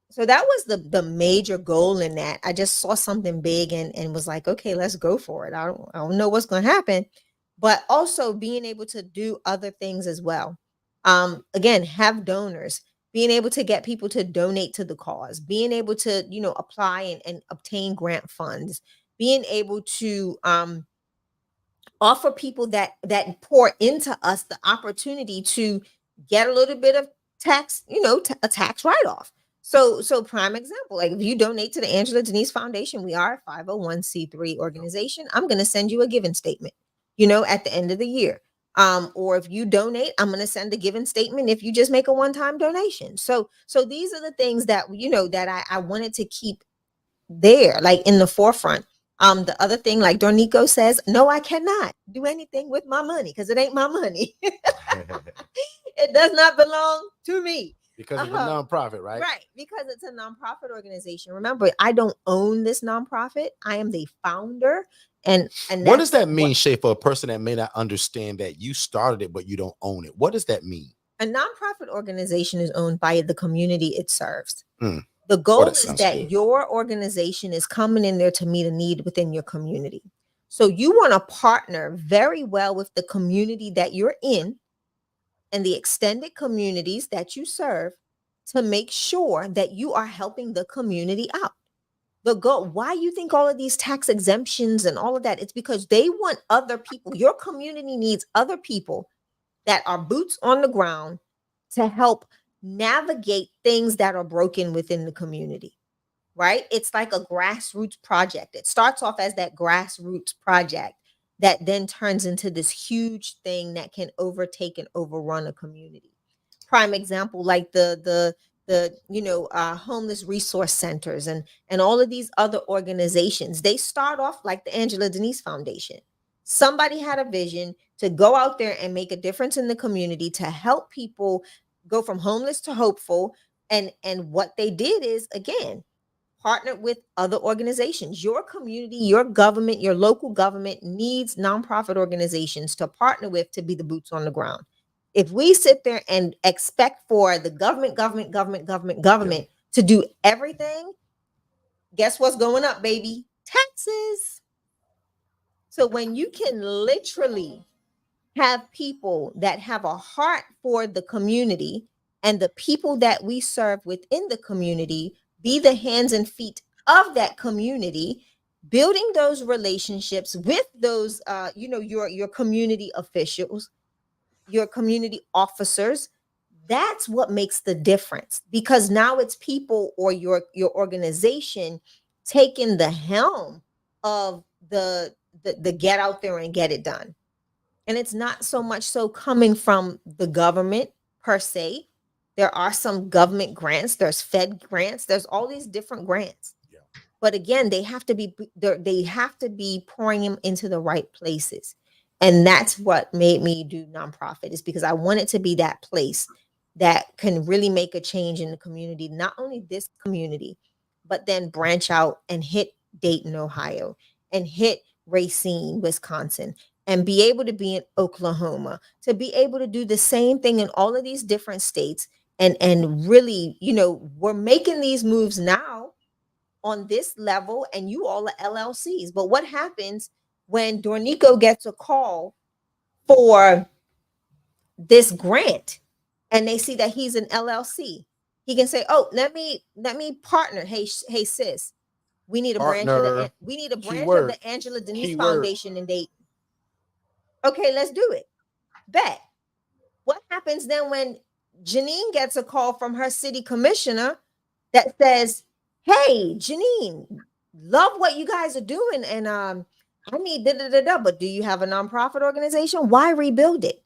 So that was the major goal in that. I just saw something big and was like, okay, let's go for it. I don't know what's going to happen, but also being able to do other things as well. Again, have donors, being able to get people to donate to the cause, being able to, apply and obtain grant funds, being able to offer people that pour into us the opportunity to get a little bit of tax, a tax write-off. So prime example, like if you donate to the Angela Denise Foundation, we are a 501c3 organization. I'm going to send you a giving statement, at the end of the year. Or if you donate, I'm going to send a giving statement if you just make a one-time donation. So these are the things that, that I wanted to keep there, like in the forefront. The other thing, like Dornico says, no, I cannot do anything with my money because it ain't my money. It does not belong to me. Because it's a nonprofit, right? Right, because it's a nonprofit organization. Remember, I don't own this nonprofit. I am the founder, and What does that's that mean, Shay, for a person that may not understand that you started it but you don't own it? What does that mean? a nonprofit organization is owned by the community it serves. Mm. The goal that is sounds that good. your organization is coming in there to meet a need within your community. So you want to partner very well with the community that you're in and the extended communities that you serve to make sure that you are helping the community out. The goal, why you think all of these tax exemptions and all of that? It's because they want other people. Your community needs other people that are boots on the ground to help navigate things that are broken within the community, right? It's like a grassroots project. It starts off as that grassroots project that then turns into this huge thing that can overtake and overrun a community. Prime example, like the homeless resource centers and all of these other organizations. They start off like the Angela Denise Foundation. Somebody had a vision to go out there and make a difference in the community to help people go from homeless to hopeful. And what they did is, again, partnered with other organizations. Your community, your government, your local government needs nonprofit organizations to partner with to be the boots on the ground. If we sit there and expect for the government to do everything, guess what's going up, baby? Taxes. So when you can literally have people that have a heart for the community and the people that we serve within the community be the hands and feet of that community, building those relationships with those your community officials, your community officers, that's what makes the difference, because now it's people or your organization taking the helm of the get out there and get it done. And it's not so much so coming from the government per se. There are some government grants, there's Fed grants, there's all these different grants. Yeah. But again, they have to be pouring them into the right places. And that's what made me do nonprofit, is because I wanted to be that place that can really make a change in the community, not only this community, but then branch out and hit Dayton, Ohio, and hit Racine, Wisconsin, and be able to be in Oklahoma, to be able to do the same thing in all of these different states. And really, we're making these moves now on this level, and you all are LLCs. But what happens when Dornico gets a call for this grant and they see that he's an LLC? He can say, "Oh, let me partner. Hey, sis, we need a branch of the Angela Denise Foundation in Dayton. Okay, let's do it. Bet." What happens then when Janine gets a call from her city commissioner that says, "Hey, Janine, love what you guys are doing, and I need but do you have a nonprofit organization? Why rebuild it?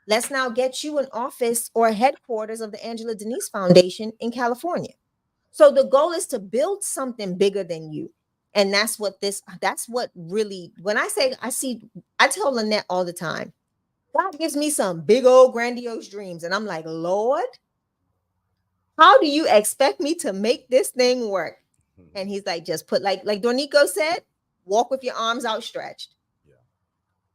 Let's now get you an office or a headquarters of the Angela Denise Foundation in California." So the goal is to build something bigger than you. And that's what really, when I tell Lynette all the time, God gives me some big old grandiose dreams. And I'm like, Lord, how do you expect me to make this thing work? And he's like, just put, like Dornico said, walk with your arms outstretched. Yeah.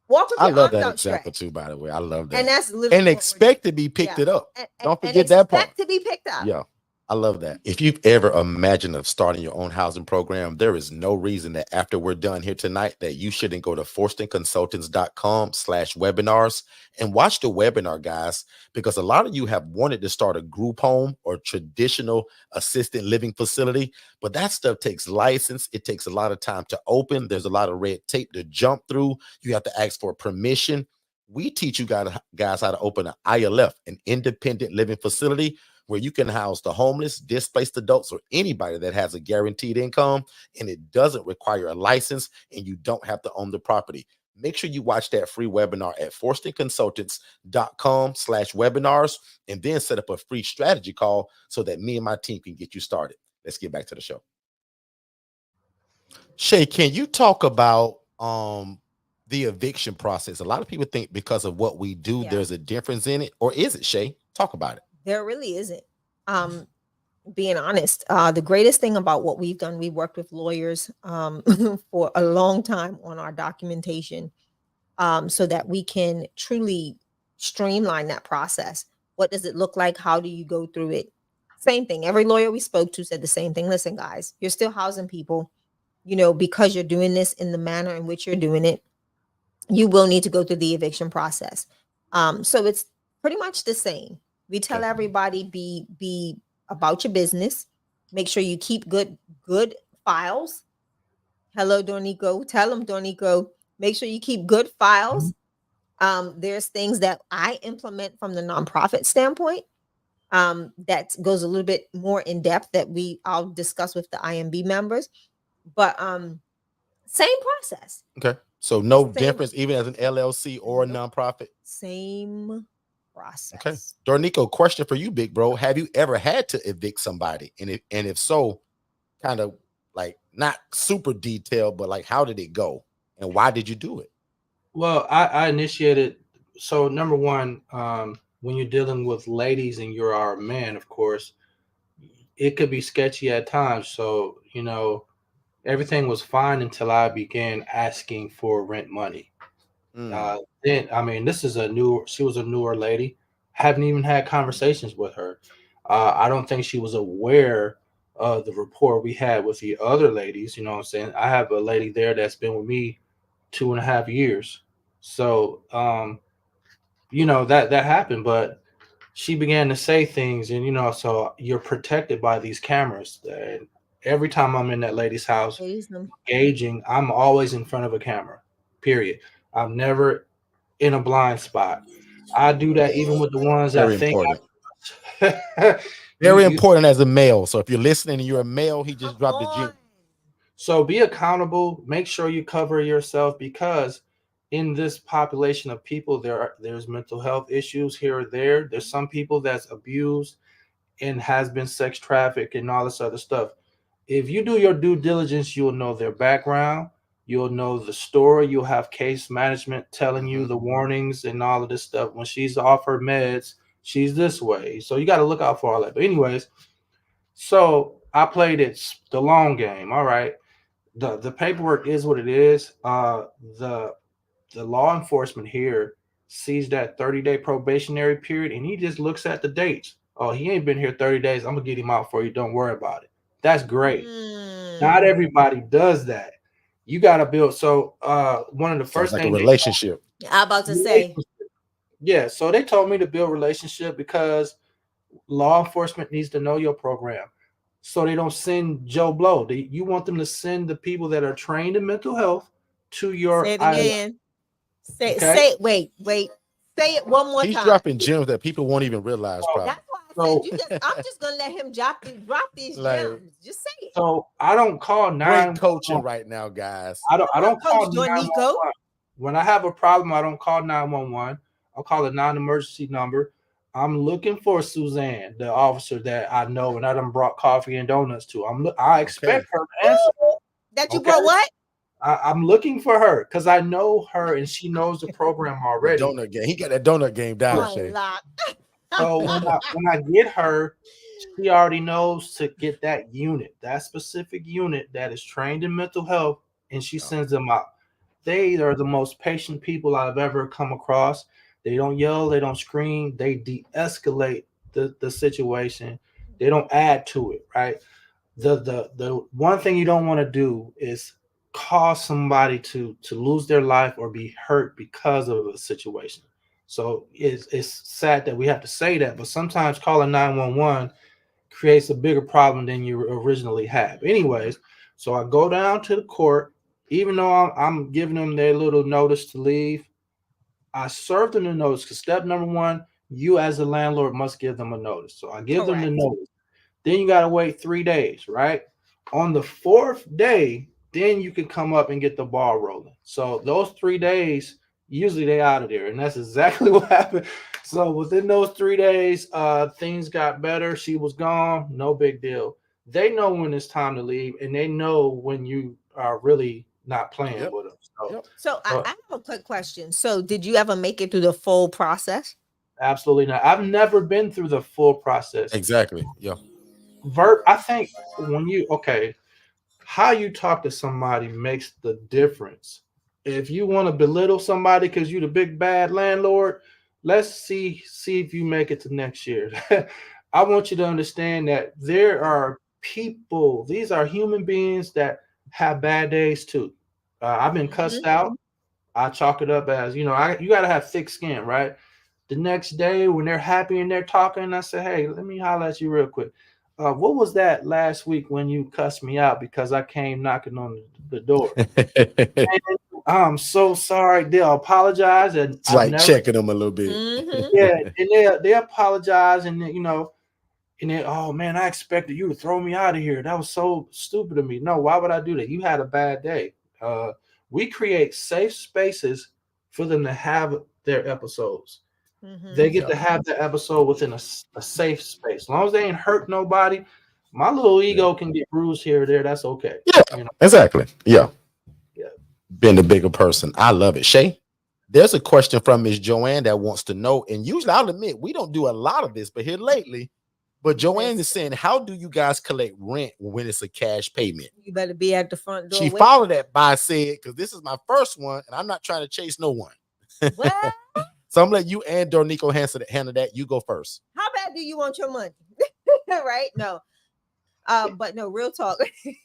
Walk with your arms outstretched. I love that example too, by the way. I love that. And that's literally, and expect to be picked it up. Don't forget that part. Expect to be picked up. Yeah. I love that. If you've ever imagined of starting your own housing program, there is no reason that after we're done here tonight that you shouldn't go to forstonconsultants.com/webinars and watch the webinar, guys, because a lot of you have wanted to start a group home or traditional assisted living facility, but that stuff takes license. It takes a lot of time to open. There's a lot of red tape to jump through. You have to ask for permission. We teach you guys how to open an ILF, an independent living facility, where you can house the homeless, displaced adults, or anybody that has a guaranteed income, and it doesn't require a license, and you don't have to own the property. Make sure you watch that free webinar at forstonconsultants.com/webinars, and then set up a free strategy call so that me and my team can get you started. Let's get back to the show. Shay, can you talk about the eviction process? A lot of people think because of what we do, there's a difference in it, or is it, Shay? Talk about it. There really isn't. Being honest, the greatest thing about what we've done, we worked with lawyers for a long time on our documentation, so that we can truly streamline that process. What does it look like? How do you go through it? Same thing. Every lawyer we spoke to said the same thing. Listen, guys, you're still housing people, because you're doing this in the manner in which you're doing it, you will need to go through the eviction process. So it's pretty much the same. We tell everybody be about your business. Make sure you keep good files. Hello, Dornico. Tell them, Dornico, make sure you keep good files. There's things that I implement from the nonprofit standpoint that goes a little bit more in depth that I'll discuss with the IMB members. But same process. Okay. So no Same. difference even as an LLC or a Nope. nonprofit. Same process. Okay. Dornico, question for you, big bro. Have you ever had to evict somebody? And if so, kind of like not super detailed, but like how did it go? And why did you do it? Well, I initiated. So number one, when you're dealing with ladies and you're our man, of course, it could be sketchy at times. So, everything was fine until I began asking for rent money. Then, I mean, she was a newer lady. Haven't even had conversations with her. I don't think she was aware of the rapport we had with the other ladies. You know what I'm saying? I have a lady there that's been with me 2.5 years. So, that happened, but she began to say things, and so you're protected by these cameras. And every time I'm in that lady's house engaging, I'm always in front of a camera. Period. I'm never in a blind spot. I do that even with the ones Very that think important. Very important as a male. So if you're listening and you're a male, he just dropped the gym. So be accountable. Make sure you cover yourself, because in this population of people, there's mental health issues here or there. There's some people that's abused and has been sex trafficked and all this other stuff. If you do your due diligence, you'll know their background. You'll know the story. You'll have case management telling you the warnings and all of this stuff. When she's off her meds, she's this way. So you got to look out for all that. But anyways, so I played it the long game. All right. The paperwork is what it is. The law enforcement here sees that 30-day probationary period, and he just looks at the dates. Oh, he ain't been here 30 days. I'm gonna get him out for you. Don't worry about it. That's great. Not everybody does that. You got to build. So one of the first like things, a relationship. I'm about to say. Yeah. So they told me to build relationship because law enforcement needs to know your program. So they don't send Joe Blow. You want them to send the people that are trained in mental health to your Say it island. again. Say wait. Say it one more time. He's dropping gems that people won't even realize. That's why I said I'm just gonna let him drop these gems. Just say it. So I don't call 911. Great coaching right now, guys. I don't call Coach Nico. When I have a problem, I don't call 911. I'll call a non-emergency number. I'm looking for Suzanne, the officer that I know and I done brought coffee and donuts to. I expect her to answer. That you brought what? I'm looking for her because I know her and she knows the program already. Donut game. He got that donut game down. So when I get her, she already knows to get that unit, that specific unit that is trained in mental health, and she sends them out. They are the most patient people I've ever come across. They don't yell, they don't scream, they de-escalate the situation. They don't add to it, right? The one thing you don't want to do is cause somebody to lose their life or be hurt because of a situation. So it's sad that we have to say that, but sometimes calling 911 creates a bigger problem than you originally have. Anyways, so I go down to the court, even though I'm giving them their little notice to leave. I serve them the notice because step number one, you as a landlord must give them a notice. So I give them the notice. Then you got to wait 3 days, right? On the 4th day, then you can come up and get the ball rolling. So those 3 days, usually they out of there. And that's exactly what happened. So within those 3 days, things got better. She was gone. No big deal. They know when it's time to leave, and they know when you are really not playing with them. So I have a quick question. So did you ever make it through the full process? Absolutely not. I've never been through the full process. Exactly. Yeah. I think how you talk to somebody makes the difference. If you want to belittle somebody because you're the big bad landlord, let's see if you make it to next year. I want you to understand that there are people, these are human beings that have bad days too. I've been cussed out. I chalk it up as, you got to have thick skin, right? The next day when they're happy and they're talking, I say, hey, let me holler at you real quick. what was that last week when you cussed me out because I came knocking on the door? And I'm so sorry. They'll apologize, and It's I've like never. checking them a little bit. Mhm. Yeah, and they apologize, and you know, and then, oh man, I expected you to throw me out of here. That was so stupid of me. No, why would I do that? You had a bad day. We create safe spaces for them to have their episodes. They Mhm. get to have their episode within a safe space. As long as they ain't hurt nobody, my little Yeah. ego can get bruised here or there. That's okay. Yeah, You know. exactly. Yeah. Yeah. Being the bigger person. I love it. Shay, there's a question from Miss Joanne that wants to know, and usually I'll admit we don't do a lot of this, but here lately, but Joanne is Listen. saying, how do you guys collect rent when it's a cash payment? You better be at the front door. She waiting. followed that by saying, because this is my first one, and I'm not trying to chase no one. Well, So I'm gonna let you and Dornico handle that. You go first. how bad do you want your money? Right? No. But no, real talk.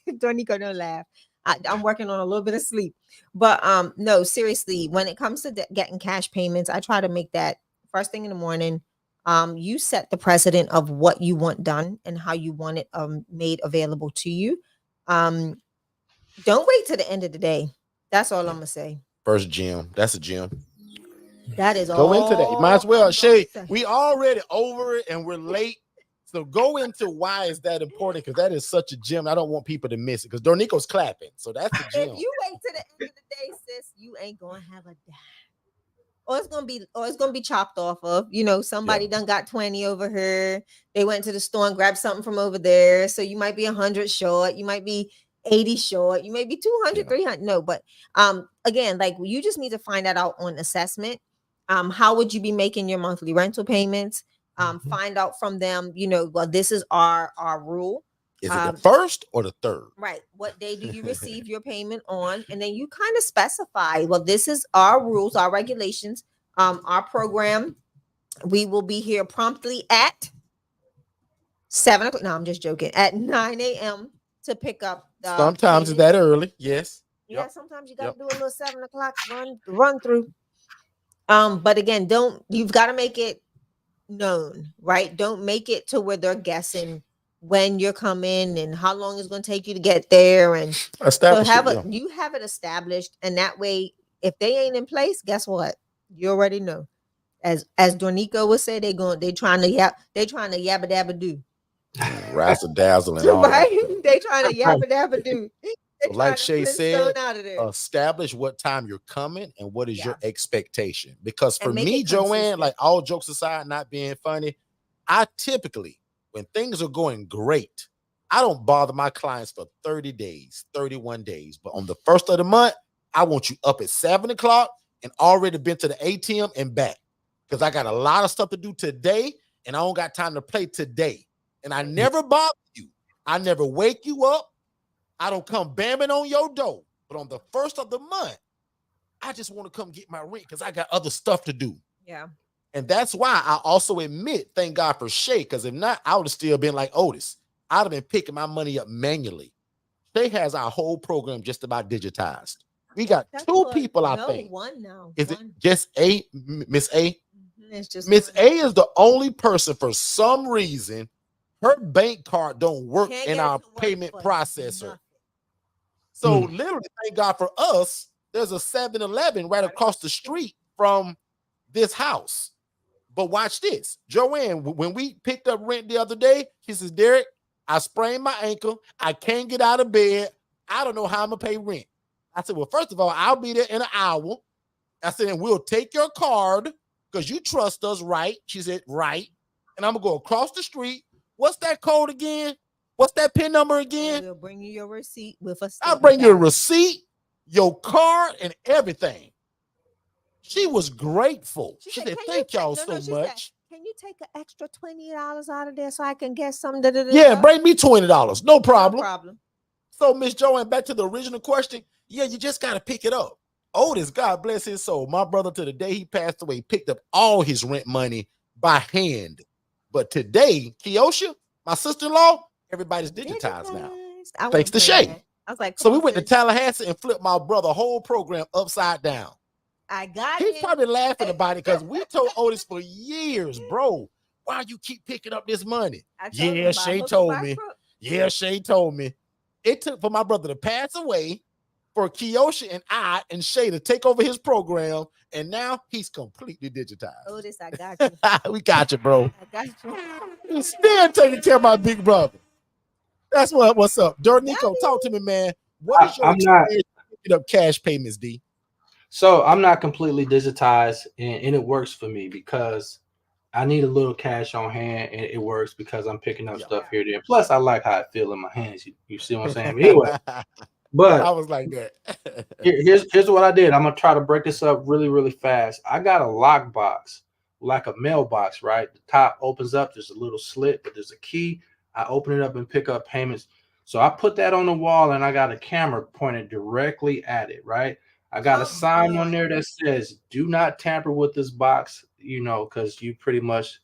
Dornico, don't laugh. I'm working on a little bit of sleep. But no, seriously, when it comes to getting cash payments, I try to make that first thing in the morning. You set the precedent of what you want done and how you want it made available to you. Don't wait till the end of the day. That's all I'm gonna say. First gym. That's a gym. That is Go all. into that. You might as well. I'm gonna Shay, say. we already over it and we're late. So go into why is that important, because that is such a gem. I don't want people to miss it because Dornico's clapping. So that's the gem. If you wait to the end of the day, sis, you ain't gonna have a dime. Or it's gonna be chopped off of. You know, somebody done got 20 over here. They went to the store and grabbed something from over there. So you might be 100 short, you might be 80 short, you may be 200, 300. No, but again, like you just need to find that out on assessment. How would you be making your monthly rental payments? Find out from them, you know, well, this is our rule. Is it the first or the third? Right. What day do you receive your payment on? And then you kind of specify, well, this is our rules, our regulations, our program. We will be here promptly at 7 o'clock. No, I'm just joking. At 9 a.m. to pick up the Sometimes it's payment. that early. Yes. Yeah, sometimes you got to do a little 7 o'clock run through. But again, you've got to make it known, right? Don't make it to where they're guessing when you're coming and how long it's going to take you to get there, and Establish you have it established, and that way, if they ain't in place, guess what? You already know. As Dornico would say, they trying to yabba dabba do. Razzle dazzle and all Right? that. They trying to yabba dabba do. So like Shay said, out of there. establish what time you're coming and what is your expectation. Because for And make me, it Joanne, consistent. like all jokes aside, not being funny, I typically, when things are going great, I don't bother my clients for 30 days, 31 days. But on the first of the month, I want you up at 7 o'clock and already been to the ATM and back. Because I got a lot of stuff to do today and I don't got time to play today. And I never bother you. I never wake you up. I don't come banging on your door. But on the first of the month, I just want to come get my rent because I got other stuff to do. Yeah. And that's why I also admit, thank God for Shay, because if not, I would have still been like Otis. I'd have been picking my money up manually. Shay has our whole program just about digitized. We got two people, I think. One now. Is it just A, Miss A? It's just Miss A is the only person, for some reason, her bank card don't work in our payment processor. So literally, thank God for us, there's a 7-Eleven right across the street from this house. But watch this. Joanne, when we picked up rent the other day, she says, Derek, I sprained my ankle. I can't get out of bed. I don't know how I'm going to pay rent. I said, well, first of all, I'll be there in an hour. I said, and we'll take your card because you trust us, right? She said, right. And I'm going to go across the street. What's that code again? What's that PIN number again? We'll bring you your receipt with us. I'll bring you a receipt, your card, and everything. She was grateful. She said, thank y'all so much. Can you take an extra $20 out of there so I can get some? Yeah, bring me $20. No problem. No problem. So, Miss Joanne, back to the original question. Yeah, you just got to pick it up. Otis, God bless his soul. My brother, to the day he passed away, picked up all his rent money by hand. But today, Keosha, my sister-in-law, everybody's digitized now. Thanks to Shay. I was like, so we went to Tallahassee and flipped my brother whole program upside down. I got He's probably laughing about it because we told Otis for years, bro, why you keep picking up this money? I told Yeah, him by Shay hook or told by me. crook. Yeah, Shay told me. It took for my brother to pass away, for Kiosha and I and Shay to take over his program, and now he's completely digitized. Otis, I got you. We got you, bro. I got you. He's still taking care of my big brother. That's what's up. Dornico, Got talk to me, man. What is your I'm not. experience picking up cash payments, D? So I'm not completely digitized, and it works for me because I need a little cash on hand, and it works because I'm picking up Yeah. stuff here and there. Plus, I like how it feel in my hands. You see what I'm saying? But anyway, but I was like that. here's what I did. I'm gonna try to break this up really, really fast. I got a lockbox, like a mailbox, right? The top opens up, there's a little slit, but there's a key. I open it up and pick up payments. So I put that on the wall, and I got a camera pointed directly at it, right? I got a sign on there that says, "Do not tamper with this box," because you pretty much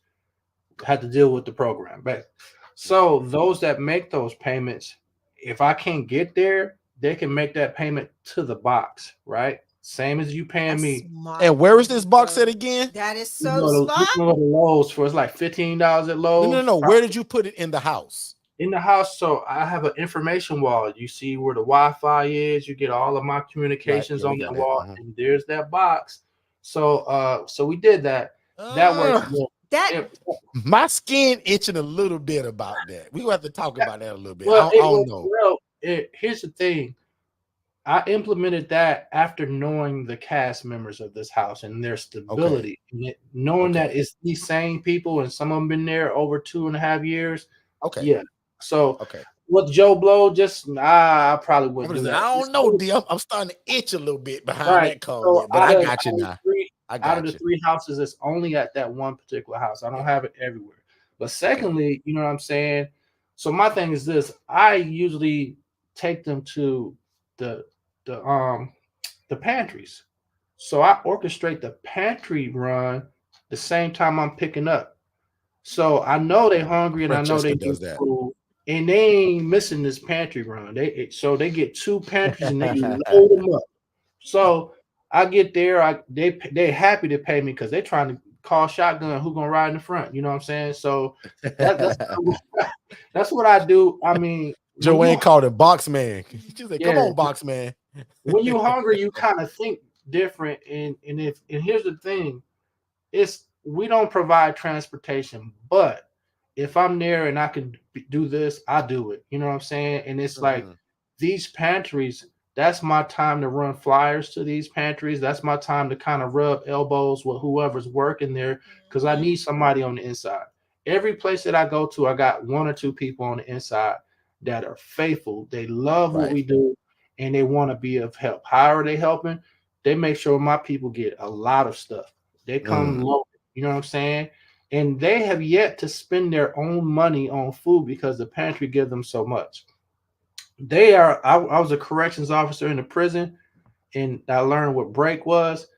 had to deal with the program. But so those that make those payments, if I can't get there, they can make that payment to the box, right? Same as you paying That's me. smart, And where is this box bro. at again? That is You so go to smart. Lowe's for it's like $15 at Lowe's. No. Where did you put it in the house? In the house, so I have an information wall. You see where the Wi-Fi is. You get all of my communications Right. Yeah, we on got that wall, that. and there's that box. So we did that. That works. That My skin itching a little bit about that. We gonna have to talk about that a little bit. Well, I don't know. Well, here's the thing. I implemented that after knowing the cast members of this house and their stability, and knowing that it's these same people, and some of them been there over 2.5 years. Okay. Yeah. So with Joe Blow, I probably wouldn't do that. I don't know, D. I'm starting to itch a little bit behind that comment, So but I got you now. Out of the 3 houses, it's only at that one particular house. I don't have it everywhere. But secondly, you know what I'm saying? So my thing is this: I usually take them to the pantries. So I orchestrate the pantry run the same time I'm picking up. So I know they're hungry, and I know they need food, and they ain't missing this pantry run. So they get 2 pantries and they load them up. So I get there, they happy to pay me because they're trying to call shotgun who gonna ride in the front. You know what I'm saying? So that's what I do. I mean, Joanne called it box man. She said, "Come on, box man." When you're hungry, you kind of think different. And here's the thing: we don't provide transportation, but if I'm there and I can do this, I do it. You know what I'm saying? And it's like these pantries. That's my time to run flyers to these pantries. That's my time to kind of rub elbows with whoever's working there, because I need somebody on the inside. Every place that I go to, I got 1 or 2 people on the inside that are faithful. They love what we do, and they want to be of help. How are they helping? They make sure my people get a lot of stuff. They come low, you know what I'm saying? And they have yet to spend their own money on food because the pantry gives them so much. I was a corrections officer in the prison, and I learned what break was.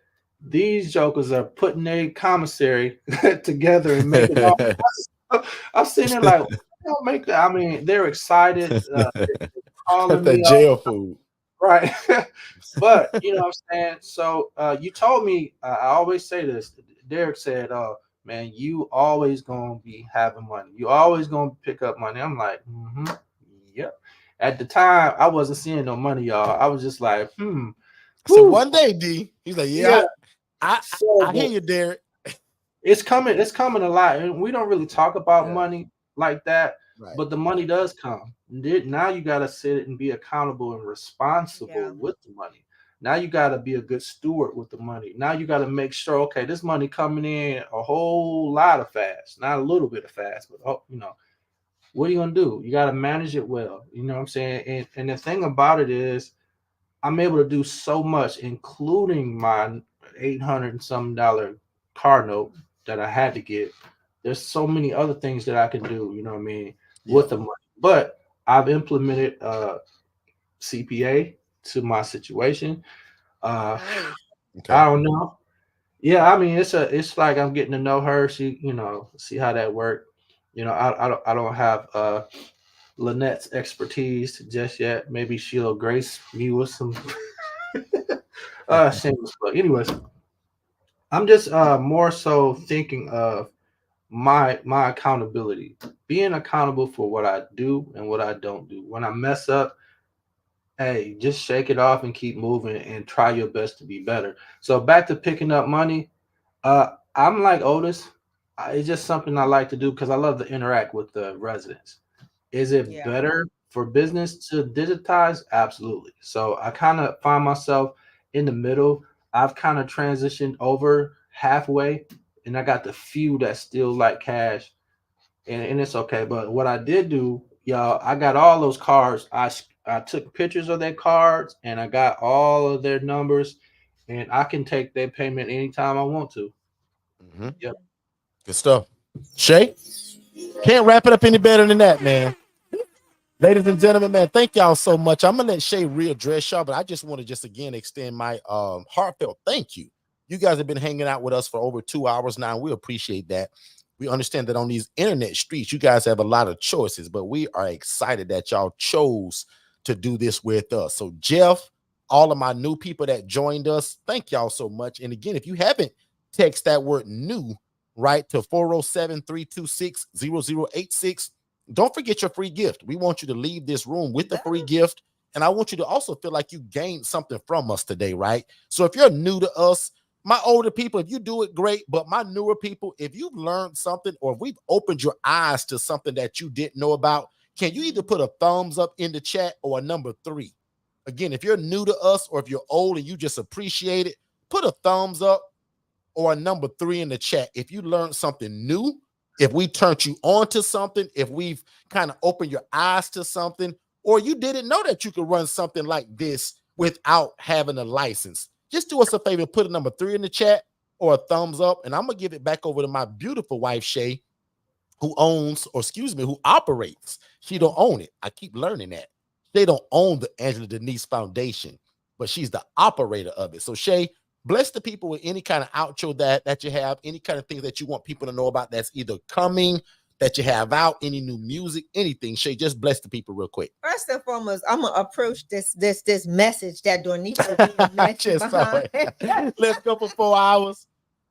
These jokers are putting their commissary together and making all. I'm sitting there like, don't make that. I mean, they're excited. Calling the jail food, right? But you know what I'm saying. So you told me. I always say this. Derek said, "Oh man, you always gonna be having money. You always gonna pick up money." I'm like, yep. At the time, I wasn't seeing no money, y'all. I was just like, So one day, D, he's like, I hear you, Derek. It's coming a lot, and we don't really talk about money like that, but the money does come. Now you got to sit and be accountable and responsible with the money. Now you got to be a good steward with the money. Now you got to make sure, okay, this money coming in a whole lot of fast, not a little bit of fast, but what are you gonna do? You got to manage it well. You know what I'm saying? And the thing about it is, I'm able to do so much, including my $800 and some car note that I had to get. There's so many other things that I can do, you know what I mean, with the money. But I've implemented CPA to my situation. I don't know. Yeah, I mean, it's like I'm getting to know her. See how that worked. I don't have Lynette's expertise just yet. Maybe she'll grace me with some shameless plug. Anyways, I'm just more so thinking of my accountability, being accountable for what I do and what I don't do. When I mess up, hey, just shake it off and keep moving and try your best to be better. So back to picking up money. I'm like Otis. It's just something I like to do because I love to interact with the residents. Is it Yeah. better for business to digitize? Absolutely. So I kind of find myself in the middle. I've kind of transitioned over halfway, and I got the few that still like cash, and it's okay. But what I did do, y'all, I got all those cards. I took pictures of their cards, and I got all of their numbers, and I can take their payment anytime I want to. Mhm. Yep. Good stuff. Shay, can't wrap it up any better than that, man. Ladies and gentlemen, man, thank y'all so much. I'm gonna let Shay readdress y'all, but I just want to just again extend my heartfelt thank you. You guys have been hanging out with us for over 2 hours now. We appreciate that. We understand that on these internet streets, you guys have a lot of choices, but we are excited that y'all chose to do this with us. So, Jeff, all of my new people that joined us, thank y'all so much. And again, if you haven't text that word new right to 407-326-0086, don't forget your free gift. We want you to leave this room with the free gift. And I want you to also feel like you gained something from us today, right? So if you're new to us, my older people, if you do it, great. But my newer people, if you've learned something or if we've opened your eyes to something that you didn't know about, can you either put a thumbs up in the chat or a number 3? Again, if you're new to us or if you're old and you just appreciate it, put a thumbs up or a number 3 in the chat. If you learned something new, if we turned you on to something, if we've kind of opened your eyes to something, or you didn't know that you could run something like this without having a license, just do us a favor, put a number 3 in the chat or a thumbs up, and I'm going to give it back over to my beautiful wife, Shay, who owns, or excuse me, who operates. She don't own it. I keep learning that. They don't own the Angela Denise Foundation, but she's the operator of it. So Shay, bless the people with any kind of outro that you have, any kind of things that you want people to know about that's either coming, that you have out, any new music, anything. Shay, just bless the people real quick. First and foremost, I'm gonna approach this message that Dornico Just saw it. Let's go for 4 hours.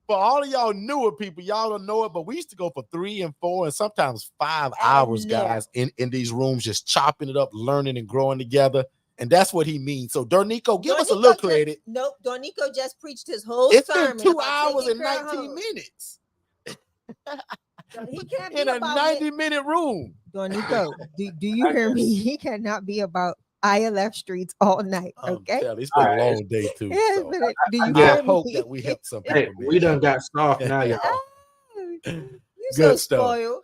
For all of y'all newer people, y'all don't know it, but we used to go for 3 and 4 and sometimes 5 hours, guys, in these rooms, just chopping it up, learning and growing together. And that's what he means. So, Dornico, give us a little credit. Nope, Dornico just preached his whole sermon. It's been 2 hours and 19 minutes. He can't in a 90-minute room. Dornico, do you hear me? He cannot be about ILF streets all night. Okay, it's been a long day too. So I hope that we help some people. Hey, we done got soft now, y'all. Good stuff. Spoiled.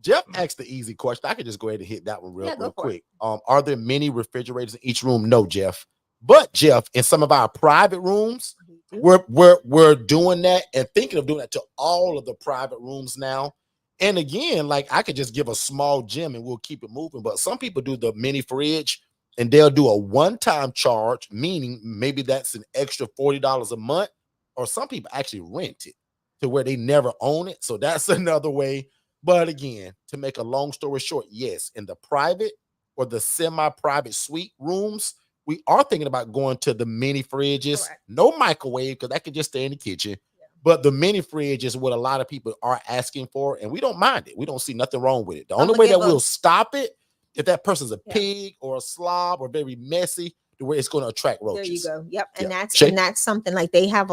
Jeff asked the easy question. I could just go ahead and hit that one real quick. Are there many refrigerators in each room? No, Jeff. But Jeff, in some of our private rooms, we're doing that and thinking of doing that to all of the private rooms now. And again, like I could just give a small gem and we'll keep it moving. But some people do the mini fridge and they'll do a one-time charge, meaning maybe that's an extra $40 a month, or some people actually rent it to where they never own it. So that's another way. But again, to make a long story short, yes, in the private or the semi-private suite rooms, we are thinking about going to the mini fridges. Correct. No microwave, because that could just stay in the kitchen. But the mini fridge is what a lot of people are asking for, and we don't mind it. We don't see nothing wrong with it. The only way that we'll stop it if that person's a pig or a slob or very messy, the way it's going to attract roaches. There you go. Yep. And that's something like they have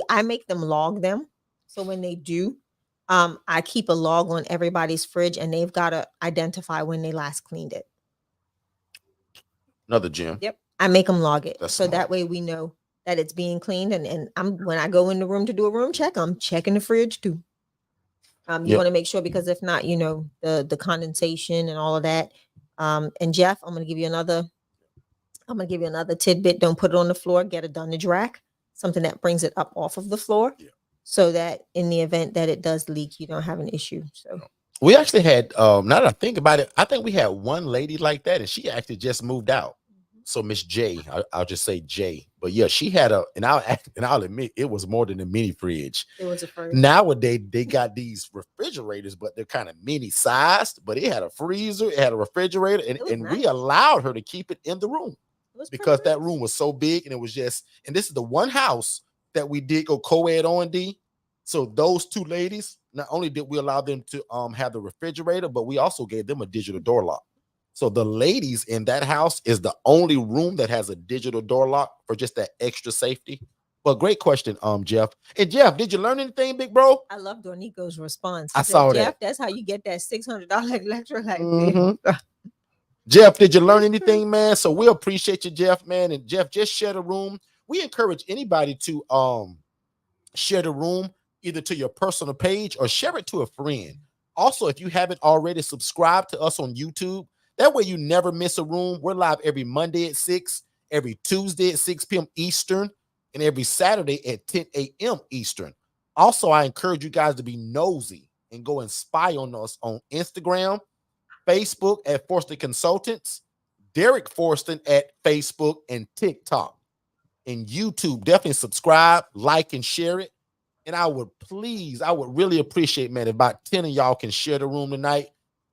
I make them log them. So when they do, I keep a log on everybody's fridge, and they've got to identify when they last cleaned it. Another gem. Yep. I make them log it. That's so smart. That way we know that it's being cleaned. And when I go in the room to do a room check, I'm checking the fridge too. You want to make sure, because if not, the condensation and all of that. And Jeff, I'm going to give you another tidbit. Don't put it on the floor. Get a dunnage rack, something that brings it up off of the floor, so that in the event that it does leak, you don't have an issue. So we actually had, now that I think about it, I think we had one lady like that, and she actually just moved out. So Miss J, I'll just say J, but yeah, she had and I'll admit it was more than a mini fridge. It was a fridge. Nowadays they got these refrigerators, but they're kind of mini sized. But it had a freezer, it had a refrigerator, and nice. We allowed her to keep it in the room because that room was so big, and it was just. And this is the one house that we did go co-ed on, D. So those two ladies, not only did we allow them to have the refrigerator, but we also gave them a digital door lock. So the ladies in that house is the only room that has a digital door lock for just that extra safety. But great question, Jeff. And Jeff, did you learn anything, big bro? I love Dornico's response. I He said, saw Jeff, that. that's how you get that $600 electrolyte Mhm. bill. Jeff, did you learn That's true. anything, man? So we appreciate you, Jeff, man. And Jeff, just share the room. We encourage anybody to share the room either to your personal page or share it to a friend. Also, if you haven't already, subscribed to us on YouTube. That way you never miss a room. We're live every Monday at 6, every Tuesday at 6 p.m. Eastern, and every Saturday at 10 a.m. Eastern. Also, I encourage you guys to be nosy and go and spy on us on Instagram, Facebook at Forston Consultants, Derek Forston at Facebook and TikTok, and YouTube. Definitely subscribe, like, and share it. And I would really appreciate, man, if about 10 of y'all can share the room tonight.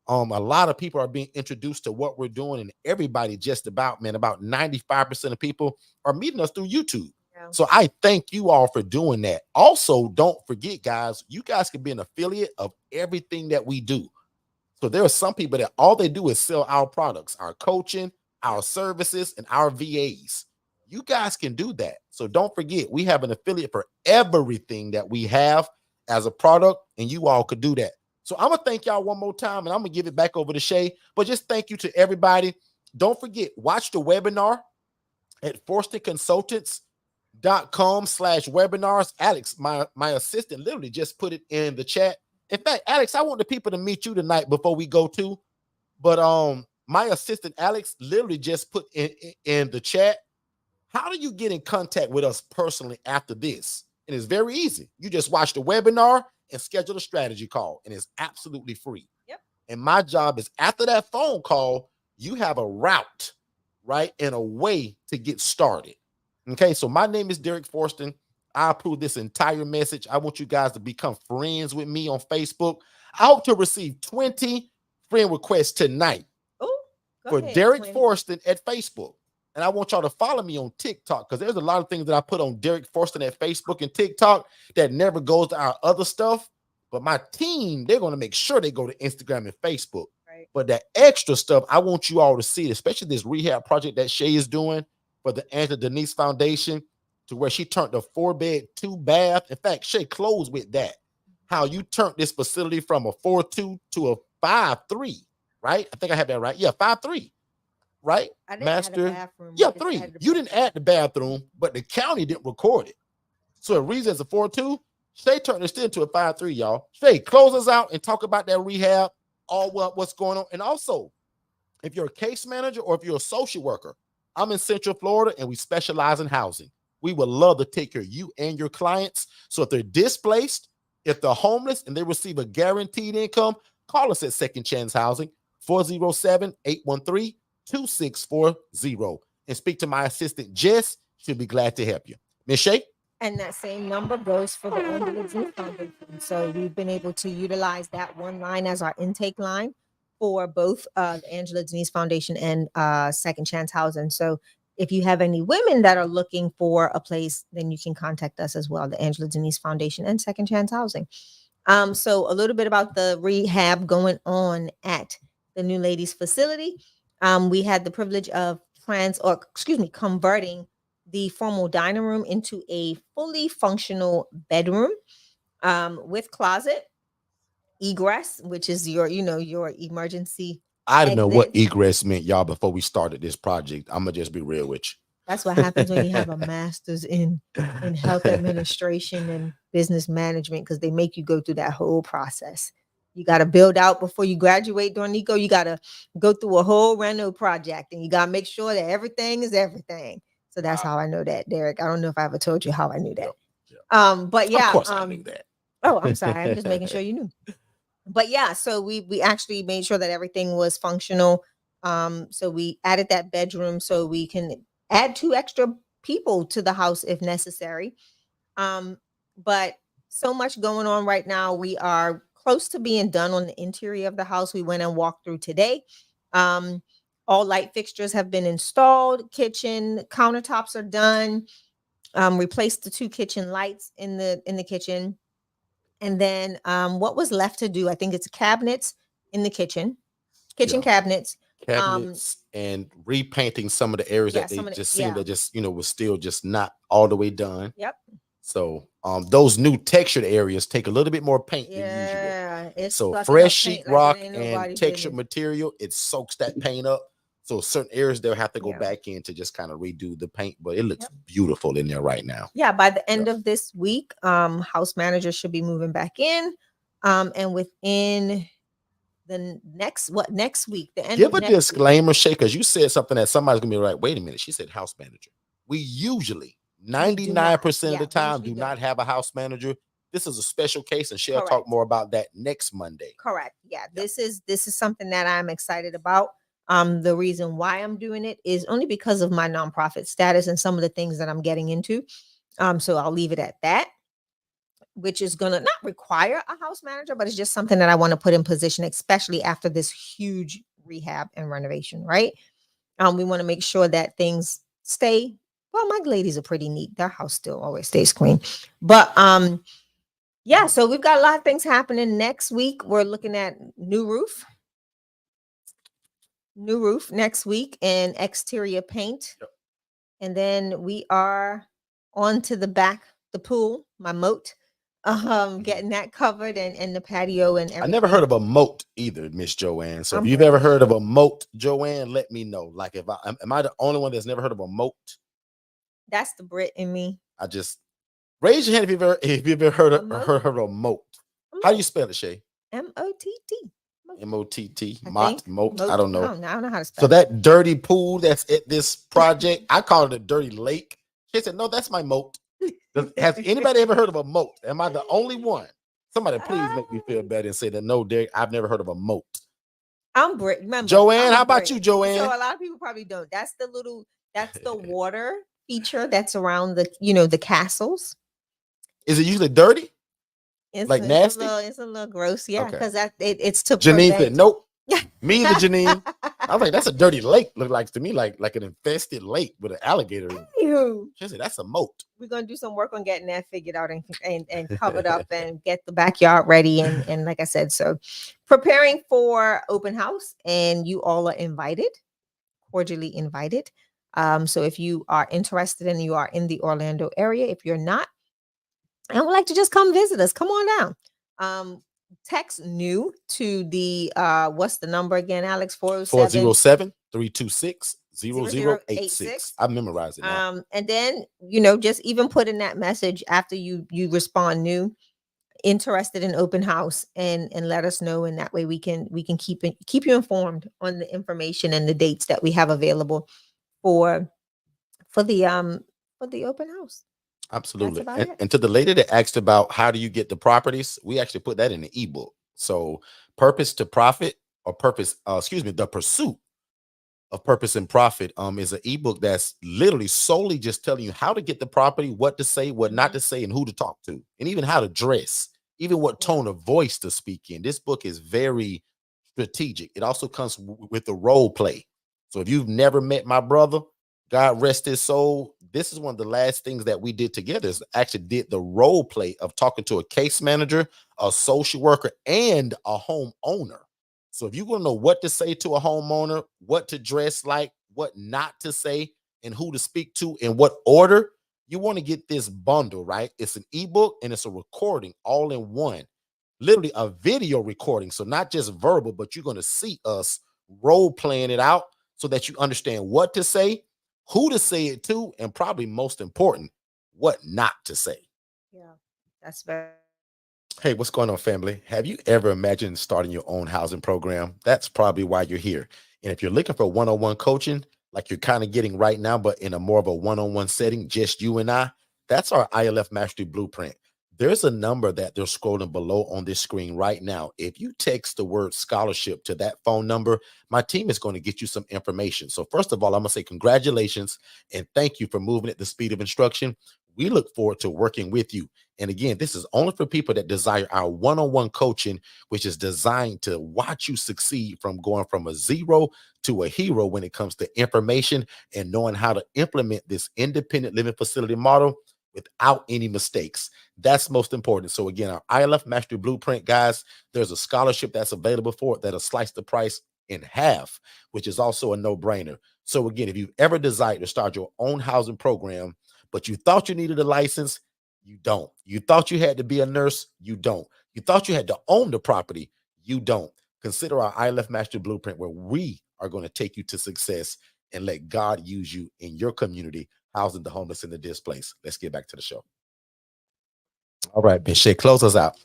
A lot of people are being introduced to what we're doing, and everybody just about 95% of people are meeting us through YouTube. Yeah. So I thank you all for doing that. Also, don't forget, guys, you guys can be an affiliate of everything that we do. So there are some people that all they do is sell our products, our coaching, our services, and our VAs. You guys can do that. So don't forget, we have an affiliate for everything that we have as a product, and you all could do that. So I'm going to thank y'all one more time, and I'm going to give it back over to Shay. But just thank you to everybody. Don't forget, watch the webinar at forstonconsultants.com/webinars. Alex, my assistant, literally just put it in the chat. In fact, Alex, I want the people to meet you tonight before we go to. But my assistant, Alex, literally just put in the chat. How do you get in contact with us personally after this? And it's very easy. You just watch the webinar and schedule a strategy call, and it's absolutely free. Yep. And my job is after that phone call, you have a route, right, and a way to get started. Okay, so my name is Derek Forston. I approve this entire message. I want you guys to become friends with me on Facebook. I hope to receive 20 friend requests tonight for Derek Forston at Facebook. And I want y'all to follow me on TikTok, because there's a lot of things that I put on Derek Forston at Facebook and TikTok that never goes to our other stuff. But my team, they're going to make sure they go to Instagram and Facebook. Right. But that extra stuff, I want you all to see it, especially this rehab project that Shay is doing for the Angela Denise Foundation, to where she turned a 4-bed, 2-bath. In fact, Shay closed with that. How you turned this facility from a 4-2 to a 5-3, right? I think I have that right. Yeah, 5-3. Right? I didn't Master. add a bathroom. Yeah, I just 3. added a You didn't add the bathroom, but the county didn't record it. So the reason it's a 4-2, Shay turned this into a 5-3, y'all. Shay, close us out and talk about that rehab, all what's going on. And also, if you're a case manager or if you're a social worker, I'm in Central Florida and we specialize in housing. We would love to take care of you and your clients. So if they're displaced, if they're homeless and they receive a guaranteed income, call us at Second Chance Housing, 407-813-2640, and speak to my assistant, Jess. She'll be glad to help you. Miss Shay? And that same number goes for the Angela Denise Foundation. So we've been able to utilize that one line as our intake line for both the Angela Denise Foundation and Second Chance Housing. So if you have any women that are looking for a place, then you can contact us as well, the Angela Denise Foundation and Second Chance Housing. So a little bit about the rehab going on at the New Ladies facility. We had the privilege of converting the formal dining room into a fully functional bedroom with closet, egress, which is your emergency. I didn't know what exit. egress meant, y'all, before we started this project. I'm going to just be real with you. That's what happens when you have a master's in health administration and business management, because they make you go through that whole process. You got to build out before you graduate, Dornico. You got to go through a whole reno project, and you got to make sure that everything is everything. So that's how I know that, Derek. I don't know if I ever told you how I knew that. But yeah, of course I knew that. Oh, I'm sorry. I'm just making sure you knew. But yeah, so we actually made sure that everything was functional. So we added that bedroom so we can add 2 extra people to the house if necessary. But so much going on right now. We are close to being done on the interior of the house. We went and walked through today. All light fixtures have been installed. Kitchen countertops are done. Replaced the 2 kitchen lights in the kitchen. And then what was left to do? I think it's cabinets in the kitchen Yeah. cabinets. Cabinets and repainting some of the areas Yeah, that they some of the, just seemed yeah. that just, was still just not all the way done. Yep. So those new textured areas take a little bit more paint than usual. Yeah, it's So sucking fresh up sheet paint like it rock ain't and nobody textured business. material, it soaks that paint up. So certain areas they'll have to go Yeah. back in to just kind of redo the paint, but it looks Yep. beautiful in there right now. Yeah, by the end Yep. of this week, house managers should be moving back in. And within the next week, the end Give of a next week. disclaimer, Shay, because you said something that somebody's gonna be like, wait a minute, she said house manager. We usually 99% of the time do not have a house manager. This is a special case, and she'll talk more about that next Monday. Correct. Yeah, this is something that I'm excited about. The reason why I'm doing it is only because of my nonprofit status and some of the things that I'm getting into. So I'll leave it at that, which is gonna not require a house manager, but it's just something that I want to put in position, especially after this huge rehab and renovation, right? We want to make sure that things stay. Well, my ladies are pretty neat. Their house still always stays clean. But yeah, so we've got a lot of things happening next week. We're looking at new roof next week and exterior paint. Yep. And then we are on to the pool, my moat, getting that covered and the patio and everything. I never heard of a moat either, Miss Joanne. So if you've ever heard of a moat, Joanne, let me know. Like, am I the only one that's never heard of a moat? That's the Brit in me. I just raise your hand if you've ever heard of a moat. How do you spell it, Shay? M-O-T-T. M-O-T-T. Moat. I don't know. I don't know how to spell So that dirty pool that's at this project, I call it a dirty lake. She said, no, that's my moat. Has anybody ever heard of a moat? Am I the only one? Somebody please make me feel better and say that, no, Derek, I've never heard of a moat. I'm Brit. Remember, Joanne, how about you, Joanne? So a lot of people probably don't. That's the water feature that's around the castles. Is it usually dirty? It's nasty? It's a little gross, yeah, Okay. because it's to Janine prevent. said, nope. Me either, Janine. I was like, that's a dirty lake. Look like to me like an infested lake with an alligator in it. Anywho, She said, that's a moat. we're gonna do some work on getting that figured out and covered up and get the backyard ready and like I said, so preparing for open house, and you all are invited, cordially invited. So if you are interested and you are in the Orlando area, if you're not, and would like to just come visit us, come on down. Text new to the what's the number again, Alex? 407-326-0086. I memorized it now. And then just even put in that message after you respond new, interested in open house, and let us know, and that way we can keep you informed on the information and the dates that we have available for the open house. Absolutely. And to the lady that asked about how do you get the properties, we actually put that in the ebook. So Purpose to Profit, or The Pursuit of Purpose and Profit is an ebook that's literally solely just telling you how to get the property, what to say, what not to say, and who to talk to, and even how to dress, even what tone of voice to speak in. This book is very strategic. It also comes with the role play. So if you've never met my brother, God rest his soul, this is one of the last things that we did together, is actually did the role play of talking to a case manager, a social worker, and a homeowner. So if you want to know what to say to a homeowner, what to dress like, what not to say, and who to speak to in what order, you want to get this bundle, right? It's an ebook and it's a recording all in one, literally a video recording. So not just verbal, but you're going to see us role playing it out so that you understand what to say, who to say it to, and probably most important, what not to say. Yeah, that's very. Hey, what's going on, family? Have you ever imagined starting your own housing program? That's probably why you're here. And if you're looking for one-on-one coaching, like you're kind of getting right now, but in a more of a one-on-one setting, just you and I, that's our ILF Mastery Blueprint. There's a number that they're scrolling below on this screen right now. If you text the word scholarship to that phone number, my team is going to get you some information. So first of all, I'm going to say congratulations and thank you for moving at the speed of instruction. We look forward to working with you. And again, this is only for people that desire our one-on-one coaching, which is designed to watch you succeed from going from a zero to a hero when it comes to information and knowing how to implement this independent living facility model without any mistakes. That's most important. So again, our ILF Mastery Blueprint, guys, there's a scholarship that's available for it that'll slice the price in half, which is also a no-brainer. So again, if you've ever desired to start your own housing program, but you thought you needed a license, you don't. You thought you had to be a nurse, you don't. You thought you had to own the property, you don't. Consider our ILF Mastery Blueprint, where we are going to take you to success and let God use you in your community, housing the homeless and the displaced. Let's get back to the show. All right, Miss Shay, close us out.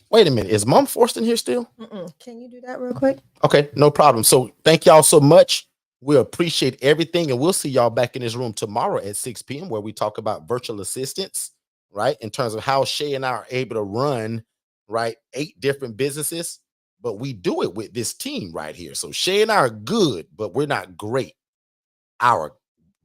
Wait a minute. Is Mom Forston here still? Can you do that real quick? Okay, no problem. So thank y'all so much. We appreciate everything. And we'll see y'all back in this room tomorrow at 6 p.m. where we talk about virtual assistants, right? In terms of how Shay and I are able to run, right, 8 different businesses. But we do it with this team right here. So Shay and I are good, but we're not great. Our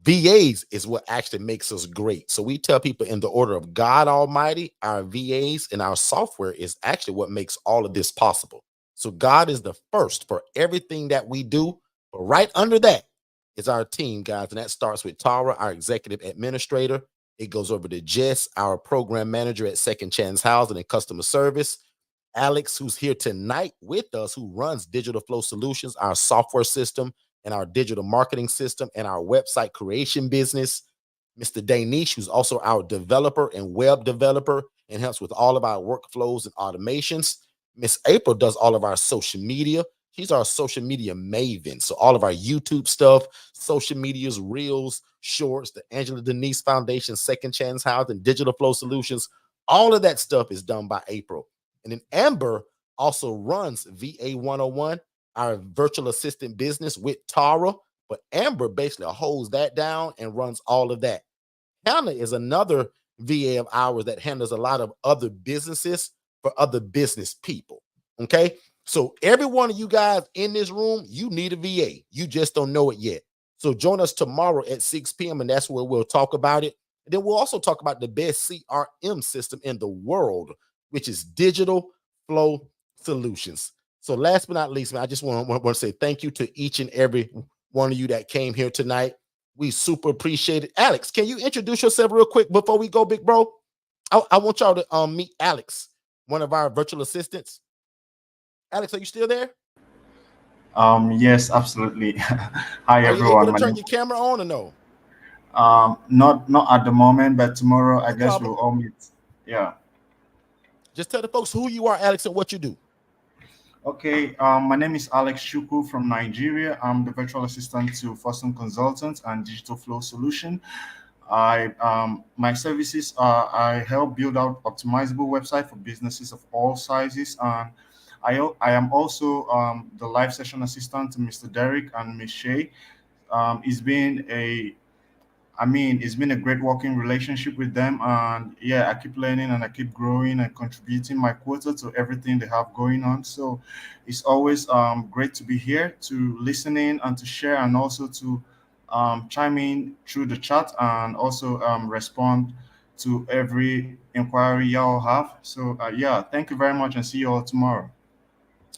VAs is what actually makes us great. So we tell people in the order of God Almighty, our VAs and our software is actually what makes all of this possible. So God is the first for everything that we do. But right under that is our team, guys. And that starts with Tara, our executive administrator. It goes over to Jess, our program manager at Second Chance Housing and Customer Service. Alex, who's here tonight with us, who runs Digital Flow Solutions, our software system and our digital marketing system and our website creation business. Mr. Danish, who's also our developer and web developer and helps with all of our workflows and automations. Miss April does all of our social media. She's our social media maven. So all of our YouTube stuff, social medias, reels, shorts, the Angela Denise Foundation, Second Chance House, and Digital Flow Solutions, all of that stuff is done by April. And then Amber also runs VA 101, our virtual assistant business with Tara, but Amber basically holds that down and runs all of that. Hannah is another VA of ours that handles a lot of other businesses for other business people. Okay. So every one of you guys in this room, you need a VA. You just don't know it yet. So join us tomorrow at 6 p.m. and that's where we'll talk about it. And then we'll also talk about the best CRM system in the world, which is Digital Flow Solutions. So last but not least, man, I just want to say thank you to each and every one of you that came here tonight. We super appreciate it. Alex, can you introduce yourself real quick before we go, big bro? I want y'all to meet Alex, one of our virtual assistants. Alex, are you still there? Yes, absolutely. Hi, are everyone. You able to turn your camera on or no? Not at the moment, but tomorrow No I guess problem. we'll all meet. Yeah. Just tell the folks who you are, Alex, and what you do. Okay, my name is Alex Chukwu from Nigeria. I'm the virtual assistant to Forston Consultants and Digital Flow Solution. My services are I help build out optimizable website for businesses of all sizes, and I am also the live session assistant to Mr. Derek and Ms. Shay. It's been a great working relationship with them, and yeah, I keep learning and I keep growing and contributing my quota to everything they have going on. So it's always great to be here to listen in and to share, and also to chime in through the chat, and also respond to every inquiry y'all have. So yeah, thank you very much, and see you all tomorrow.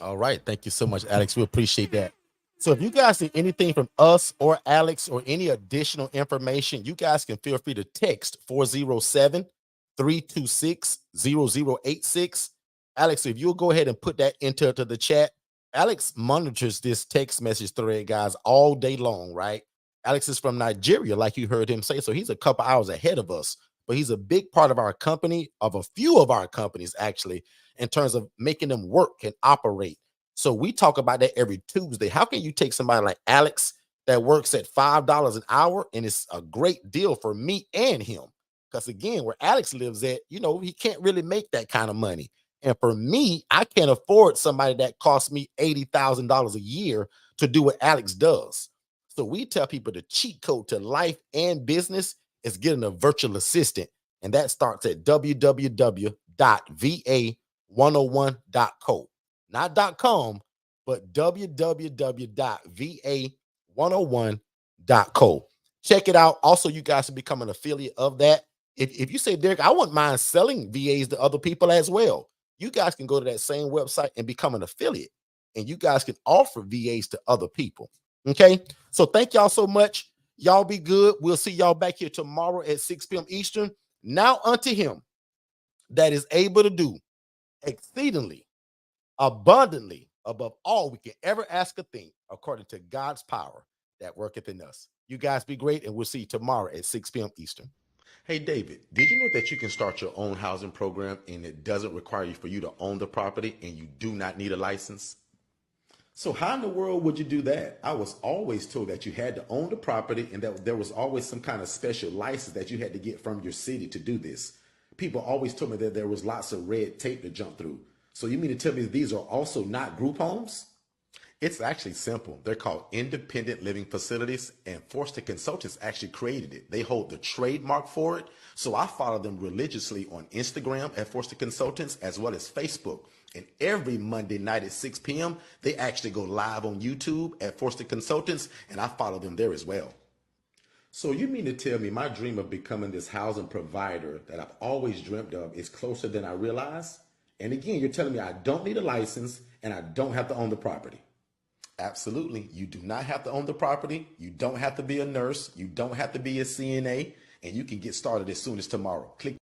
All right. Thank you so much, Alex. We appreciate that. So if you guys need anything from us or Alex or any additional information, you guys can feel free to text 407-326-0086. Alex, if you'll go ahead and put that into the chat. Alex monitors this text message thread, guys, all day long, right? Alex is from Nigeria, like you heard him say. So he's a couple hours ahead of us, but he's a big part of our company, of a few of our companies, actually, in terms of making them work and operate. So we talk about that every Tuesday. How can you take somebody like Alex that works at $5 an hour, and it's a great deal for me and him? Because again, where Alex lives at, he can't really make that kind of money. And for me, I can't afford somebody that costs me $80,000 a year to do what Alex does. So we tell people the cheat code to life and business is getting a virtual assistant. And that starts at www.va101.co. Not .com, but www.va101.co. Check it out. Also, you guys can become an affiliate of that. If you say, Derek, I wouldn't mind selling VAs to other people as well, you guys can go to that same website and become an affiliate, and you guys can offer VAs to other people. Okay, so thank y'all so much. Y'all be good. We'll see y'all back here tomorrow at 6 p.m. Eastern. Now unto him that is able to do exceedingly abundantly above all we can ever ask or think, according to God's power that worketh in us. You guys be great, and we'll see you tomorrow at 6 p.m. Eastern. Hey, David, did you know that you can start your own housing program and it doesn't require you for you to own the property and you do not need a license? So how in the world would you do that? I was always told that you had to own the property and that there was always some kind of special license that you had to get from your city to do this. People always told me that there was lots of red tape to jump through. So you mean to tell me these are also not group homes? It's actually simple. They're called independent living facilities, and Forston Consultants actually created it. They hold the trademark for it. So I follow them religiously on Instagram at Forston Consultants as well as Facebook. And every Monday night at 6 p.m., they actually go live on YouTube at Forston Consultants, and I follow them there as well. So you mean to tell me my dream of becoming this housing provider that I've always dreamt of is closer than I realize? And again, you're telling me I don't need a license and I don't have to own the property. Absolutely. You do not have to own the property. You don't have to be a nurse. You don't have to be a CNA, and you can get started as soon as tomorrow. Click